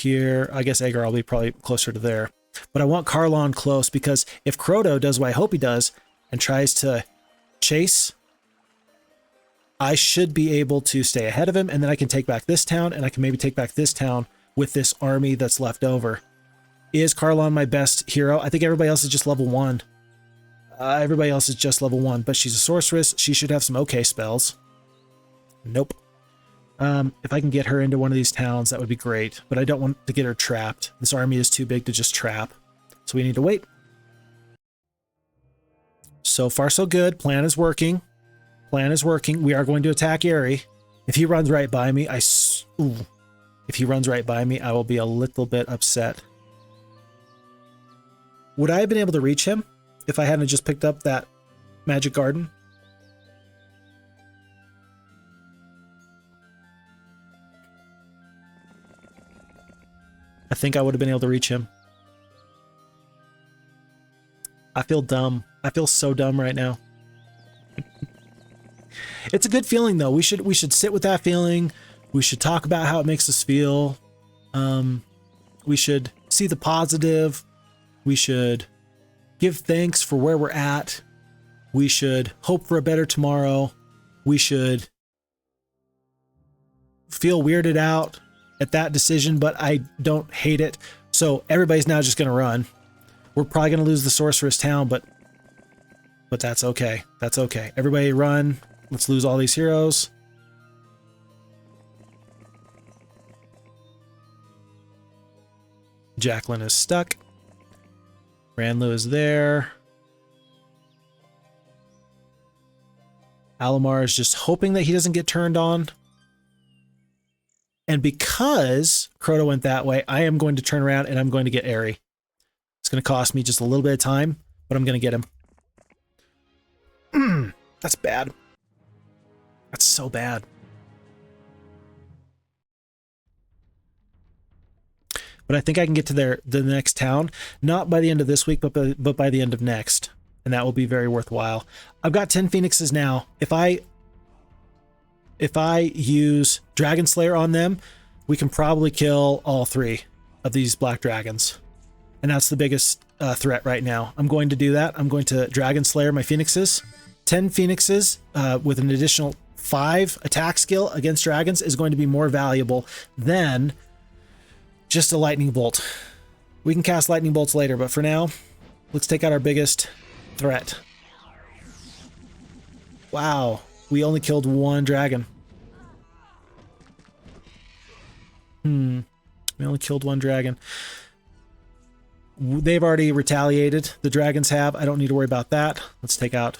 I guess Agar will be probably closer to there. But I want Carlon close, because if Crota does what I hope he does and tries to chase, I should be able to stay ahead of him, and then I can take back this town, and I can maybe take back this town with this army that's left over. Is Carlon my best hero? I think everybody else is just level 1. Everybody else is just level 1, but she's a sorceress. She should have some okay spells. Nope. If I can get her into one of these towns, that would be great, but I don't want to get her trapped. This army is too big to just trap, so we need to wait. So far, so good. Plan is working. Plan is working. We are going to attack Aerie. If he runs right by me, if he runs right by me, I will be a little bit upset. Would I have been able to reach him if I hadn't just picked up that magic garden? I think I would have been able to reach him. I feel dumb. I feel so dumb right now. It's a good feeling, though. We should sit with that feeling. We should talk about how it makes us feel. We should see the positive. We should give thanks for where we're at. We should hope for a better tomorrow. We should feel weirded out at that decision, but I don't hate it. So everybody's now just going to run. We're probably going to lose the sorceress town, but that's okay. That's okay. Everybody run. Let's lose all these heroes. Jacqueline is stuck. Ranlu is there. Alomar is just hoping that he doesn't get turned on. And because Crota went that way, I am going to turn around and I'm going to get Aerie. It's going to cost me just a little bit of time, but I'm going to get him. That's bad. That's so bad. But I think I can get to the next town, not by the end of this week, but by the end of next. And that will be very worthwhile. I've got 10 Phoenixes now. If I use Dragon Slayer on them, we can probably kill all 3 of these black dragons. And that's the biggest threat right now. I'm going to do that. I'm going to Dragon Slayer my phoenixes. 10 phoenixes with an additional 5 attack skill against dragons is going to be more valuable than just a lightning bolt. We can cast lightning bolts later, but for now, let's take out our biggest threat. Wow, we only killed 1 dragon. We only killed 1 dragon. They've already retaliated. The dragons have. I don't need to worry about that. Let's take out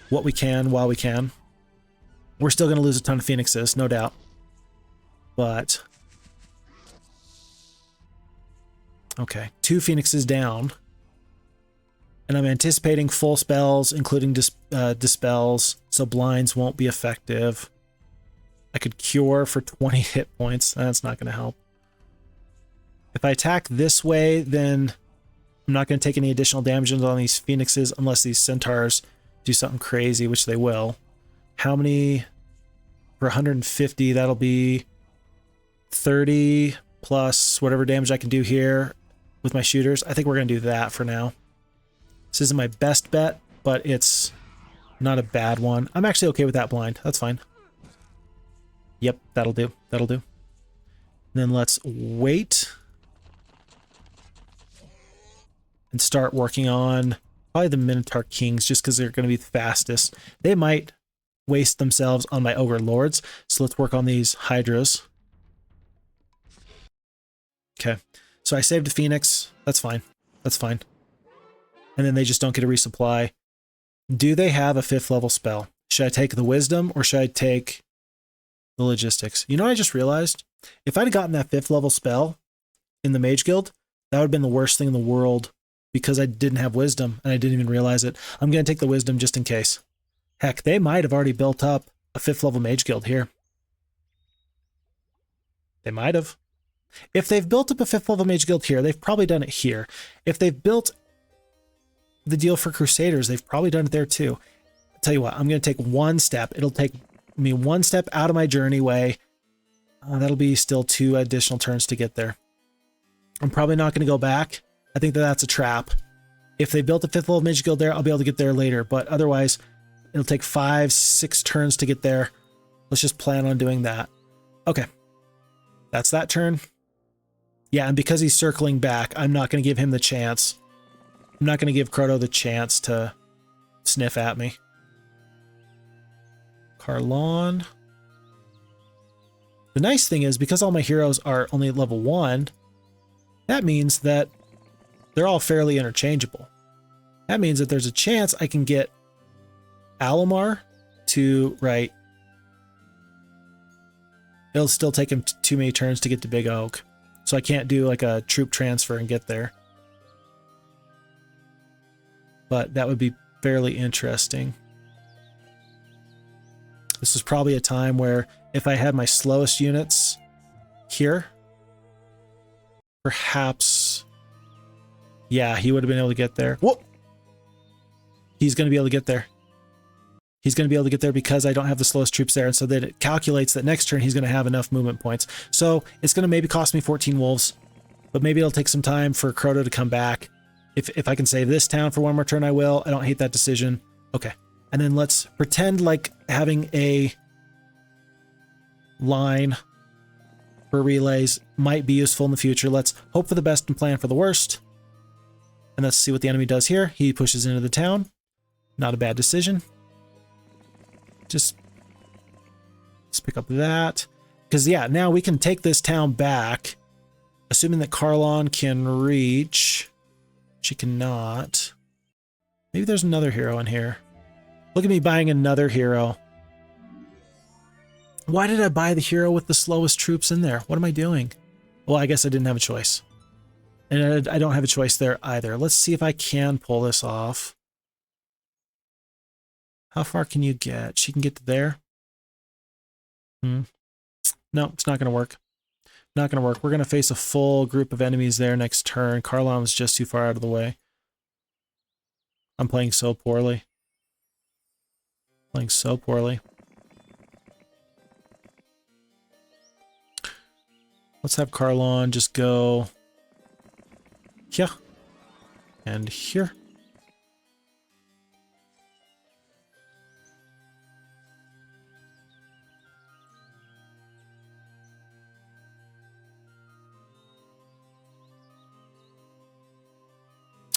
what we can while we can. We're still going to lose a ton of phoenixes, no doubt. But... okay, 2 phoenixes down. And I'm anticipating full spells, including dispels, so blinds won't be effective. I could cure for 20 hit points. That's not going to help. If I attack this way, then I'm not going to take any additional damage on these phoenixes unless these centaurs do something crazy, which they will. How many? For 150, that'll be 30 plus whatever damage I can do here with my shooters. I think we're going to do that for now. This isn't my best bet, but it's not a bad one. I'm actually okay with that blind. That's fine. Yep, that'll do. That'll do. Then let's wait and start working on probably the Minotaur Kings, just because they're going to be the fastest. They might waste themselves on my Ogre Lords, so let's work on these Hydras. Okay, so I saved a Phoenix. That's fine. That's fine. And then they just don't get a resupply. Do they have a 5th level spell? Should I take the Wisdom or should I take the Logistics? You know what I just realized? If I'd gotten that 5th level spell in the Mage Guild, that would have been the worst thing in the world because I didn't have Wisdom and I didn't even realize it. I'm going to take the Wisdom just in case. Heck, they might have already built up a 5th level Mage Guild here. They might have. If they've built up a 5th level Mage Guild here, they've probably done it here. If they've built the deal for Crusaders, they've probably done it there too. I'll tell you what, I'm going to take one step. It'll take me one step out of my journey way. That'll be still 2 additional turns to get there. I'm probably not going to go back. I think that that's a trap. If they built a 5th level Mage Guild there, I'll be able to get there later. But otherwise, it'll take 5-6 turns to get there. Let's just plan on doing that. Okay. That's that turn. Yeah, and because he's circling back, I'm not going to give him the chance. I'm not going to give Crotto the chance to sniff at me. Carlon. The nice thing is, because all my heroes are only at level 1, that means that they're all fairly interchangeable. That means that there's a chance I can get Alomar to, right. It'll still take him too many turns to get to Big Oak. So I can't do like a troop transfer and get there. But that would be fairly interesting. This is probably a time where if I had my slowest units here, perhaps, yeah, he would have been able to get there. Whoa! He's going to be able to get there. He's going to be able to get there because I don't have the slowest troops there, and so that it calculates that next turn he's going to have enough movement points. So it's going to maybe cost me 14 wolves, but maybe it'll take some time for Crotto to come back. If I can save this town for one more turn, I will. I don't hate that decision. Okay. And then let's pretend like having a line for relays might be useful in the future. Let's hope for the best and plan for the worst. And let's see what the enemy does here. He pushes into the town. Not a bad decision. Just let's pick up that. Because, yeah, now we can take this town back. Assuming that Carlon can reach. She cannot. Maybe there's another hero in here. Look at me buying another hero. Why did I buy the hero with the slowest troops in there? What am I doing? Well, I guess I didn't have a choice. And I don't have a choice there either. Let's see if I can pull this off. How far can you get? She can get to there? No, it's not going to work. Not going to work. We're going to face a full group of enemies there next turn. Carlon was just too far out of the way. I'm playing so poorly. Playing so poorly. Let's have Carlon just go here and here.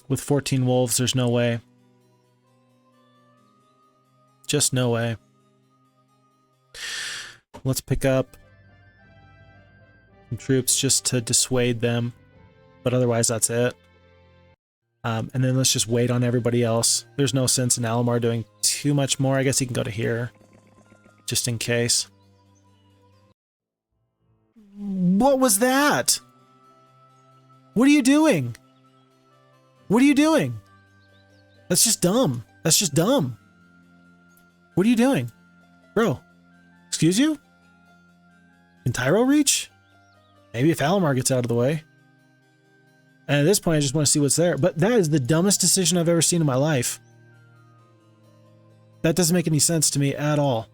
With 14 wolves, there's no way. Just no way. Let's pick up some troops just to dissuade them. But otherwise, that's it. And then let's just wait on everybody else. There's no sense in Alamar doing too much more. I guess he can go to here. Just in case. What was that? What are you doing? What are you doing? That's just dumb. That's just dumb. What are you doing? Bro, excuse you? Can Tyro reach? Maybe if Alamar gets out of the way. And at this point, I just want to see what's there. But that is the dumbest decision I've ever seen in my life. That doesn't make any sense to me at all.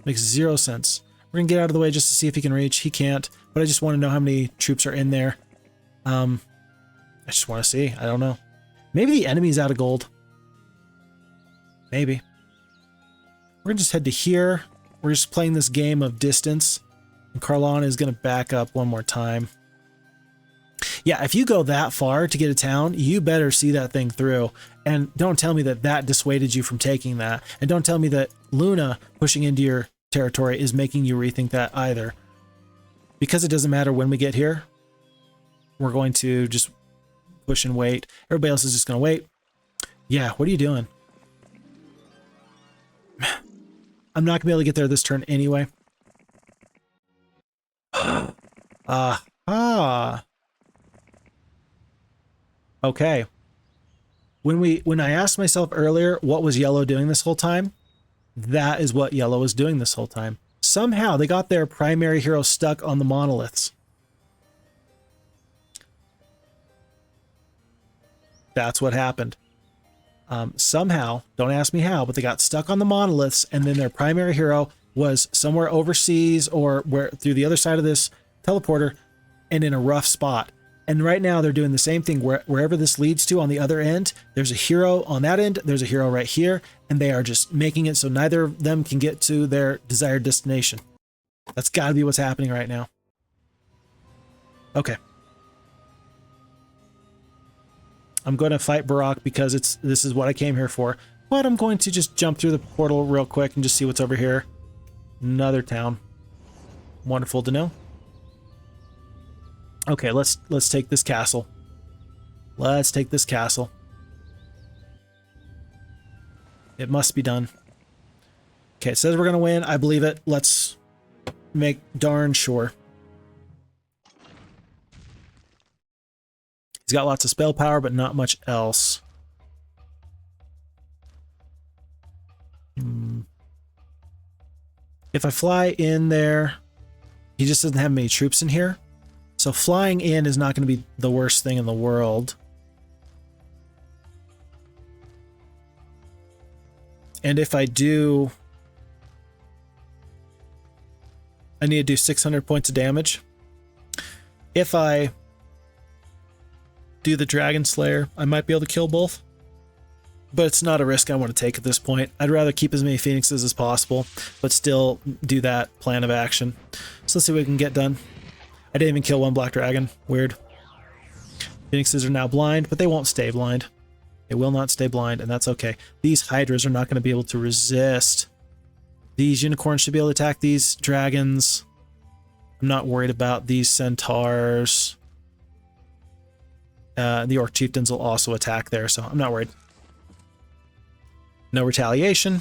Makes zero sense. We're going to get out of the way just to see if he can reach. He can't, but I just want to know how many troops are in there. I just want to see. I don't know. Maybe the enemy's out of gold. Maybe. We're going to just head to here. We're just playing this game of distance. And Carlon is going to back up one more time. Yeah, if you go that far to get a town, you better see that thing through. And don't tell me that that dissuaded you from taking that. And don't tell me that Luna pushing into your territory is making you rethink that either. Because it doesn't matter when we get here. We're going to just push and wait. Everybody else is just going to wait. Yeah, what are you doing? I'm not going to be able to get there this turn anyway. Okay. When I asked myself earlier what was yellow doing this whole time, that is what yellow was doing this whole time. Somehow they got their primary hero stuck on the monoliths. That's what happened. Somehow, don't ask me how, but they got stuck on the monoliths, and then their primary hero was somewhere overseas or where through the other side of this teleporter and in a rough spot. And right now they're doing the same thing wherever this leads to on the other end. There's a hero on that end, there's a hero right here, and they are just making it so neither of them can get to their desired destination. That's got to be what's happening right now. Okay. I'm going to fight Barak because this is what I came here for. But I'm going to just jump through the portal real quick and just see what's over here. Another town. Wonderful to know. Okay, let's take this castle. Let's take this castle. It must be done. Okay, it says we're going to win. I believe it. Let's make darn sure. He's got lots of spell power, but not much else. If I fly in there, he just doesn't have many troops in here. So flying in is not going to be the worst thing in the world. And if I do, I need to do 600 points of damage. If I do the Dragon Slayer, I might be able to kill both. But it's not a risk I want to take at this point. I'd rather keep as many Phoenixes as possible, but still do that plan of action. So let's see what we can get done. I didn't even kill one Black Dragon. Weird. Phoenixes are now blind, but they won't stay blind. They will not stay blind, and that's okay. These Hydras are not going to be able to resist. These Unicorns should be able to attack these Dragons. I'm not worried about these Centaurs. The Orc Chieftains will also attack there, so I'm not worried. No retaliation.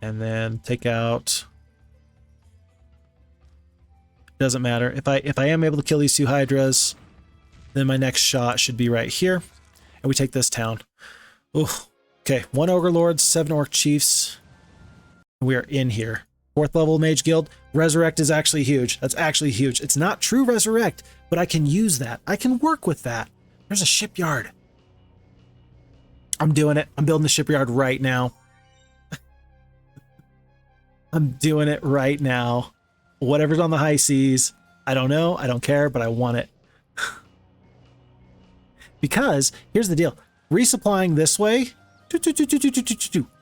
And then take out... Doesn't matter. If I am able to kill these two Hydras, then my next shot should be right here. And we take this town. Ooh. Okay, 1 Ogre Lord, 7 Orc Chiefs. We are in here. 4th level Mage Guild. Resurrect is actually huge. That's actually huge. It's not true Resurrect, but I can use that. I can work with that. There's a shipyard. I'm doing it. I'm building the shipyard right now. I'm doing it right now. Whatever's on the high seas, I don't know, I don't care, but I want it. Because here's the deal. Resupplying this way,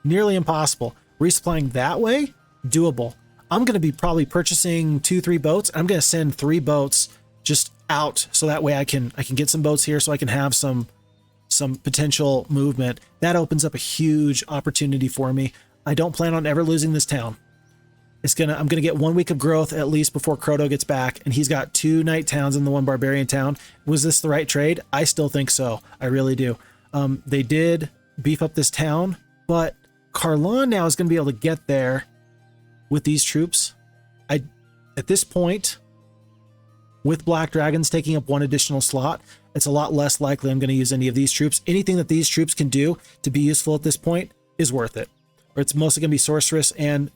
nearly impossible. Resupplying that way, doable. I'm going to be probably purchasing 2-3 boats. I'm going to send 3 boats just out so that way I can get some boats here so I can have some potential movement. That opens up a huge opportunity for me. I don't plan on ever losing this town. I'm gonna get 1 week of growth at least before Croto gets back, and he's got 2 night towns and the 1 barbarian town. Was this the right trade? I still think so. I really do. They did beef up this town, but Carlon now is gonna be able to get there with these troops. At this point, with Black Dragons taking up 1 additional slot, it's a lot less likely I'm going to use any of these troops. Anything that these troops can do to be useful at this point is worth it. Or it's mostly going to be sorceress and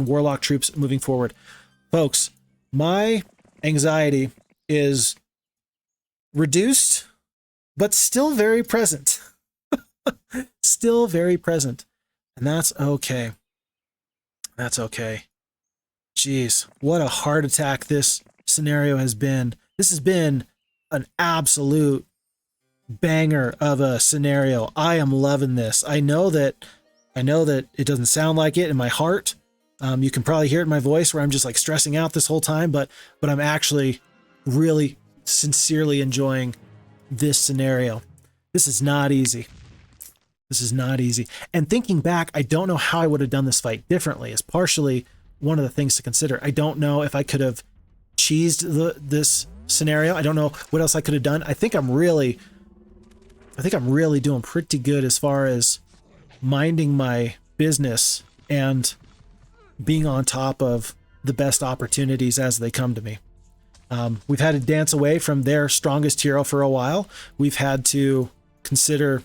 warlock troops moving forward. Folks, my anxiety is reduced, but still very present. Still very present. And that's okay. That's okay. Jeez, what a heart attack this scenario has been. This has been an absolute banger of a scenario. I am loving this. I know that it doesn't sound like it in my heart. You can probably hear it in my voice where I'm just like stressing out this whole time, but I'm actually really sincerely enjoying this scenario. This is not easy. This is not easy. And thinking back, I don't know how I would have done this fight differently. Is partially one of the things to consider. I don't know if I could have cheesed this scenario. I don't know what else I could have done. I think I'm really doing pretty good as far as minding my business and being on top of the best opportunities as they come to me. We've had to dance away from their strongest hero for a while. We've had to consider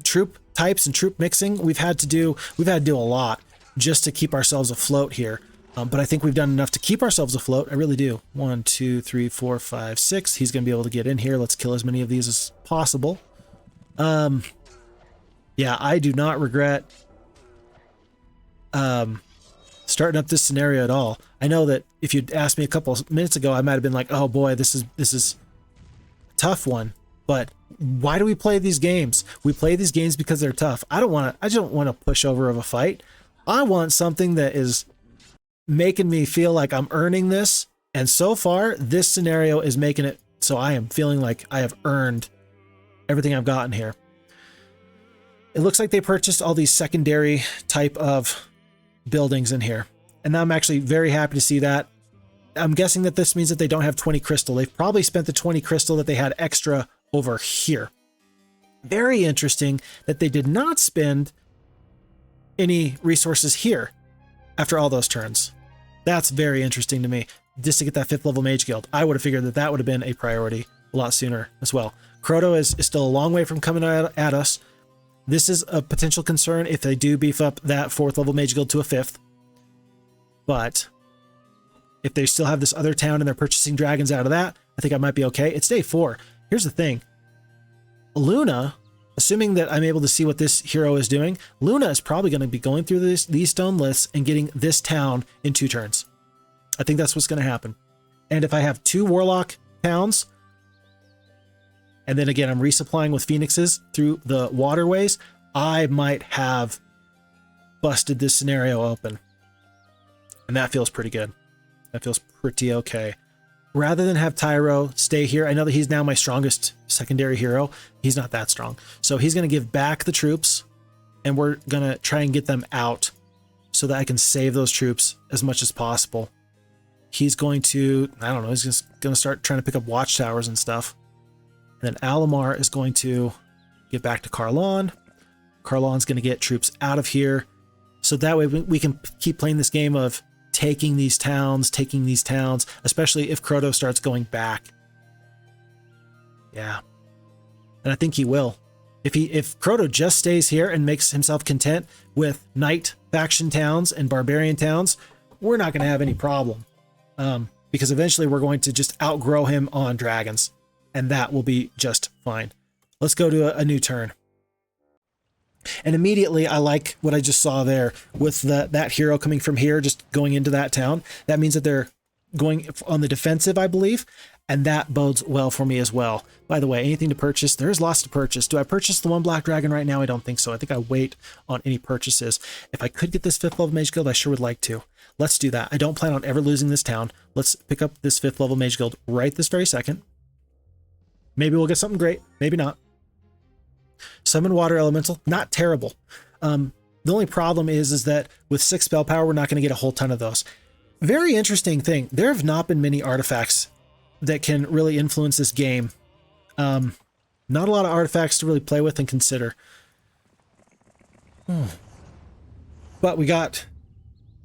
troop types and troop mixing. We've had to do a lot just to keep ourselves afloat here. But I think we've done enough to keep ourselves afloat. I really do. 1, 2, 3, 4, 5, 6. He's going to be able to get in here. Let's kill as many of these as possible. Yeah, I do not regret starting up this scenario at all. I know that if you'd asked me a couple of minutes ago, I might have been like, oh boy, this is a tough one. But why do we play these games? We play these games because they're tough. I don't want a pushover of a fight. I want something that is making me feel like I'm earning this. And so far, this scenario is making it so I am feeling like I have earned everything I've gotten here. It looks like they purchased all these secondary type of buildings in here. And I'm actually very happy to see that. I'm guessing that this means that they don't have 20 crystal. They've probably spent the 20 crystal that they had extra over here. Very interesting that they did not spend any resources here after all those turns. That's very interesting to me. Just to get that 5th level mage guild. I would have figured that that would have been a priority a lot sooner as well. Croto is still a long way from coming at us. This is a potential concern if they do beef up that 4th level mage guild to a 5th. But if they still have this other town and they're purchasing dragons out of that, I think I might be okay. It's day 4. Here's the thing. Luna, assuming that I'm able to see what this hero is doing, Luna is probably going to be going through these stone lists and getting this town in 2 turns. I think that's what's going to happen. And if I have 2 warlock towns, and then again, I'm resupplying with phoenixes through the waterways, I might have busted this scenario open. And that feels pretty good. That feels pretty okay. Rather than have Tyro stay here, I know that he's now my strongest secondary hero. He's not that strong. So he's going to give back the troops, and we're going to try and get them out so that I can save those troops as much as possible. He's going to, I don't know, he's just going to start trying to pick up watchtowers and stuff. And then Alamar is going to get back to Carlon. Carlon's going to get troops out of here. So that way we can keep playing this game of taking these towns, especially if Croto starts going back. Yeah. And I think he will. If Croto just stays here and makes himself content with knight faction towns and barbarian towns, we're not going to have any problem. Because eventually we're going to just outgrow him on dragons. And that will be just fine. Let's go to a new turn. And immediately I like what I just saw there with that hero coming from here, just going into that town. That means that they're going on the defensive, I believe. And that bodes well for me as well. By the way, anything to purchase? There's lots to purchase. Do I purchase the one black dragon right now? I don't think so. I think I wait on any purchases. If I could get this 5th level mage guild, I sure would like to. Let's do that. I don't plan on ever losing this town. Let's pick up this 5th level mage guild right this very second. Maybe we'll get something great. Maybe not. Summon water elemental. Not terrible. The only problem is that with 6 spell power, we're not going to get a whole ton of those. Very interesting thing. There have not been many artifacts that can really influence this game. Not a lot of artifacts to really play with and consider. But we got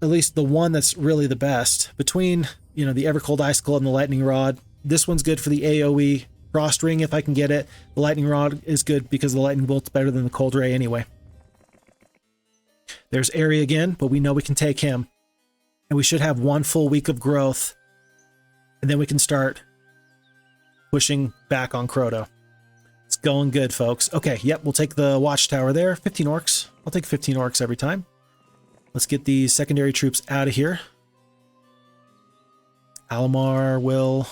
at least the one that's really the best. Between, you know, the Evercold Icicle and the Lightning Rod, this one's good for the AoE. Frost Ring, if I can get it. The Lightning Rod is good because the Lightning Bolt's better than the Cold Ray anyway. There's Airy again, but we know we can take him. And we should have 1 full week of growth. And then we can start pushing back on Crota. It's going good, folks. Okay, yep, we'll take the Watchtower there. 15 orcs. I'll take 15 orcs every time. Let's get these secondary troops out of here. Alamar will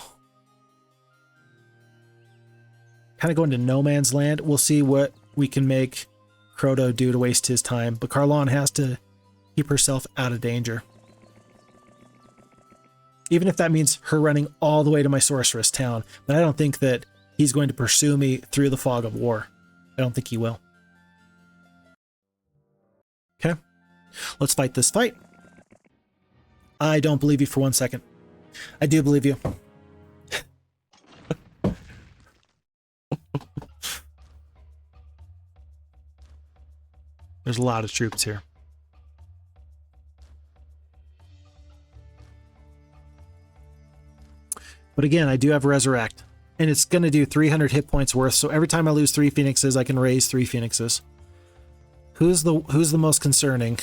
kind of go into no man's land. We'll see what we can make Crota do to waste his time. But Karlan has to keep herself out of danger. Even if that means her running all the way to my sorceress town. But I don't think that he's going to pursue me through the fog of war. I don't think he will. Okay. Let's fight this fight. I don't believe you for 1 second. I do believe you. There's a lot of troops here. But again, I do have Resurrect, and it's going to do 300 hit points worth. So every time I lose 3 Phoenixes, I can raise 3 Phoenixes. Who's the most concerning?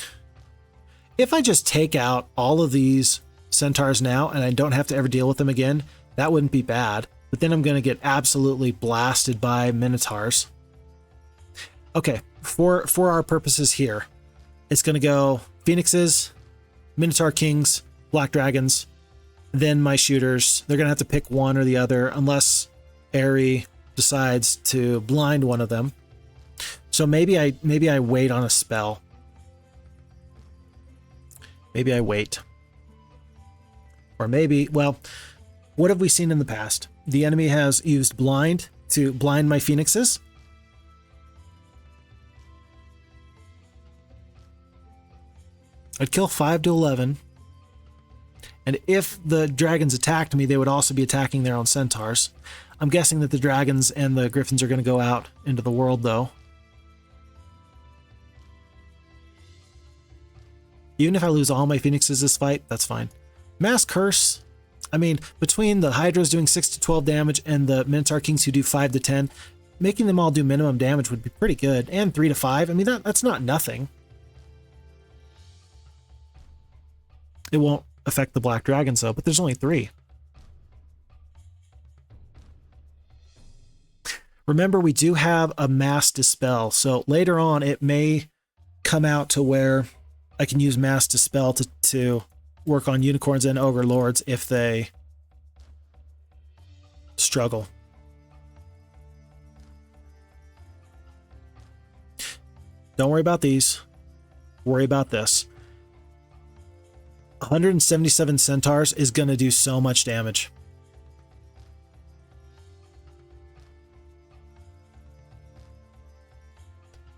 If I just take out all of these centaurs now and I don't have to ever deal with them again, that wouldn't be bad. But then I'm going to get absolutely blasted by Minotaurs. Okay, for our purposes here, it's going to go Phoenixes, Minotaur Kings, Black Dragons, then my shooters. They're going to have to pick one or the other unless Airy decides to blind one of them. So maybe I wait on a spell. Maybe I wait. Or maybe, well, what have we seen in the past? The enemy has used blind to blind my Phoenixes. I'd kill 5 to 11. And if the dragons attacked me, they would also be attacking their own centaurs. I'm guessing that the dragons and the griffins are going to go out into the world, though. Even if I lose all my Phoenixes this fight, that's fine. Mass Curse. I mean, between the Hydras doing 6 to 12 damage and the Minotaur Kings who do 5 to 10, making them all do minimum damage would be pretty good. And 3 to 5. I mean, that's not nothing. It won't affect the Black Dragons, though, but there's only 3. Remember, we do have a Mass Dispel, so later on it may come out to where I can use Mass Dispel to work on Unicorns and Ogre Lords if they struggle. Don't worry about these. Worry about this. 177 Centaurs is going to do so much damage.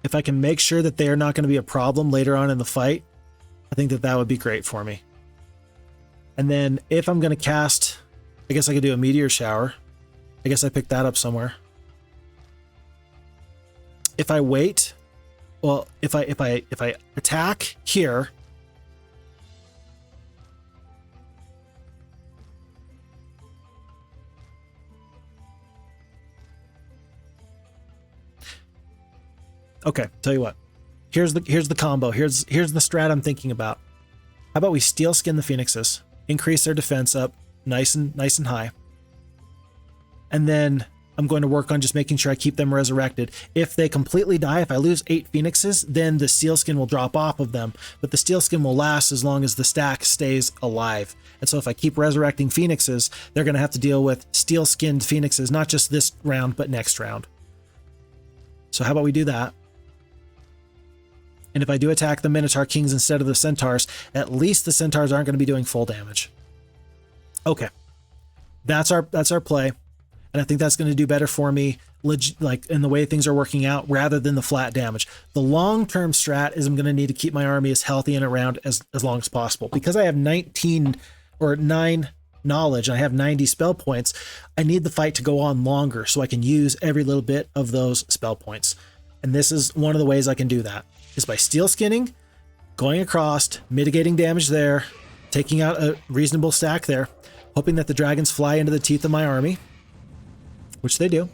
If I can make sure that they are not going to be a problem later on in the fight, I think that would be great for me. And then if I'm going to cast, I guess I could do a Meteor Shower. I guess I picked that up somewhere. If I wait, well, if I attack here, okay, tell you what. Here's the combo. Here's the strat I'm thinking about. How about we steel skin the Phoenixes, increase their defense up nice and high, and then I'm going to work on just making sure I keep them resurrected. If they completely die, if I lose 8 phoenixes, then the steel skin will drop off of them, but the steel skin will last as long as the stack stays alive. And so if I keep resurrecting phoenixes, they're going to have to deal with steel skinned phoenixes, not just this round, but next round. So how about we do that? And if I do attack the Minotaur Kings instead of the Centaurs, at least the Centaurs aren't going to be doing full damage. Okay. That's our play. And I think that's going to do better for me, like in the way things are working out, rather than the flat damage. The long-term strat is I'm going to need to keep my army as healthy and around as long as possible. Because I have 9 knowledge and I have 90 spell points, I need the fight to go on longer so I can use every little bit of those spell points. And this is one of the ways I can do that, is by steel skinning, going across, mitigating damage there, taking out a reasonable stack there, hoping that the dragons fly into the teeth of my army, which they do.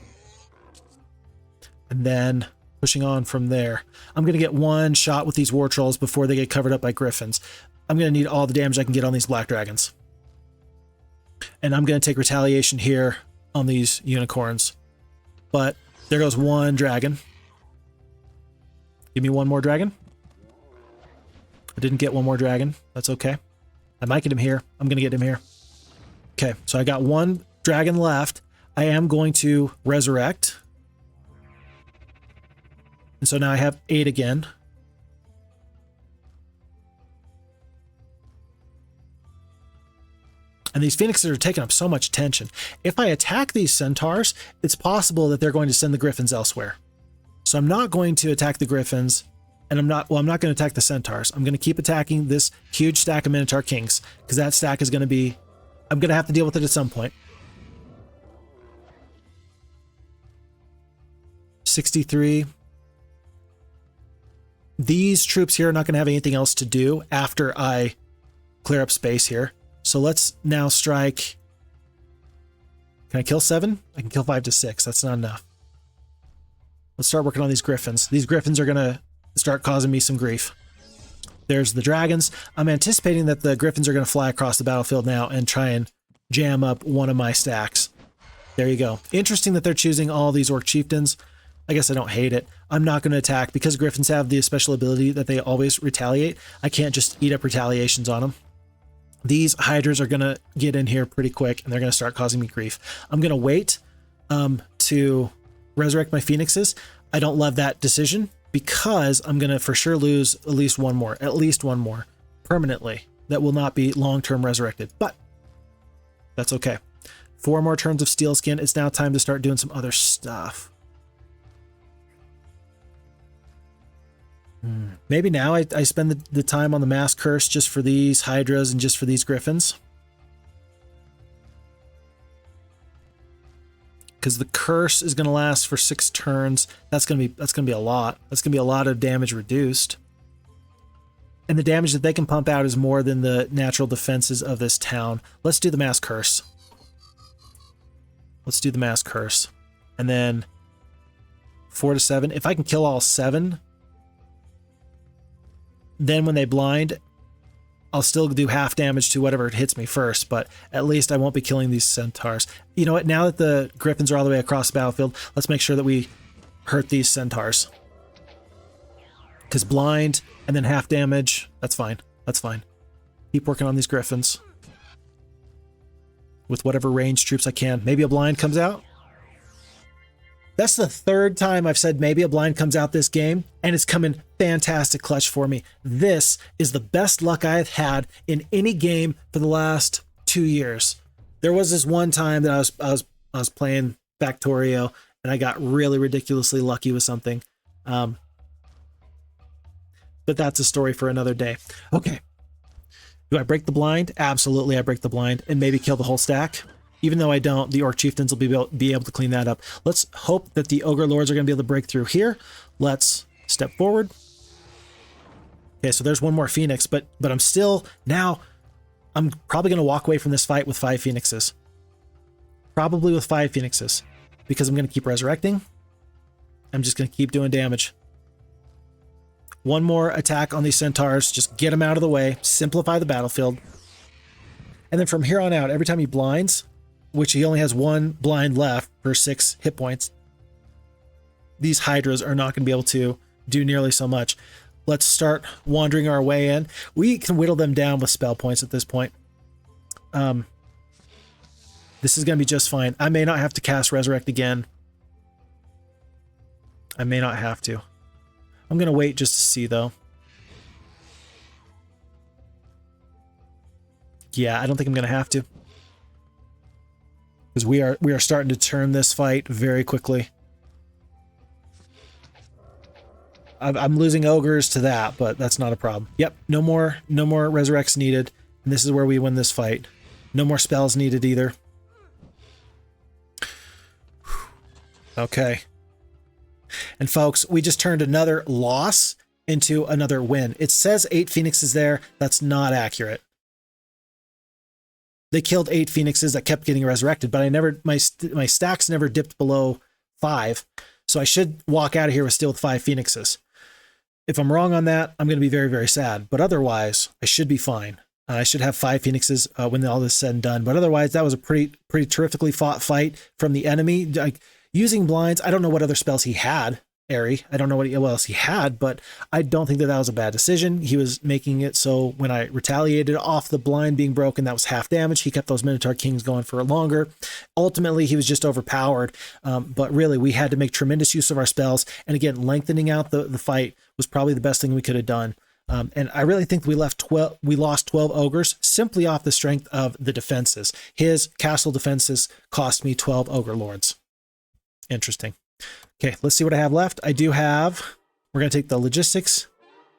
And then pushing on from there. I'm going to get one shot with these war trolls before they get covered up by griffins. I'm going to need all the damage I can get on these black dragons. And I'm going to take retaliation here on these unicorns. But there goes one dragon. Give me one more dragon. I didn't get one more dragon. That's okay. I might get him here. I'm going to get him here. Okay, so I got one dragon left. I am going to resurrect. And so now I have 8 again. And these phoenixes are taking up so much attention. If I attack these centaurs, it's possible that they're going to send the griffins elsewhere. So I'm not going to attack the griffins, and I'm not going to attack the centaurs. I'm going to keep attacking this huge stack of Minotaur Kings, because that stack is going to be, I'm going to have to deal with it at some point. 63. These troops here are not going to have anything else to do after I clear up space here. So let's now strike. Can I kill 7? I can kill 5 to 6. That's not enough. Let's start working on these griffins. These griffins are going to start causing me some grief. There's the dragons. I'm anticipating that the griffins are going to fly across the battlefield now and try and jam up one of my stacks. There you go. Interesting that they're choosing all these orc chieftains. I guess I don't hate it. I'm not going to attack because griffins have the special ability that they always retaliate. I can't just eat up retaliations on them. These hydras are going to get in here pretty quick and they're going to start causing me grief. I'm going to wait to resurrect my phoenixes. I don't love that decision because I'm going to for sure lose at least one more permanently that will not be long-term resurrected, but that's okay. 4 more turns of steel skin. It's now time to start doing some other stuff. Maybe now I spend the time on the mass curse just for these hydras and just for these griffins. Because the curse is going to last for 6 turns. That's going to be a lot. That's going to be a lot of damage reduced. And the damage that they can pump out is more than the natural defenses of this town. Let's do the mass curse. Let's do the mass curse. And then 4 to 7. If I can kill all 7, then when they blind, I'll still do half damage to whatever hits me first, but at least I won't be killing these centaurs. You know what? Now that the griffins are all the way across the battlefield, let's make sure that we hurt these centaurs. Because blind and then half damage, that's fine. That's fine. Keep working on these griffins with whatever ranged troops I can. Maybe a blind comes out. That's the 3rd time I've said maybe a blind comes out this game, and it's coming fantastic clutch for me. This is the best luck I've had in any game for the last 2 years. There was this one time that I was playing Factorio, and I got really ridiculously lucky with something. But that's a story for another day. Okay. Do I break the blind? Absolutely, I break the blind and maybe kill the whole stack. Even though I don't, the Orc Chieftains will be able to clean that up. Let's hope that the Ogre Lords are going to be able to break through here. Let's step forward. Okay, so there's one more Phoenix, but I'm still, now, I'm probably going to walk away from this fight with 5 Phoenixes. Probably with 5 Phoenixes. Because I'm going to keep resurrecting. I'm just going to keep doing damage. One more attack on these Centaurs. Just get them out of the way. Simplify the battlefield. And then from here on out, every time he blinds, which he only has 1 blind left per 6 hit points, these Hydras are not going to be able to do nearly so much. Let's start wandering our way in. We can whittle them down with spell points at this point. This is going to be just fine. I may not have to cast Resurrect again. I may not have to. I'm going to wait just to see, though. Yeah, I don't think I'm going to have to. Because we are starting to turn this fight very quickly. I'm losing ogres to that, but that's not a problem. Yep, no more resurrects needed. And this is where we win this fight. No more spells needed either. Okay. And folks, we just turned another loss into another win. It says 8 phoenixes there. That's not accurate. They killed 8 phoenixes that kept getting resurrected, but I never, my stacks never dipped below 5. So I should walk out of here with 5 phoenixes. If I'm wrong on that, I'm going to be very, very sad. But otherwise, I should be fine. I should have 5 phoenixes when all this is said and done. But otherwise, that was a pretty terrifically fought fight from the enemy. Like, using blinds, I don't know what other spells he had, Airy. I don't know what else he had, but I don't think that was a bad decision. He was making it so when I retaliated off the blind being broken, that was half damage. He kept those Minotaur Kings going for longer. Ultimately, he was just overpowered. But really, we had to make tremendous use of our spells. And again, lengthening out the fight was probably the best thing we could have done. And I really think we lost 12 ogres simply off the strength of the defenses. His castle defenses cost me 12 ogre lords. Interesting. Okay, let's see what I have left. I do have, we're going to take the logistics.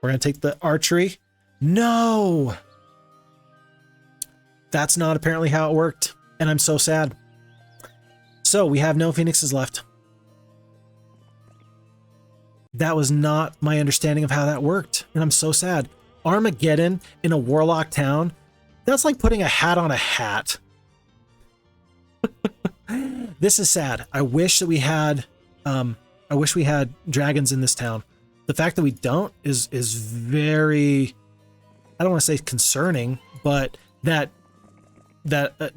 We're going to take the archery. No! That's not apparently how it worked. And I'm so sad. So we have no phoenixes left. That was not my understanding of how that worked. And I'm so sad. Armageddon in a Warlock town. That's like putting a hat on a hat. This is sad. I wish that we had dragons in this town. The fact that we don't is very, I don't want to say concerning, but that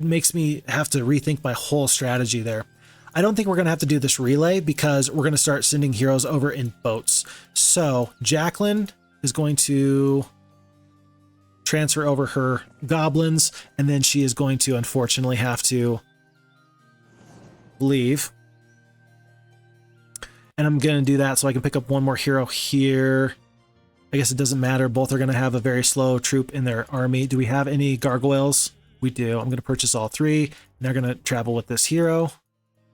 makes me have to rethink my whole strategy there. I don't think we're going to have to do this relay because we're going to start sending heroes over in boats. So Jacqueline is going to transfer over her goblins, and then she is going to unfortunately have to leave. And I'm going to do that so I can pick up one more hero here. I guess it doesn't matter. Both are going to have a very slow troop in their army. Do we have any gargoyles? We do. I'm going to purchase all 3. And they're going to travel with this hero.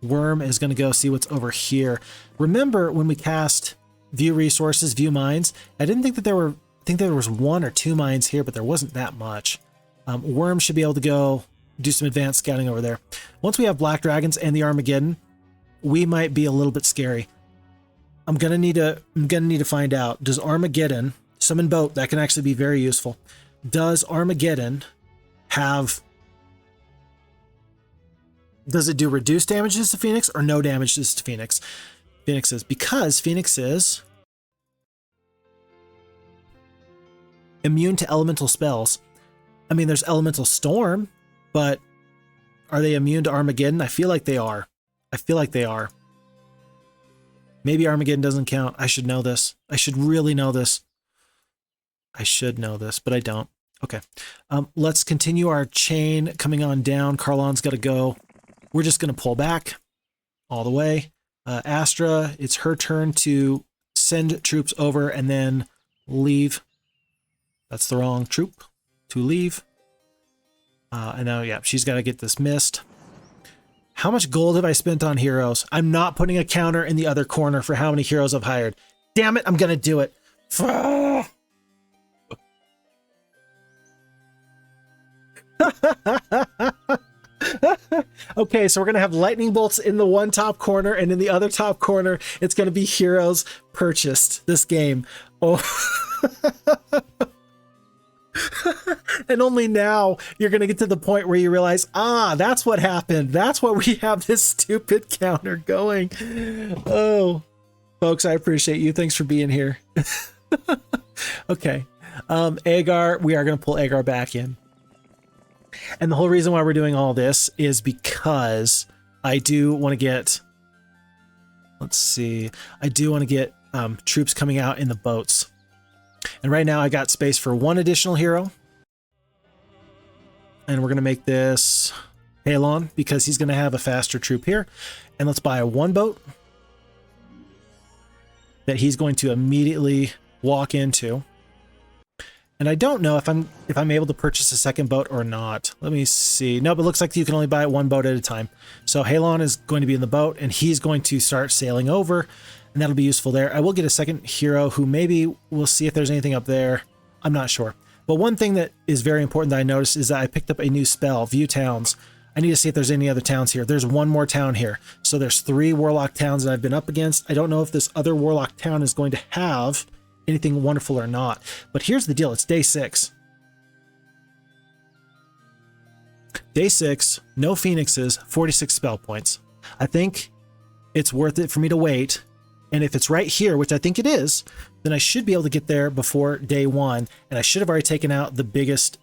Worm is going to go see what's over here. Remember when we cast view resources, view mines, I didn't think that I think there was 1 or 2 mines here, but there wasn't that much. Worm should be able to go do some advanced scouting over there. Once we have black dragons and the Armageddon, we might be a little bit scary. I'm gonna need to find out, does Armageddon summon boat? That can actually be very useful. Does Armageddon have, does it do reduced damages to Phoenix or no damages to Phoenixes? Because Phoenix is immune to elemental spells. I mean, there's elemental storm, but are they immune to Armageddon? I feel like they are. Maybe Armageddon doesn't count. I should know this. I should really know this. I should know this, but I don't. Okay. Let's continue our chain coming on down. Carlon's got to go. We're just going to pull back all the way. Astra, it's her turn to send troops over and then leave. That's the wrong troop to leave. And now, yeah, she's got to get this mist. How much gold have I spent on heroes? I'm not putting a counter in the other corner for how many heroes I've hired. Damn it, I'm going to do it. Okay, so we're going to have lightning bolts in the one top corner, and in the other top corner, it's going to be heroes purchased this game. Oh. And only now you're going to get to the point where you realize, that's what happened. That's why we have this stupid counter going. Oh, folks, I appreciate you. Thanks for being here. Okay. Agar, we are going to pull Agar back in. And the whole reason why we're doing all this is because I do want to get, let's see, I do want to get troops coming out in the boats. And right now I got space for one additional hero. And we're going to make this Halon because he's going to have a faster troop here. And let's buy one boat that he's going to immediately walk into. And I don't know if I'm able to purchase a second boat or not. Let me see. Nope, it looks like you can only buy one boat at a time. So Halon is going to be in the boat and he's going to start sailing over, and that'll be useful there. I will get a second hero who maybe we'll see if there's anything up there. I'm not sure. But one thing that is very important that I noticed is that I picked up a new spell, View Towns. I need to see if there's any other towns here. There's one more town here. So there's 3 Warlock towns that I've been up against. I don't know if this other Warlock town is going to have anything wonderful or not. But here's the deal. It's day 6. Day 6, no Phoenixes, 46 spell points. I think it's worth it for me to wait. And if it's right here, which I think it is, then I should be able to get there before day 1. And I should have already taken out the biggest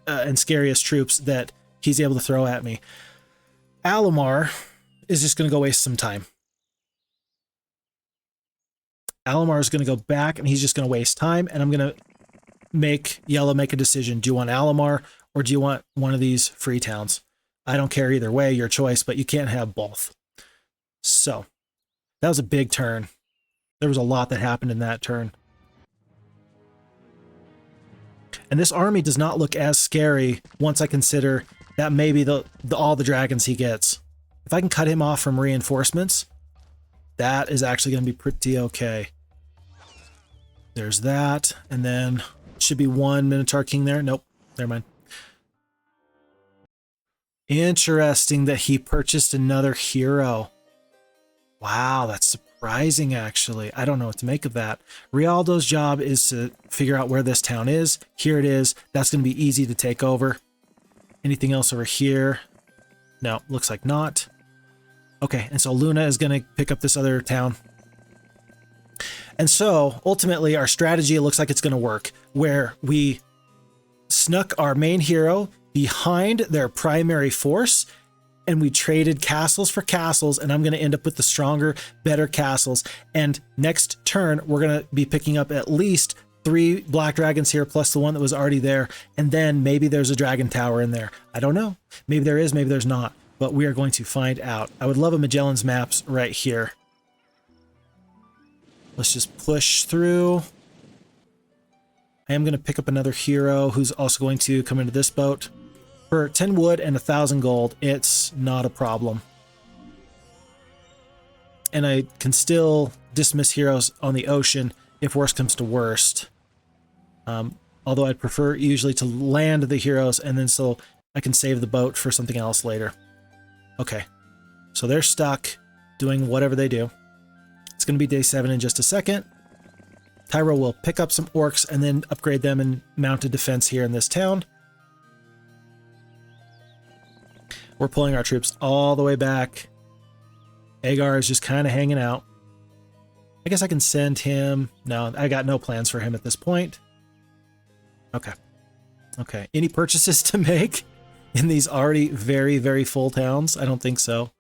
and scariest troops that he's able to throw at me. Alamar is just going to go waste some time. Alamar is going to go back and he's just going to waste time. And I'm going to make Yellow make a decision. Do you want Alamar or do you want one of these free towns? I don't care either way, your choice, but you can't have both. So that was a big turn. There was a lot that happened in that turn. And this army does not look as scary once I consider that maybe all the dragons he gets. If I can cut him off from reinforcements, that is actually going to be pretty okay. There's that. And then should be 1 Minotaur King there. Nope. Never mind. Interesting that he purchased another hero. Wow, that's surprising, actually. I don't know what to make of that. Rialdo's job is to figure out where this town is. Here it is. That's going to be easy to take over. Anything else over here? No, looks like not. Okay, and so Luna is going to pick up this other town. And so, ultimately, our strategy looks like it's going to work, where we snuck our main hero behind their primary force, and we traded castles for castles, and I'm going to end up with the stronger, better castles. And next turn, we're going to be picking up at least 3 black dragons here, plus the one that was already there, and then maybe there's a dragon tower in there. I don't know. Maybe there is, maybe there's not. But we are going to find out. I would love a Magellan's Maps right here. Let's just push through. I am going to pick up another hero who's also going to come into this boat. For 10 wood and 1,000 gold, it's not a problem. And I can still dismiss heroes on the ocean if worst comes to worst. Although I'd prefer usually to land the heroes and then so I can save the boat for something else later. Okay, so they're stuck doing whatever they do. It's going to be day 7 in just a second. Tyro will pick up some orcs and then upgrade them and mount a defense here in this town. We're pulling our troops all the way back. Agar is just kind of hanging out. I guess I can send him. No, I got no plans for him at this point. Okay. Okay. Any purchases to make in these already very, very full towns? I don't think so.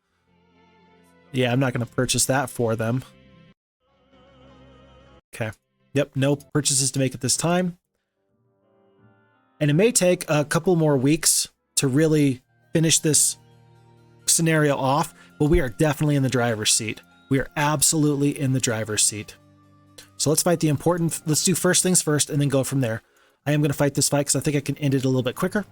Yeah, I'm not going to purchase that for them. Okay. Yep, no purchases to make at this time. And it may take a couple more weeks to really finish this scenario off, but we are definitely in the driver's seat. We are absolutely in the driver's seat. So let's fight the important, let's do first things first and then go from there. I am going to fight this fight because I think I can end it a little bit quicker.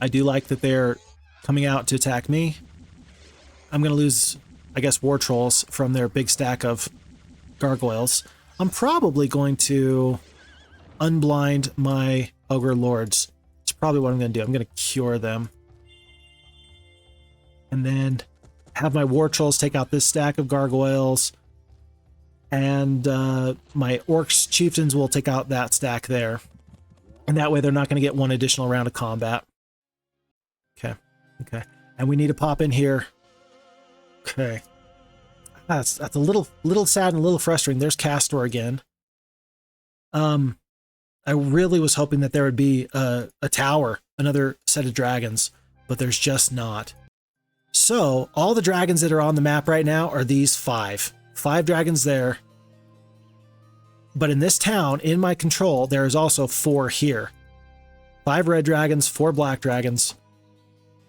I do like that they're coming out to attack me. I'm going to lose, I guess, war trolls from their big stack of gargoyles. I'm probably going to unblind my ogre lords. It's probably what I'm going to do. I'm going to cure them. And then have my war trolls take out this stack of gargoyles. And my orcs chieftains will take out that stack there. And that way they're not going to get one additional round of combat. Okay. Okay. And we need to pop in here. Okay. That's a little sad and a little frustrating. There's Castor again. I really was hoping that there would be a tower, another set of dragons, but there's just not. So all the dragons that are on the map right now are these 5. 5 dragons there. But in this town, in my control, there is also 4 here. 5 red dragons, 4 black dragons.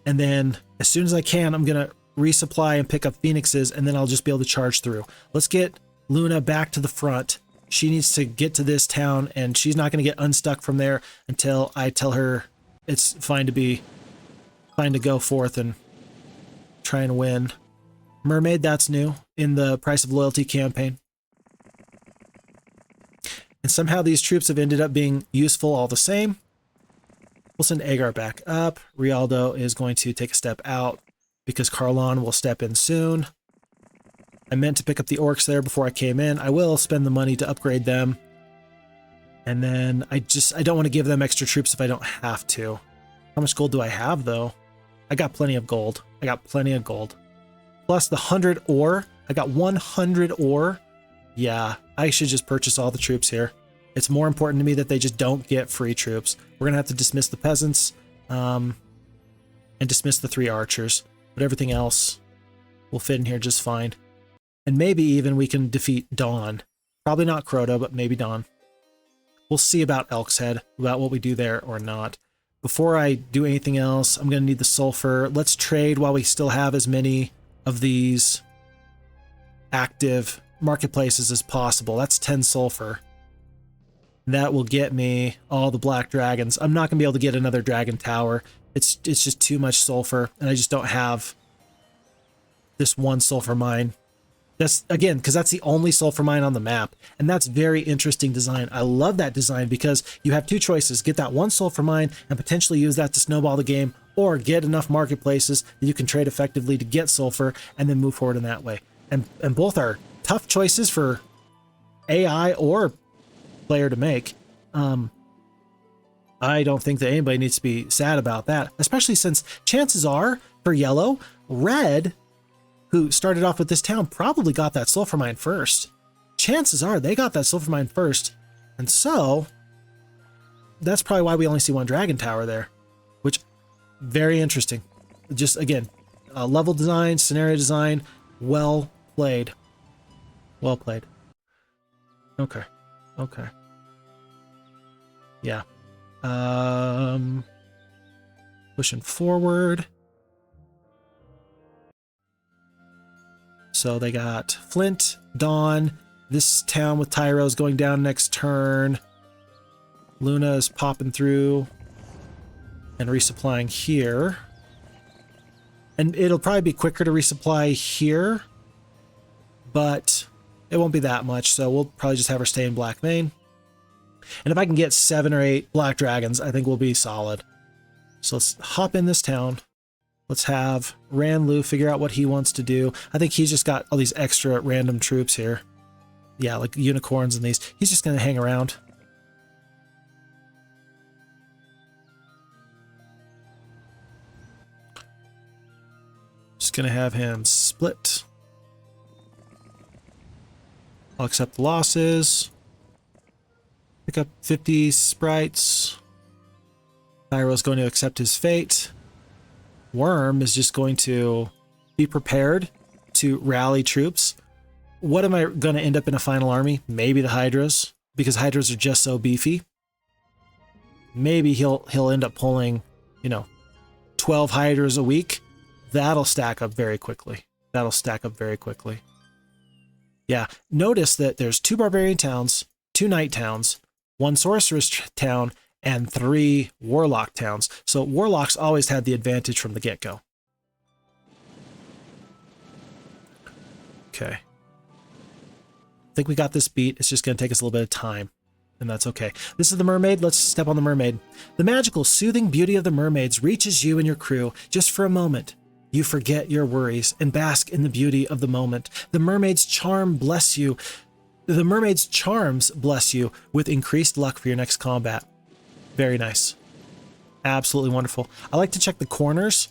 And then as soon as I can, I'm going to resupply and pick up phoenixes, and then I'll just be able to charge through. Let's get Luna back to the front. She needs to get to this town, and she's not going to get unstuck from there until I tell her it's fine to go forth and try and win. Mermaid, that's new in the Price of Loyalty campaign. And somehow these troops have ended up being useful all the same. We'll send Agar back up. Rialdo is going to take a step out because Carlon will step in soon. I meant to pick up the orcs there before I came in. I will spend the money to upgrade them. And then I don't want to give them extra troops if I don't have to. How much gold do I have, though? I got plenty of gold. Plus the 100 ore. I got 100 ore. Yeah, I should just purchase all the troops here. It's more important to me that they just don't get free troops. We're going to have to dismiss the peasants and dismiss the 3 archers. But everything else will fit in here just fine. And maybe even we can defeat Dawn. Probably not Crota, but maybe Dawn. We'll see about Elk's Head, about what we do there or not. Before I do anything else, I'm going to need the sulfur. Let's trade while we still have as many of these active marketplaces as possible. That's 10 sulfur. That will get me all the black dragons. I'm not going to be able to get another dragon tower. It's just too much sulfur, and I just don't have this one sulfur mine. That's, again, because that's the only sulfur mine on the map, and that's very interesting design. I love that design because you have 2 choices. Get that one sulfur mine and potentially use that to snowball the game, or get enough marketplaces that you can trade effectively to get sulfur and then move forward in that way. And both are tough choices for AI or player to make. I don't think that anybody needs to be sad about that, especially since chances are for yellow, red, who started off with this town, probably got that sulfur mine first. Chances are they got that sulfur mine first. And so that's probably why we only see 1 dragon tower there, which very interesting. Just again, level design, scenario design, well played. Well played. Okay. Yeah. Pushing forward. So they got Flint, Dawn, this town with Tyros going down next turn. Luna is popping through and resupplying here. And it'll probably be quicker to resupply here, but it won't be that much, so we'll probably just have her stay in Black Main. And if I can get 7 or 8 black dragons, I think we'll be solid. So let's hop in this town. Let's have Ranlu figure out what he wants to do. I think he's just got all these extra random troops here. Yeah, like unicorns and these. He's just going to hang around. Just going to have him split. I'll accept the losses. Pick up 50 sprites. Thyro's going to accept his fate. Worm is just going to be prepared to rally troops. What am I going to end up in a final army? Maybe the Hydras, because Hydras are just so beefy. Maybe he'll end up pulling, 12 Hydras a week. That'll stack up very quickly. Yeah, notice that there's 2 barbarian towns, 2 knight towns, 1 sorceress town, and 3 warlock towns. So warlocks always had the advantage from the get-go. Okay. I think we got this beat. It's just going to take us a little bit of time, and that's okay. This is the mermaid. Let's step on the mermaid. The magical, soothing beauty of the mermaids reaches you and your crew just for a moment. You forget your worries and bask in the beauty of the moment. The mermaid's charms bless you with increased luck for your next combat. Very nice. Absolutely wonderful. I like to check the corners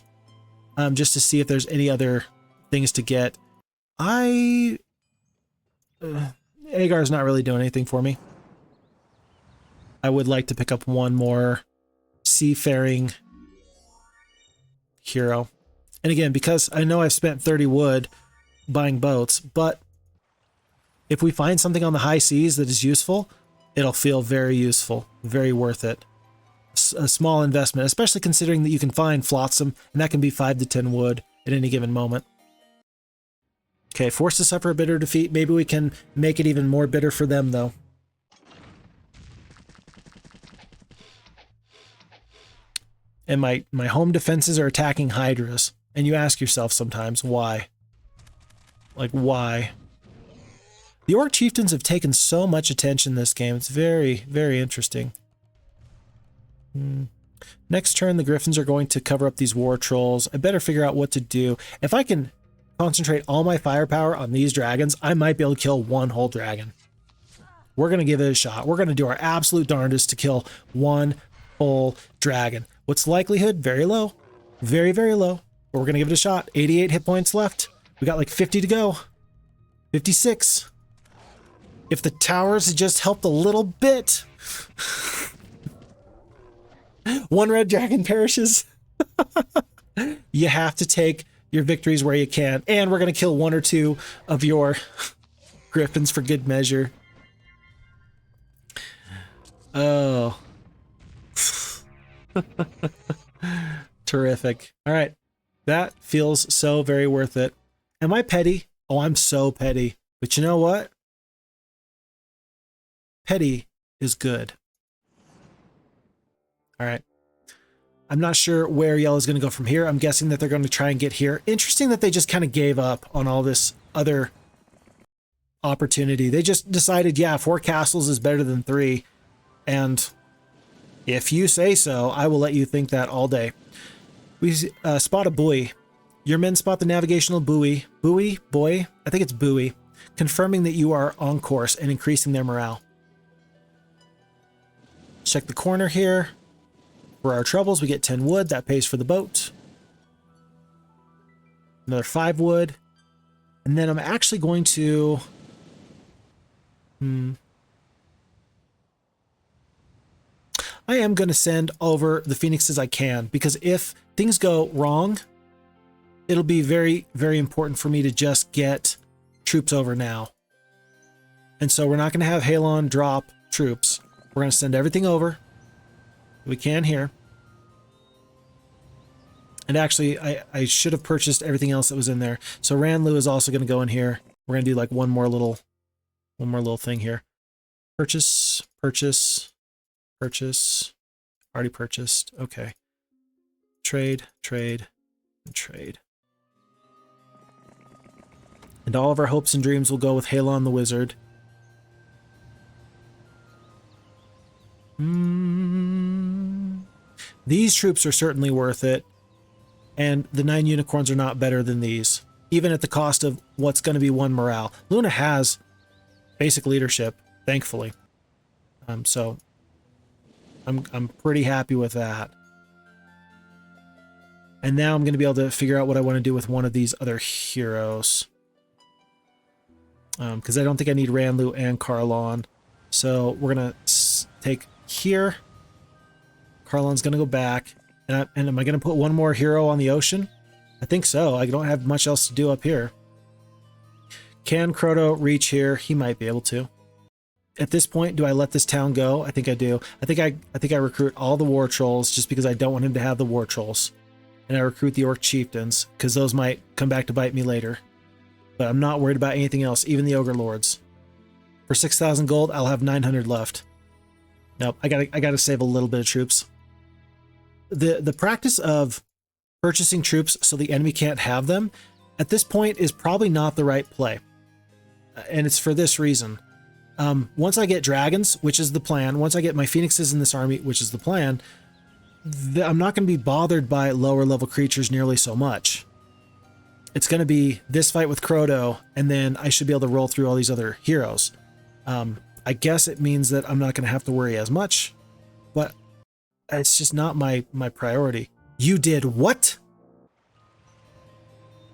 just to see if there's any other things to get. Agar's not really doing anything for me. I would like to pick up one more seafaring hero. And again, because I know I've spent 30 wood buying boats, but if we find something on the high seas that is useful, it'll feel very useful, very worth it. A small investment, especially considering that you can find flotsam, and that can be 5 to 10 wood at any given moment. Okay, forced to suffer a bitter defeat. Maybe we can make it even more bitter for them, though. And my home defenses are attacking hydras. And you ask yourself sometimes, why? Like, why? The Orc Chieftains have taken so much attention in this game. It's very, very interesting. Next turn, the Griffins are going to cover up these war trolls. I better figure out what to do. If I can concentrate all my firepower on these dragons, I might be able to kill one whole dragon. We're going to give it a shot. We're going to do our absolute darndest to kill one whole dragon. What's the likelihood? Very low. Very, very low. But we're going to give it a shot. 88 hit points left. We got like 50 to go. 56. If the towers had just helped a little bit. One red dragon perishes. You have to take your victories where you can. And we're going to kill one or two of your griffins for good measure. Oh. Terrific. All right. That feels so very worth it. Am I petty? Oh, I'm so petty. But you know what? Petty is good. All right. I'm not sure where yellow's going to go from here. I'm guessing that they're going to try and get here. Interesting that they just kind of gave up on all this other opportunity. They just decided, yeah, 4 castles is better than 3. And if you say so, I will let you think that all day. We spot a buoy. Your men spot the navigational buoy. Buoy? Boy? I think it's buoy. Confirming that you are on course and increasing their morale. Check the corner here. For our troubles, we get 10 wood. That pays for the boat. Another 5 wood. And then I'm actually going to... I am going to send over the phoenixes I can, because if things go wrong, it'll be very, very important for me to just get troops over now. And so we're not going to have Halon drop troops. We're going to send everything over we can here. And actually, I should have purchased everything else that was in there. So Ranlu is also going to go in here. We're going to do like one more little thing here. Purchase. Already purchased. Okay. Trade. And all of our hopes and dreams will go with Halon the Wizard. These troops are certainly worth it. And the 9 unicorns are not better than these, even at the cost of what's going to be 1 morale. Luna has basic leadership, thankfully. So I'm pretty happy with that. And now I'm going to be able to figure out what I want to do with one of these other heroes. Because I don't think I need Ranlu and Carlon. So we're going to take here. Carlon's going to go back. And am I going to put one more hero on the ocean? I think so. I don't have much else to do up here. Can Croto reach here? He might be able to. At this point, do I let this town go? I think I do. I think I recruit all the war trolls just because I don't want him to have the war trolls. And I recruit the Orc Chieftains because those might come back to bite me later. But I'm not worried about anything else, even the Ogre Lords. For 6,000 gold, I'll have 900 left. Nope, I gotta save a little bit of troops. The practice of purchasing troops so the enemy can't have them, at this point is probably not the right play. And it's for this reason. Once I get dragons, which is the plan, once I get my phoenixes in this army, which is the plan, I'm not going to be bothered by lower level creatures nearly so much. It's going to be this fight with Croto, and then I should be able to roll through all these other heroes. I guess it means that I'm not going to have to worry as much, but it's just not my priority. You did what?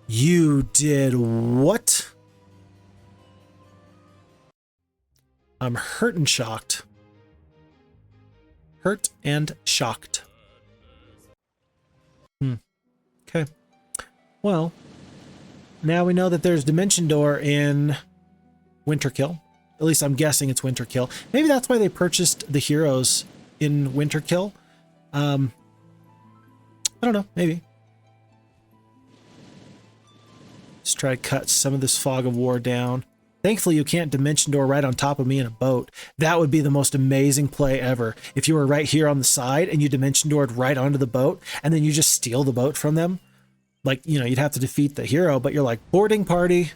You did what? I'm hurt and shocked. Hurt and shocked. Okay. Well, now we know that there's Dimension Door in Winterkill. At least I'm guessing it's Winterkill. Maybe that's why they purchased the heroes in Winterkill. I don't know. Maybe. Let's try to cut some of this fog of war down. Thankfully, you can't Dimension Door right on top of me in a boat. That would be the most amazing play ever. If you were right here on the side and you Dimension Doored right onto the boat, and then you just steal the boat from them. Like, you know, you'd have to defeat the hero, but you're like, boarding party.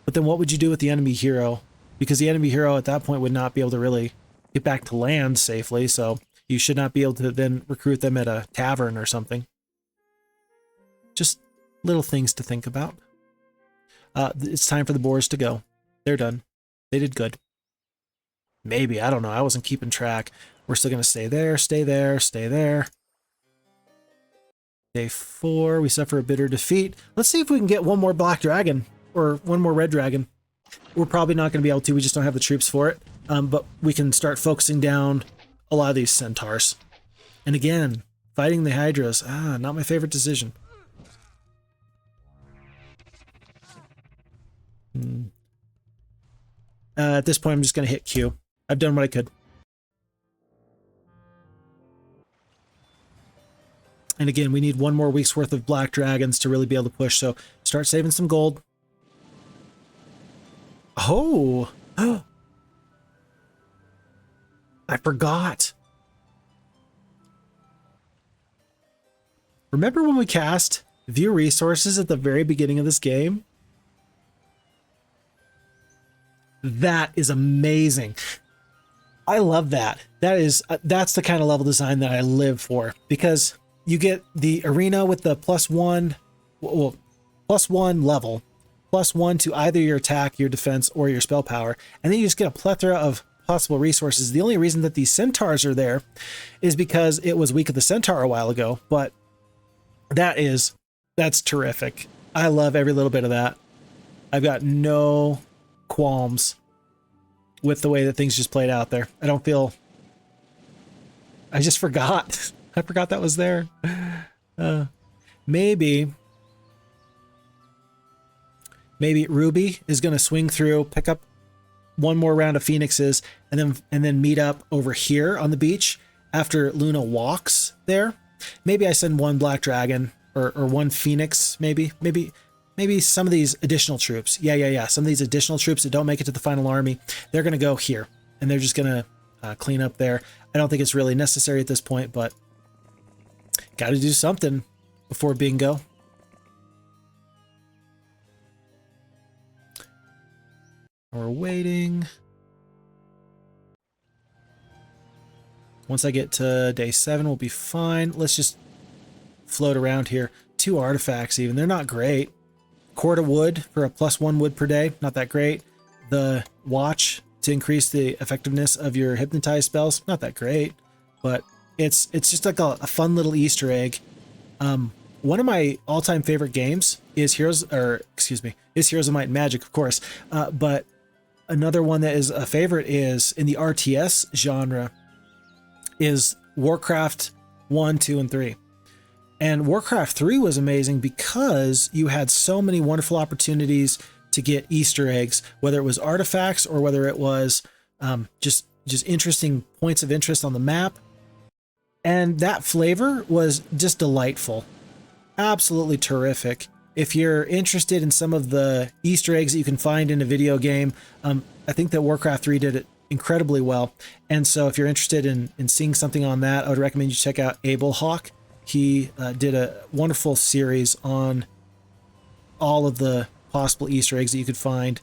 But then what would you do with the enemy hero? Because the enemy hero at that point would not be able to really get back to land safely, so you should not be able to then recruit them at a tavern or something. Just little things to think about. It's time for the boars to go. They're done. They did good. Maybe, I don't know. I wasn't keeping track. We're still going to stay there, stay there, stay there. Day 4, we suffer a bitter defeat. Let's see if we can get one more black dragon or one more red dragon. We're probably not going to be able to. We just don't have the troops for it. But we can start focusing down a lot of these centaurs. And again, fighting the hydras. Not my favorite decision. At this point, I'm just going to hit Q. I've done what I could. And again, we need one more week's worth of black dragons to really be able to push. So start saving some gold. Oh, I forgot. Remember when we cast View Resources at the very beginning of this game? That is amazing. I love that. That's the kind of level design that I live for, because you get the arena with the +1 level, +1 to either your attack, your defense, or your spell power, and then you just get a plethora of possible resources. The only reason that these centaurs are there is because it was Week of the Centaur a while ago, but that's terrific. I love every little bit of that. I've got no qualms with the way that things just played out there. I just forgot. I forgot that was there. Maybe Ruby is going to swing through, pick up one more round of phoenixes, and then meet up over here on the beach after Luna walks there. Maybe I send one black dragon or one phoenix, maybe some of these additional troops. Yeah. Some of these additional troops that don't make it to the final army, they're going to go here, and they're just going to clean up there. I don't think it's really necessary at this point, but got to do something before bingo. We're waiting. Once I get to day 7, we'll be fine. Let's just float around here. 2 artifacts even. They're not great. Cord of wood for a +1 wood per day. Not that great. The watch to increase the effectiveness of your hypnotize spells. Not that great. But it's just like a fun little Easter egg. One of my all-time favorite games is Heroes of Might and Magic, of course. But another one that is a favorite is in the RTS genre is Warcraft 1, 2, and 3. And Warcraft 3 was amazing because you had so many wonderful opportunities to get Easter eggs, whether it was artifacts or whether it was just interesting points of interest on the map. And that flavor was just delightful. Absolutely terrific. If you're interested in some of the Easter eggs that you can find in a video game, I think that Warcraft 3 did it incredibly well. And so if you're interested in seeing something on that, I would recommend you check out Abel Hawk. He did a wonderful series on all of the possible Easter eggs that you could find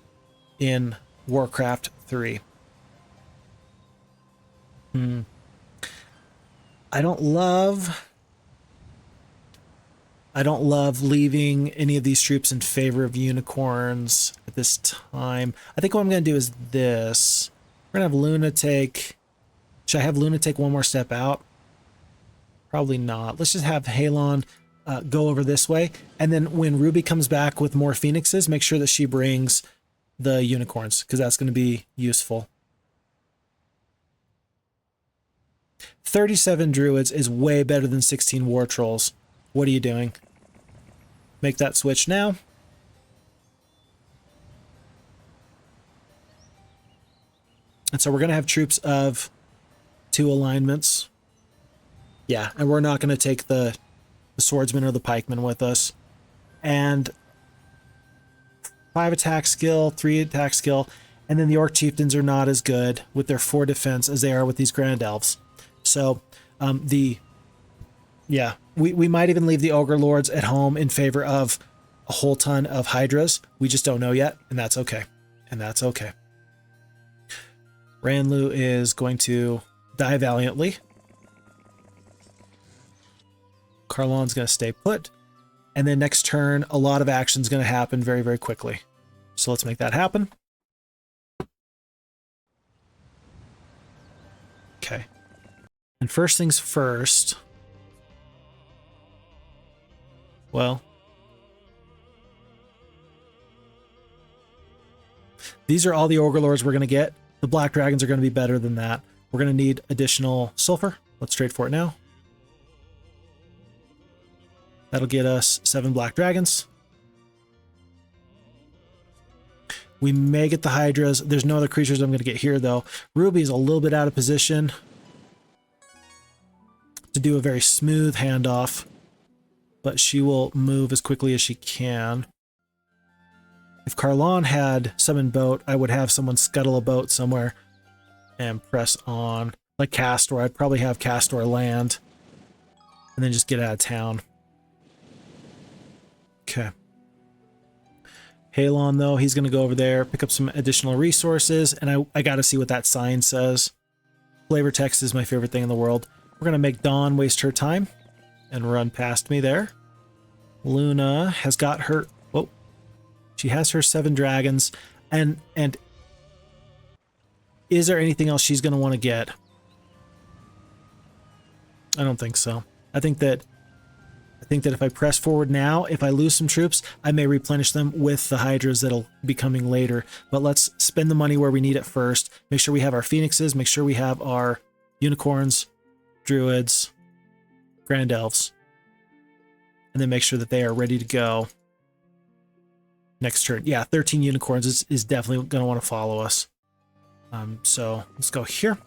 in Warcraft 3. I don't love leaving any of these troops in favor of unicorns at this time. I think what I'm going to do is this. We're going to have Luna take... Should I have Luna take one more step out? Probably not. Let's just have Halon go over this way. And then when Ruby comes back with more phoenixes, make sure that she brings the unicorns, because that's going to be useful. 37 druids is way better than 16 war trolls. What are you doing? Make that switch now. And so we're going to have troops of 2 alignments. Yeah, and we're not going to take the swordsman or the pikeman with us. And 5 attack skill, 3 attack skill, and then the orc chieftains are not as good with their 4 defense as they are with these grand elves. So we might even leave the ogre lords at home in favor of a whole ton of hydras. We just don't know yet, and that's okay. And that's okay. Ranlu is going to die valiantly. Carlon's going to stay put. And then next turn, a lot of action is going to happen very, very quickly. So let's make that happen. Okay. And first things first. Well, these are all the ogre lords we're going to get. The black dragons are going to be better than that. We're going to need additional sulfur. Let's trade for it now. That'll get us 7 black dragons. We may get the hydras. There's no other creatures I'm going to get here, though. Ruby is a little bit out of position to do a very smooth handoff, but she will move as quickly as she can. If Carlon had summoned boat, I would have someone scuttle a boat somewhere and press on. Like Castor, I'd probably have Castor land and then just get out of town. Okay. Halon, though, he's going to go over there, pick up some additional resources, and I got to see what that sign says. Flavor text is my favorite thing in the world. We're going to make Dawn waste her time and run past me there. Luna has got her... Whoa. She has her 7 dragons. And is there anything else she's going to want to get? I don't think so. I think that if I press forward now, if I lose some troops, I may replenish them with the hydras that'll be coming later. But let's spend the money where we need it first. Make sure we have our phoenixes. Make sure we have our unicorns, druids, grand elves. And then make sure that they are ready to go next turn. Yeah, 13 unicorns is definitely going to want to follow us. So let's go here.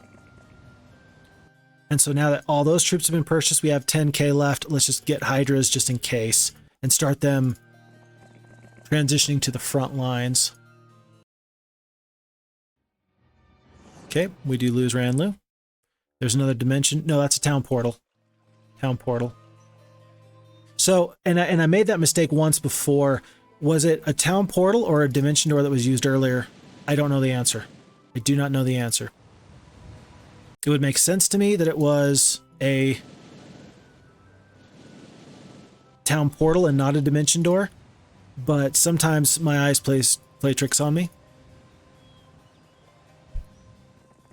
And so now that all those troops have been purchased, we have 10k left. Let's just get hydras just in case and start them transitioning to the front lines. Okay, we do lose Ranlu. There's another dimension. No, that's a town portal. Town portal. So, and I made that mistake once before. Was it a town portal or a dimension door that was used earlier? I don't know the answer. I do not know the answer. It would make sense to me that it was a town portal and not a dimension door, but sometimes my eyes play tricks on me.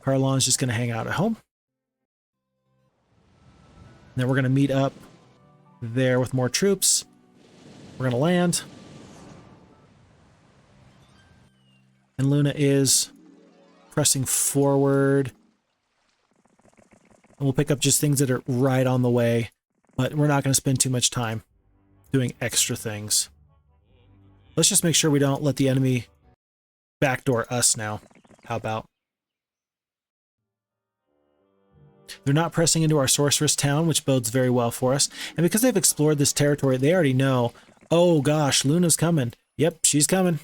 Carlon's just going to hang out at home. Then we're going to meet up there with more troops. We're going to land. And Luna is pressing forward. And we'll pick up just things that are right on the way, but we're not going to spend too much time doing extra things. Let's just make sure we don't let the enemy backdoor us now. How about? They're not pressing into our sorceress town, which bodes very well for us. And because they've explored this territory, they already know, oh gosh, Luna's coming. Yep, she's coming.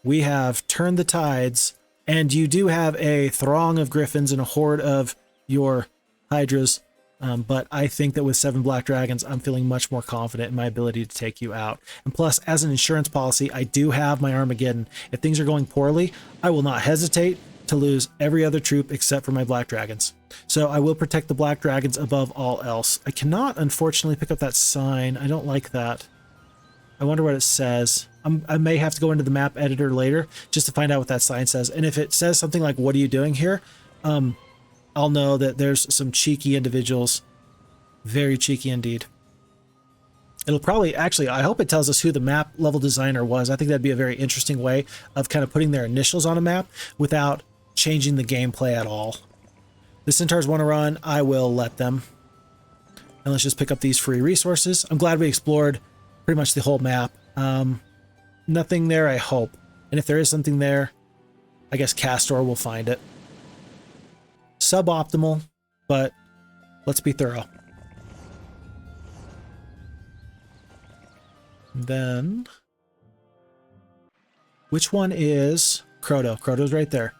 We have turned the tides. And you do have a throng of griffins and a horde of your hydras, but I think that with 7 black dragons, I'm feeling much more confident in my ability to take you out. And plus, as an insurance policy, I do have my Armageddon. If things are going poorly, I will not hesitate to lose every other troop except for my black dragons. So I will protect the black dragons above all else. I cannot, unfortunately, pick up that sign. I don't like that. I wonder what it says. I may have to go into the map editor later just to find out what that sign says. And if it says something like, what are you doing here? I'll know that there's some cheeky individuals. Very cheeky indeed. It'll probably, actually, I hope it tells us who the map level designer was. I think that'd be a very interesting way of kind of putting their initials on a map without changing the gameplay at all. The centaurs want to run, I will let them. And let's just pick up these free resources. I'm glad we explored pretty much the whole map. Nothing there, I hope. And if there is something there, I guess Castor will find it. Suboptimal, but let's be thorough. Then, which one is Croto? Croto's right there.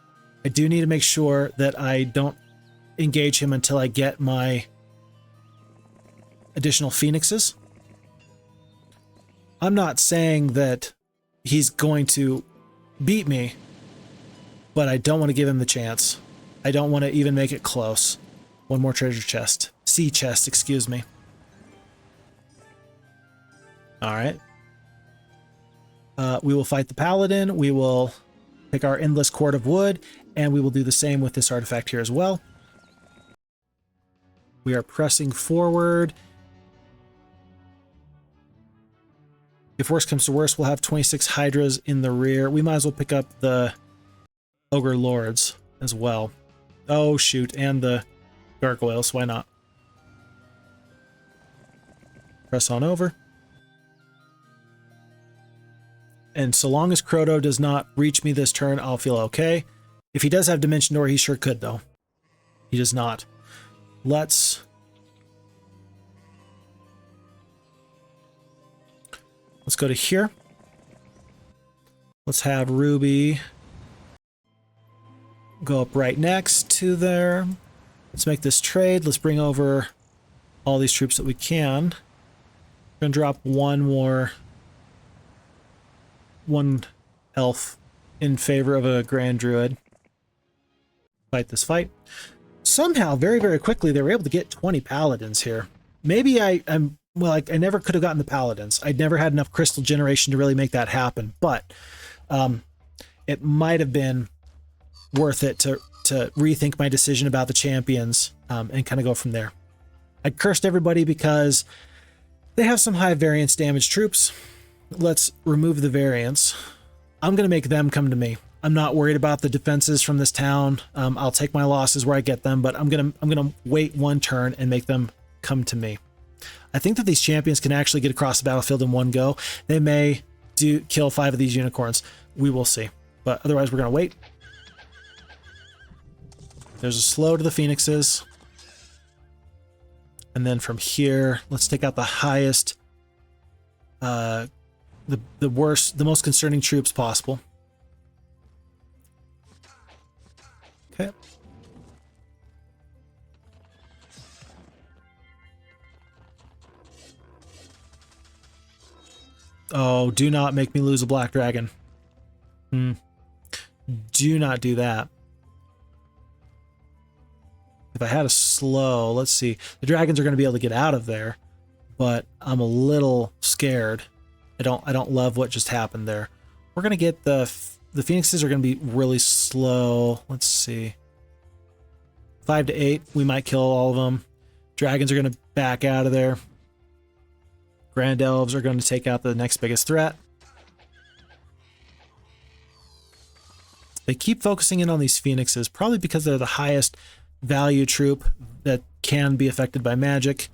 I do need to make sure that I don't engage him until I get my additional phoenixes. I'm not saying that he's going to beat me, but I don't want to give him the chance. I don't want to even make it close. One more treasure chest. Sea chest, excuse me. Alright. We will fight the paladin. We will pick our endless cord of wood, and we will do the same with this artifact here as well. We are pressing forward. If worse comes to worse, we'll have 26 hydras in the rear. We might as well pick up the ogre lords as well. Oh shoot, and the gargoyles, why not? Press on over. And so long as Croto does not reach me this turn, I'll feel okay. If he does have Dimension Door, he sure could, though. He does not. Let's go to here. Let's have Ruby go up right next to there. Let's make this trade. Let's bring over all these troops that we can. We're going to drop one elf in favor of a Grand Druid. Fight this fight. Somehow, very, very quickly, they were able to get 20 paladins here. Maybe I never could have gotten the paladins. I'd never had enough crystal generation to really make that happen, but it might have been worth it to rethink my decision about the champions and kind of go from there. I cursed everybody because they have some high variance damage troops. Let's remove the variance. I'm going to make them come to me. I'm not worried about the defenses from this town. I'll take my losses where I get them, but I'm gonna wait one turn and make them come to me. I think that these champions can actually get across the battlefield in one go. They may kill 5 of these unicorns. We will see. But otherwise, we're going to wait. There's a slow to the phoenixes. And then from here, let's take out the highest, the worst, the most concerning troops possible. Okay. Oh, do not make me lose a black dragon. Do not do that. If I had a slow, let's see. The dragons are going to be able to get out of there, but I'm a little scared. I don't love what just happened there. We're going to get the phoenixes are going to be really slow. Let's see. 5 to 8. We might kill all of them. Dragons are going to back out of there. Grand elves are going to take out the next biggest threat. They keep focusing in on these phoenixes, probably because they're the highest value troop that can be affected by magic.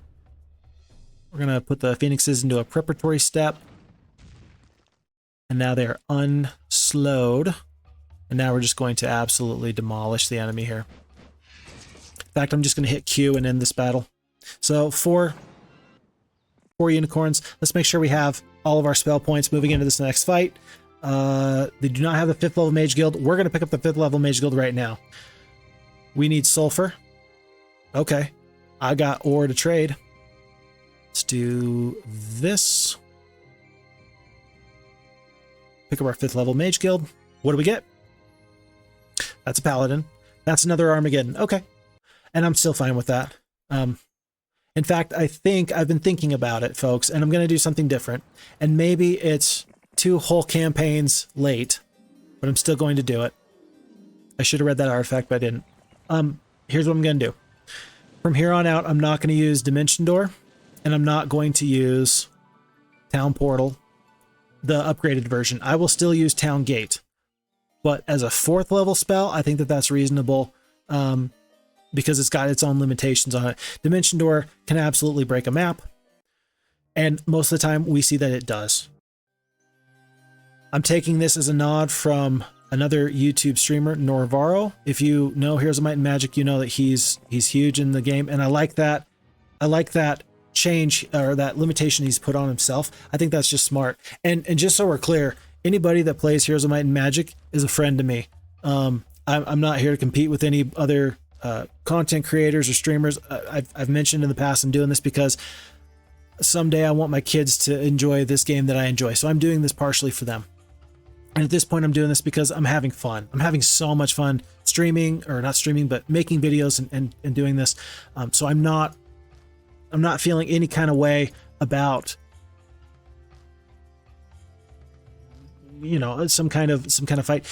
We're going to put the phoenixes into a preparatory step. And now they're unslowed. And now we're just going to absolutely demolish the enemy here. In fact, I'm just going to hit Q and end this battle. So 4 unicorns. Let's make sure we have all of our spell points moving into this next fight. They do not have the 5th level mage guild. We're going to pick up the 5th level mage guild right now. We need sulfur. Okay. I got ore to trade. Let's do this. Pick up our 5th level mage guild. What do we get? That's a paladin. That's another Armageddon. Okay. And I'm still fine with that. In fact, I think I've been thinking about it, folks, and I'm going to do something different. And maybe it's 2 whole campaigns late, but I'm still going to do it. I should have read that artifact, but I didn't. Here's what I'm going to do. From here on out, I'm not going to use Dimension Door, and I'm not going to use Town Portal, the upgraded version. I will still use Town Gate, but as a 4th level spell, I think that that's reasonable. because it's got its own limitations on it. Dimension Door can absolutely break a map, and most of the time we see that it does. I'm taking this as a nod from another YouTube streamer, Norvaro. If you know Heroes of Might and Magic, you know that he's huge in the game, and I like that. I like that change, or that limitation he's put on himself. I think that's just smart. And just so we're clear, anybody that plays Heroes of Might and Magic is a friend to me. I'm not here to compete with any other content creators or streamers. I've mentioned in the past I'm doing this because someday I want my kids to enjoy this game that I enjoy. So I'm doing this partially for them. And at this point, I'm doing this because I'm having fun. I'm having so much fun streaming, or not streaming, but making videos and doing this. So I'm not feeling any kind of way about, you know, some kind of fight.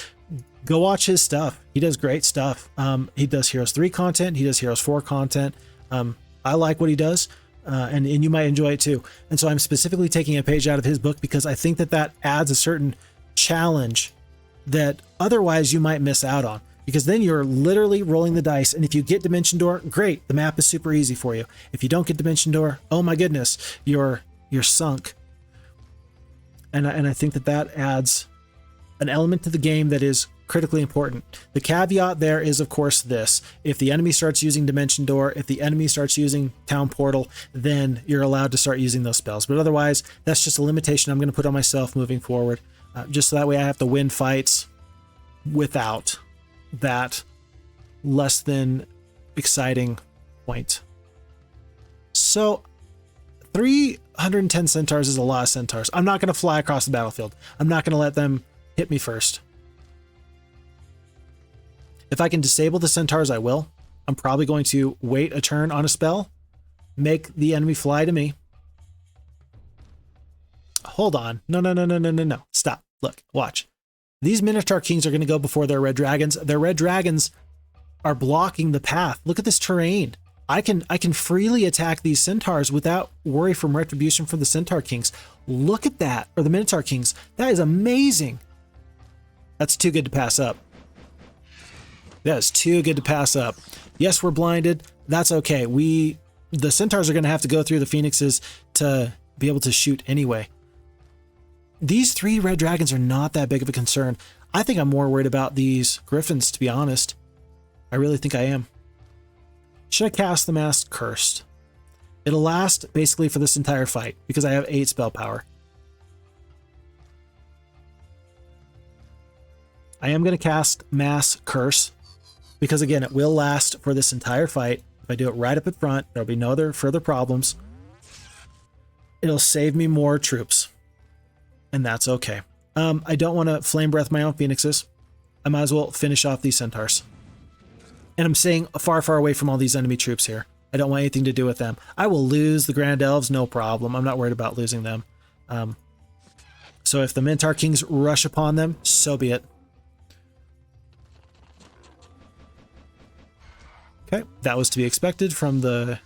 Go watch his stuff. He does great stuff. He does Heroes 3 content. He does Heroes 4 content. I like what he does, and you might enjoy it too. And so I'm specifically taking a page out of his book because I think that adds a certain challenge that otherwise you might miss out on, because then you're literally rolling the dice, and if you get Dimension Door, great, the map is super easy for you. If you don't get Dimension Door, oh my goodness, you're sunk. And I think that adds an element to the game that is critically important. The caveat there is, of course, this: if the enemy starts using Dimension Door, if the enemy starts using Town Portal, then you're allowed to start using those spells. But otherwise, that's just a limitation I'm going to put on myself moving forward. Just so that way I have to win fights without that less than exciting point. So 310 centaurs is a lot of centaurs. I'm not going to fly across the battlefield. I'm not going to let them hit me first. If I can disable the centaurs, I will. I'm probably going to wait a turn on a spell, make the enemy fly to me. Hold on. No. Stop. Look, watch. These Minotaur Kings are going to go before their Red Dragons. Their Red Dragons are blocking the path. Look at this terrain. I can freely attack these centaurs without worry from retribution from the Centaur Kings. Look at that, or the Minotaur Kings. That is amazing. That's too good to pass up. That is too good to pass up. Yes, we're blinded. That's okay. The centaurs are going to have to go through the phoenixes to be able to shoot anyway. These 3 red dragons are not that big of a concern. I think I'm more worried about these griffins, to be honest. I really think I am. Should I cast the Mask Cursed? It'll last basically for this entire fight because I have 8 spell power. I am going to cast Mass Curse because, again, it will last for this entire fight. If I do it right up in front, there'll be no other further problems. It'll save me more troops. And that's okay. I don't want to flame breath my own phoenixes. I might as well finish off these centaurs. And I'm staying far, far away from all these enemy troops here. I don't want anything to do with them. I will lose the Grand Elves, no problem. I'm not worried about losing them. So if the Minotaur Kings rush upon them, so be it. Okay, that was to be expected from the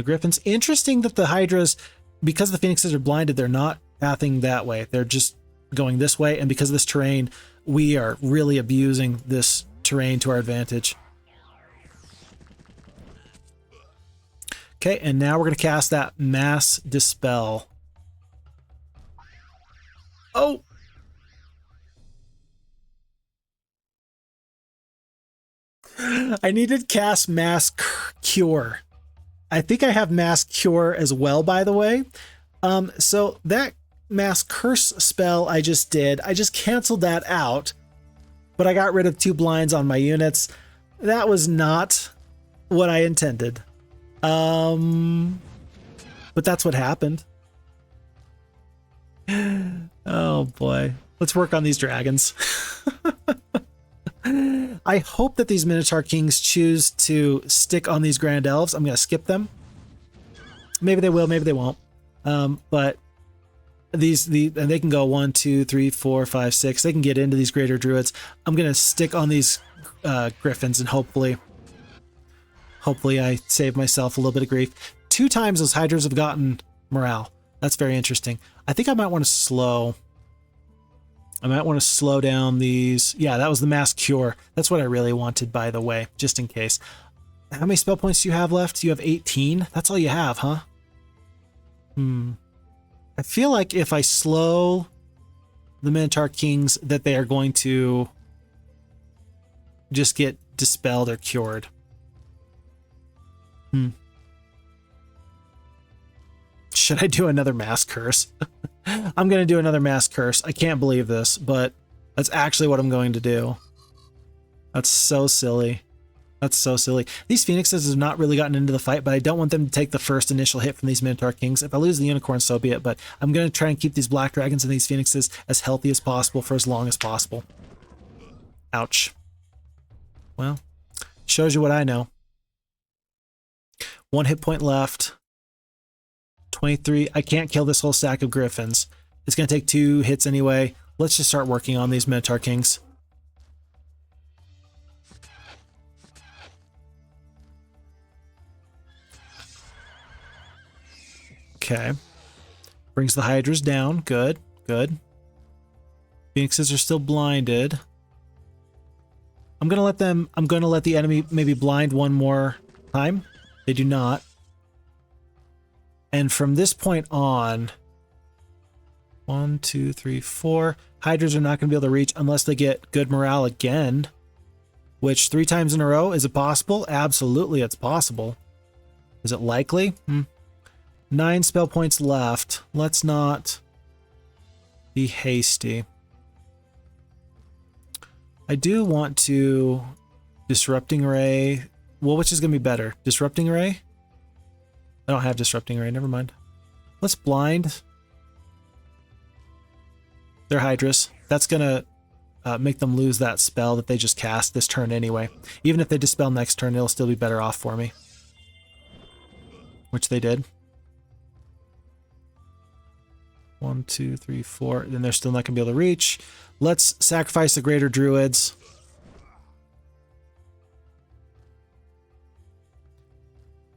Griffins. Interesting that the Hydras, because the Phoenixes are blinded, they're not pathing that way. They're just going this way, and because of this terrain, we are really abusing this terrain to our advantage. Okay, and now we're going to cast that Mass Dispel. Oh! I needed to cast Mass Cure. I think I have Mass Cure as well, by the way. So that Mass Curse spell I just did, I just canceled that out, but I got rid of 2 blinds on my units. That was not what I intended. But that's what happened. Oh boy. Let's work on these dragons. I hope that these Minotaur Kings choose to stick on these Grand Elves. I'm going to skip them. Maybe they will, maybe they won't. But and they can go 1, 2, 3, 4, 5, 6. They can get into these Greater Druids. I'm going to stick on these Griffins, and hopefully I save myself a little bit of grief. 2 times those Hydras have gotten morale. That's very interesting. I think I might want to slow. I might want to slow down these. Yeah, that was the mass cure. That's what I really wanted, by the way, just in case. How many spell points do you have left? You have 18? That's all you have, huh? I feel like if I slow the Minotaur Kings that they are going to just get dispelled or cured. Should I do another mass curse? I'm going to do another mass curse. I can't believe this, but that's actually what I'm going to do. That's so silly. That's so silly. These Phoenixes have not really gotten into the fight, but I don't want them to take the first initial hit from these Minotaur Kings. If I lose the Unicorn, so be it, but I'm going to try and keep these Black Dragons and these Phoenixes as healthy as possible for as long as possible. Ouch. Well, shows you what I know. 1 hit point left. 23. I can't kill this whole stack of Griffins. It's going to take 2 hits anyway. Let's just start working on these Minotaur Kings. Okay. Brings the Hydras down. Good. Good. Phoenixes are still blinded. I'm going to let the enemy maybe blind one more time. They do not. And from this point on, 1, 2, 3, 4. Hydras are not going to be able to reach unless they get good morale again. Which 3 times in a row, is it possible? Absolutely, it's possible. Is it likely? 9 spell points left. Let's not be hasty. I do want to Disrupting Ray. Well, which is going to be better? Disrupting Ray? I don't have Disrupting Ray. Never mind. Let's blind their Hydras. That's going to make them lose that spell that they just cast this turn anyway. Even if they dispel next turn, it'll still be better off for me. Which they did. 1, 2, 3, 4. Then they're still not going to be able to reach. Let's sacrifice the Greater Druids.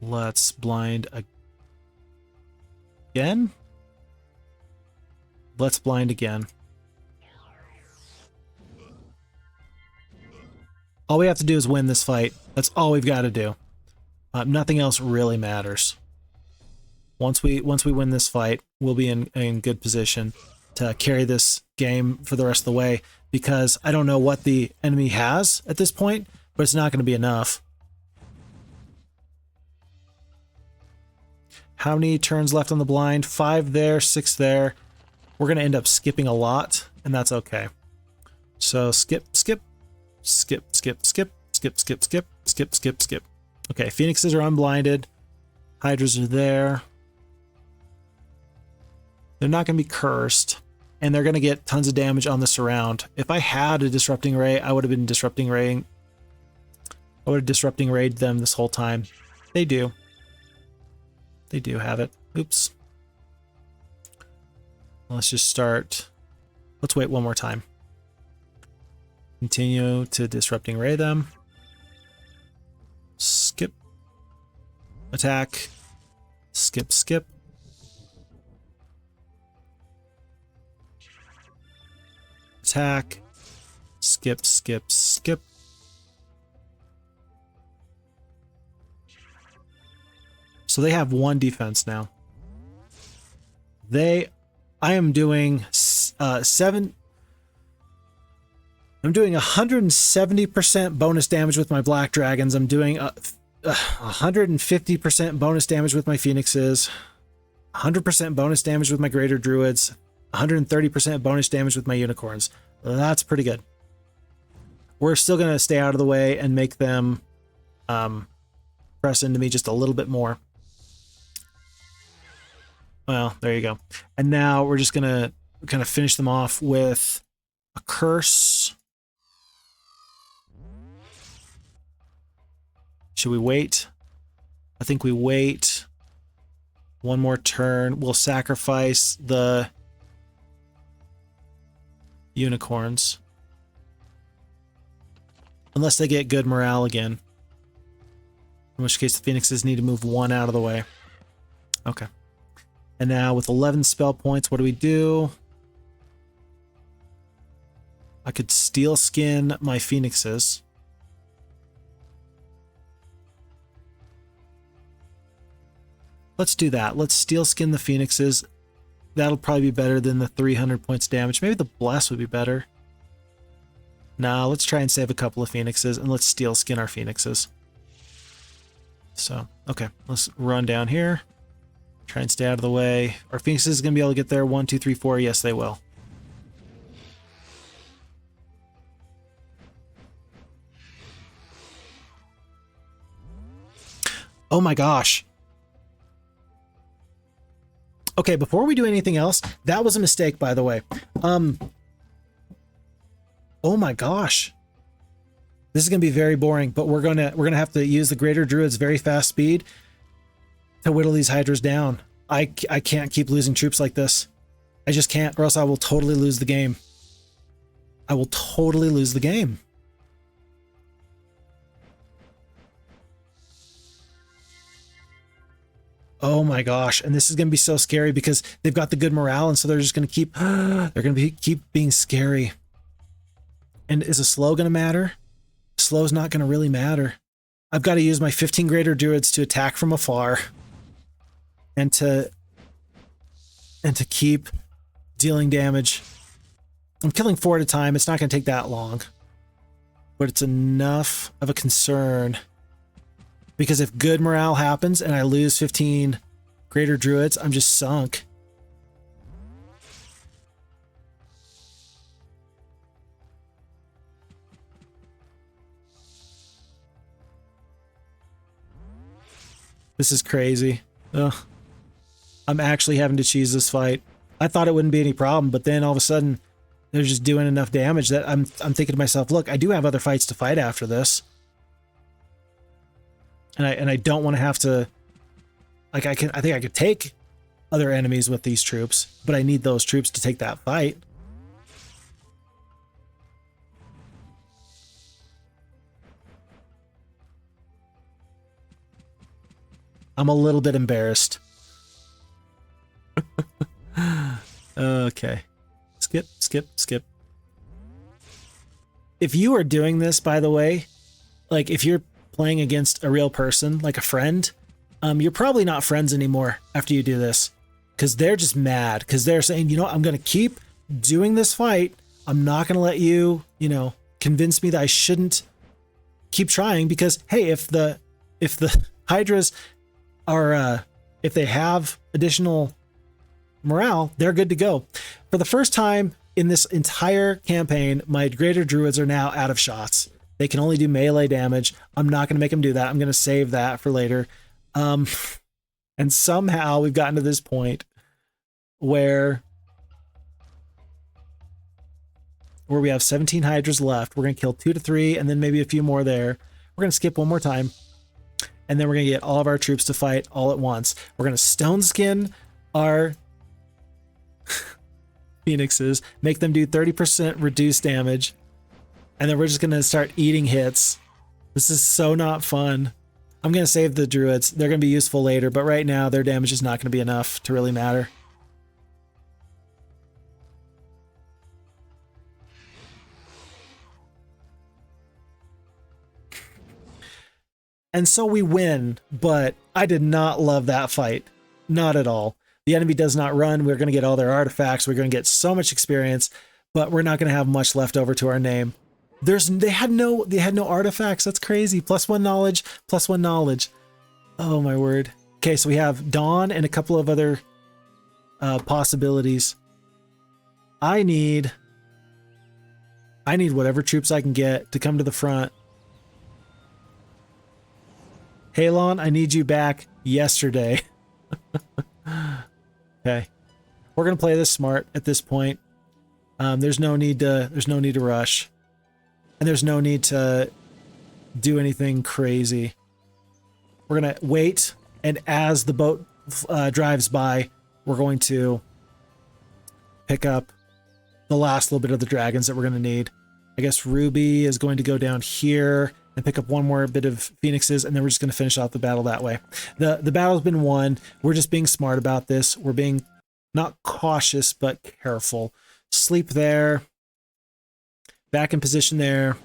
Let's blind again. Let's blind again. All we have to do is win this fight. That's all we've got to do. Nothing else really matters. Once we win this fight, we'll be in good position to carry this game for the rest of the way, because I don't know what the enemy has at this point, but it's not going to be enough. How many turns left on the blind? 5 there, 6 there. We're going to end up skipping a lot, and that's okay. So skip, skip, skip, skip, skip, skip, skip, skip, skip, skip, skip. Okay, Phoenixes are unblinded. Hydras are there. They're not going to be cursed, and they're going to get tons of damage on the surround. If I had a Disrupting Ray, I would have been Disrupting Raying. I would have Disrupting Rayed them this whole time. They do. They do have it. Oops. Let's just start. Let's wait one more time. Continue to Disrupting Ray them. Skip. Attack. Skip, skip. Attack. Skip, skip, skip. So they have 1 defense now. I am doing 7. I'm doing 170% bonus damage with my Black Dragons. I'm doing 150% bonus damage with my Phoenixes. 100% bonus damage with my Greater Druids. 130% bonus damage with my Unicorns. That's pretty good. We're still going to stay out of the way and make them press into me just a little bit more. Well, there you go. And now we're just going to kind of finish them off with a curse. Should we wait? I think we wait. One more turn. We'll sacrifice the Unicorns. Unless they get good morale again. In which case the Phoenixes need to move 1 out of the way. Okay. And now with 11 spell points, what do we do? I could steel skin my phoenixes. Let's do that. Let's steel skin the phoenixes. That'll probably be better than the 300 points damage. Maybe the bless would be better. Nah, let's try and save a couple of phoenixes, and let's steel skin our phoenixes. So, okay, let's run down here. Try and stay out of the way. Our phoenixes is going to be able to get there. 1, 2, 3, 4. Yes, they will. Oh my gosh. Okay, before we do anything else, that was a mistake, by the way. Oh my gosh. This is going to be very boring, but we're going to have to use the Greater Druid's very fast speed to whittle these Hydras down. I can't keep losing troops like this. I just can't, or else I will totally lose the game. I will totally lose the game. Oh my gosh, and this is going to be so scary because they've got the good morale, and so they're just going to keep keep being scary. And is a slow going to matter? Slow's not going to really matter. I've got to use my 15 Greater Druids to attack from afar and to keep dealing damage. I'm killing 4 at a time. It's not going to take that long, but it's enough of a concern. Because if good morale happens and I lose 15 Greater Druids, I'm just sunk. This is crazy. Ugh. I'm actually having to choose this fight. I thought it wouldn't be any problem, but then all of a sudden they're just doing enough damage that I'm thinking to myself, look, I do have other fights to fight after this. And I don't want to have to, like, I think I could take other enemies with these troops, but I need those troops to take that fight. I'm a little bit embarrassed. Okay. Skip, skip, skip. If you are doing this, by the way, like if you're playing against a real person, like a friend, you're probably not friends anymore after you do this, because they're just mad, because they're saying, you know, I'm going to keep doing this fight. I'm not going to let you, you know, convince me that I shouldn't keep trying, because hey, if the Hydras are, if they have additional morale, they're good to go. For the first time in this entire campaign, my Greater Druids are now out of shots. They can only do melee damage. I'm not going to make them do that. I'm going to save that for later. And somehow we've gotten to this point where we have 17 Hydras left. We're going to kill 2 to 3 and then maybe a few more there. We're going to skip one more time. And then we're going to get all of our troops to fight all at once. We're going to stone skin our phoenixes, make them do 30% reduced damage. And then we're just going to start eating hits. This is so not fun. I'm going to save the druids. They're going to be useful later, but right now their damage is not going to be enough to really matter. And so we win, but I did not love that fight. Not at all. The enemy does not run. We're going to get all their artifacts. We're going to get so much experience, but we're not going to have much left over to our name. They had no artifacts. That's crazy. +1 knowledge, +1 knowledge. Oh my word. Okay, so we have Dawn and a couple of other possibilities. I need whatever troops I can get to come to the front. Halon, I need you back yesterday. Okay. We're going to play this smart at this point. There's no need to rush. And there's no need to do anything crazy. We're going to wait, and as the boat drives by, we're going to pick up the last little bit of the dragons that we're going to need. I guess Ruby is going to go down here and pick up one more bit of phoenixes, and then we're just going to finish off the battle that way. The battle's been won. We're just being smart about this. We're being not cautious, but careful. Sleep there. Back in position there.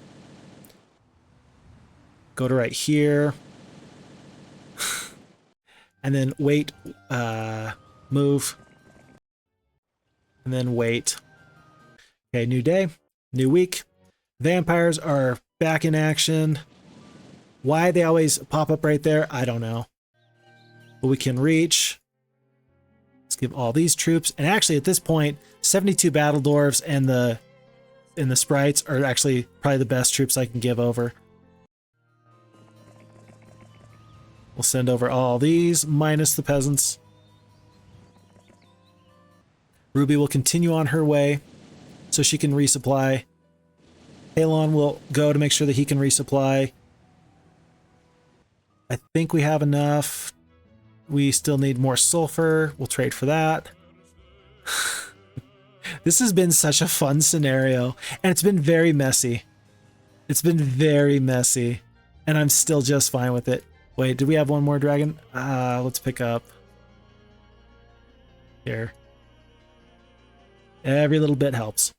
Go to right here. And then wait, move. And then wait. Okay, new day, new week. Vampires are back in action. Why they always pop up right there, I don't know. But we can reach. Let's give all these troops. And actually at this point, 72 battle dwarves and the sprites are actually probably the best troops I can give over. We'll send over all these minus the peasants. Ruby will continue on her way so she can resupply. Halon will go to make sure that he can resupply. I think we have enough. We still need more sulfur. We'll trade for that. This has been such a fun scenario, and it's been very messy. It's been very messy, and I'm still just fine with it. Wait, do we have one more dragon? Let's pick up. Here. Every little bit helps.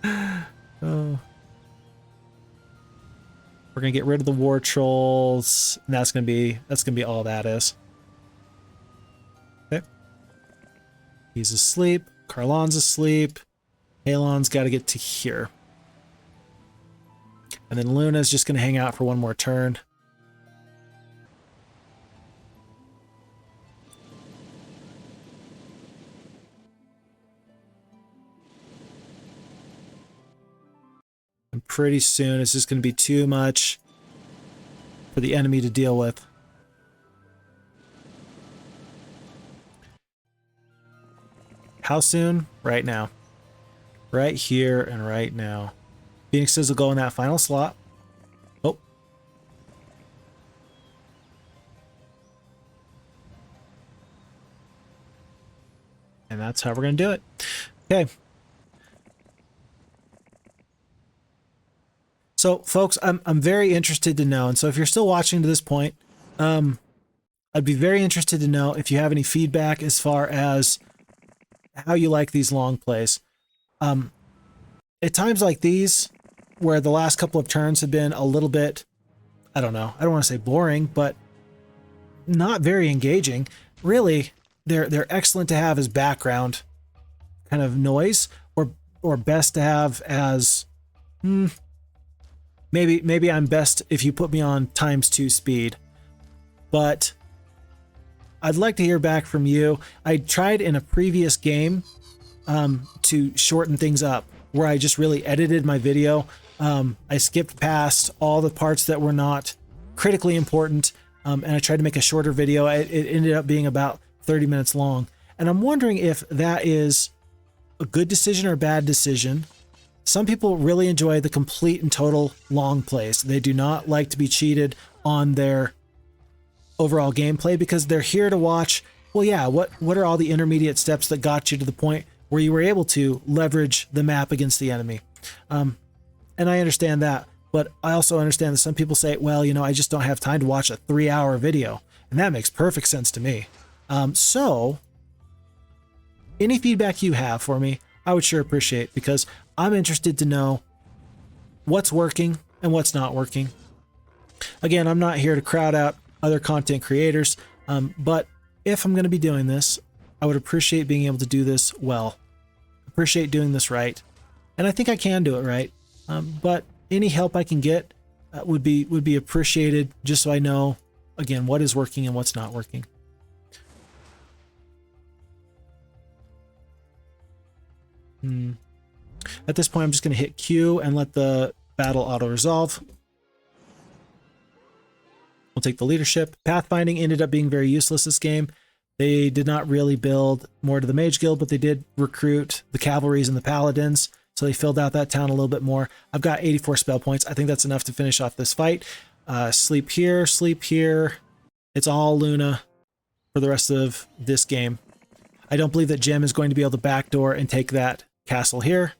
Oh. We're gonna get rid of the war trolls, and that's gonna be all that is. Okay. He's asleep. Carlon's asleep. Halon's got to get to here. And then Luna's just gonna hang out for one more turn. And pretty soon it's just going to be too much for the enemy to deal with. How soon? Right now. Right here and right now. Phoenixes will go in that final slot. Oh. And that's how we're going to do it. Okay. So, folks, I'm very interested to know, and so if you're still watching to this point, I'd be very interested to know if you have any feedback as far as how you like these long plays. At times like these, where the last couple of turns have been a little bit, I don't know, I don't want to say boring, but not very engaging. Really, they're excellent to have as background kind of noise, or best to have as Maybe I'm best if you put me on ×2 speed, but I'd like to hear back from you. I tried in a previous game to shorten things up, where I just really edited my video. I skipped past all the parts that were not critically important, and I tried to make a shorter video. It ended up being about 30 minutes long, and I'm wondering if that is a good decision or a bad decision. Some people really enjoy the complete and total long plays. They do not like to be cheated on their overall gameplay because they're here to watch, well, yeah, what are all the intermediate steps that got you to the point where you were able to leverage the map against the enemy. And I understand that, but I also understand that some people say, well, you know, I just don't have time to watch a 3-hour video. And that makes perfect sense to me. So any feedback you have for me, I would sure appreciate, because I'm interested to know what's working and what's not working. Again, I'm not here to crowd out other content creators, but if I'm going to be doing this, I would appreciate being able to do this well. Appreciate doing this right. And I think I can do it right. But any help I can get would be appreciated, just so I know, again, what is working and what's not working. At this point, I'm just going to hit Q and let the battle auto-resolve. We'll take the leadership. Pathfinding ended up being very useless this game. They did not really build more to the Mage Guild, but they did recruit the cavalries and the paladins, so they filled out that town a little bit more. I've got 84 spell points. I think that's enough to finish off this fight. Sleep here, sleep here. It's all Luna for the rest of this game. I don't believe that Jem is going to be able to backdoor and take that castle here.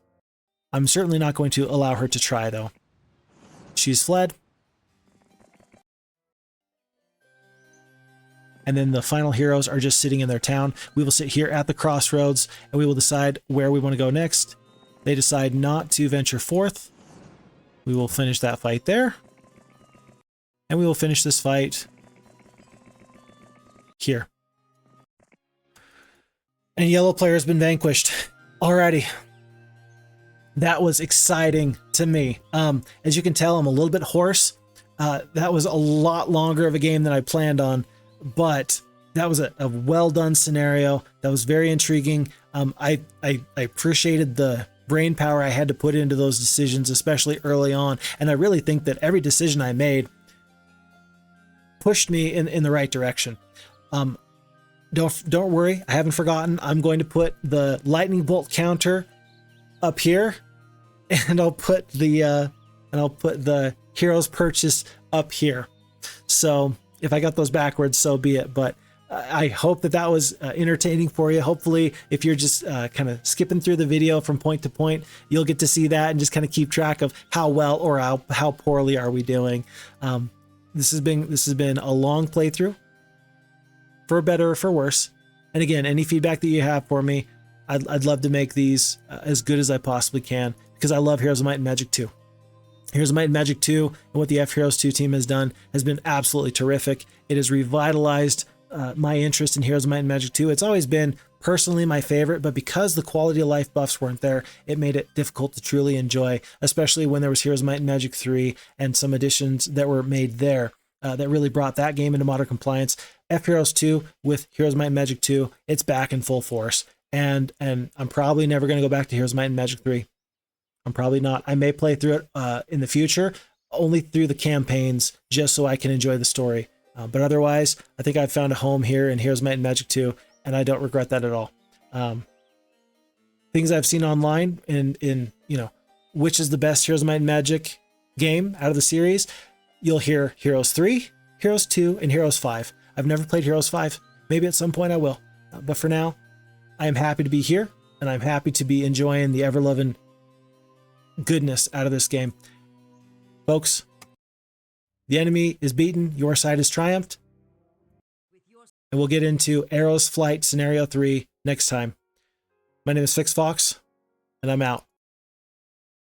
I'm certainly not going to allow her to try, though. She's fled. And then the final heroes are just sitting in their town. We will sit here at the crossroads, and we will decide where we want to go next. They decide not to venture forth. We will finish that fight there. And we will finish this fight here. And yellow player has been vanquished. Alrighty. That was exciting to me. As you can tell, I'm a little bit hoarse. That was a lot longer of a game than I planned on, but that was a well done scenario. That was very intriguing. I appreciated the brain power I had to put into those decisions, especially early on. And I really think that every decision I made pushed me in the right direction. Don't worry, I haven't forgotten. I'm going to put the lightning bolt counter up here, and I'll put the heroes purchase up here. So if I got those backwards, so be it. But I hope that was entertaining for you. Hopefully, if you're just kind of skipping through the video from point to point, you'll get to see that and just kind of keep track of how well or how poorly are we doing. This has been a long playthrough, for better or for worse. And again, any feedback that you have for me, I'd love to make these as good as I possibly can, because I love Heroes of Might and Magic 2. Heroes of Might and Magic 2 and what the FHeroes2 team has done has been absolutely terrific. It has revitalized my interest in Heroes of Might and Magic 2. It's always been personally my favorite, but because the quality of life buffs weren't there, it made it difficult to truly enjoy, especially when there was Heroes of Might and Magic 3 and some additions that were made there that really brought that game into modern compliance. FHeroes2 with Heroes of Might and Magic 2, it's back in full force. And I'm probably never going to go back to Heroes of Might and Magic 3. I'm probably not. I may play through it in the future, only through the campaigns, just so I can enjoy the story. But otherwise, I think I've found a home here in Heroes of Might and Magic 2, and I don't regret that at all. Things I've seen online in which is the best Heroes of Might and Magic game out of the series, you'll hear Heroes 3, Heroes 2, and Heroes 5. I've never played Heroes 5. Maybe at some point I will. But for now, I am happy to be here, and I'm happy to be enjoying the ever-loving goodness out of this game. Folks, the enemy is beaten, your side has triumphed, and we'll get into Arrow's Flight Scenario 3 next time. My name is Fix Fox, and I'm out.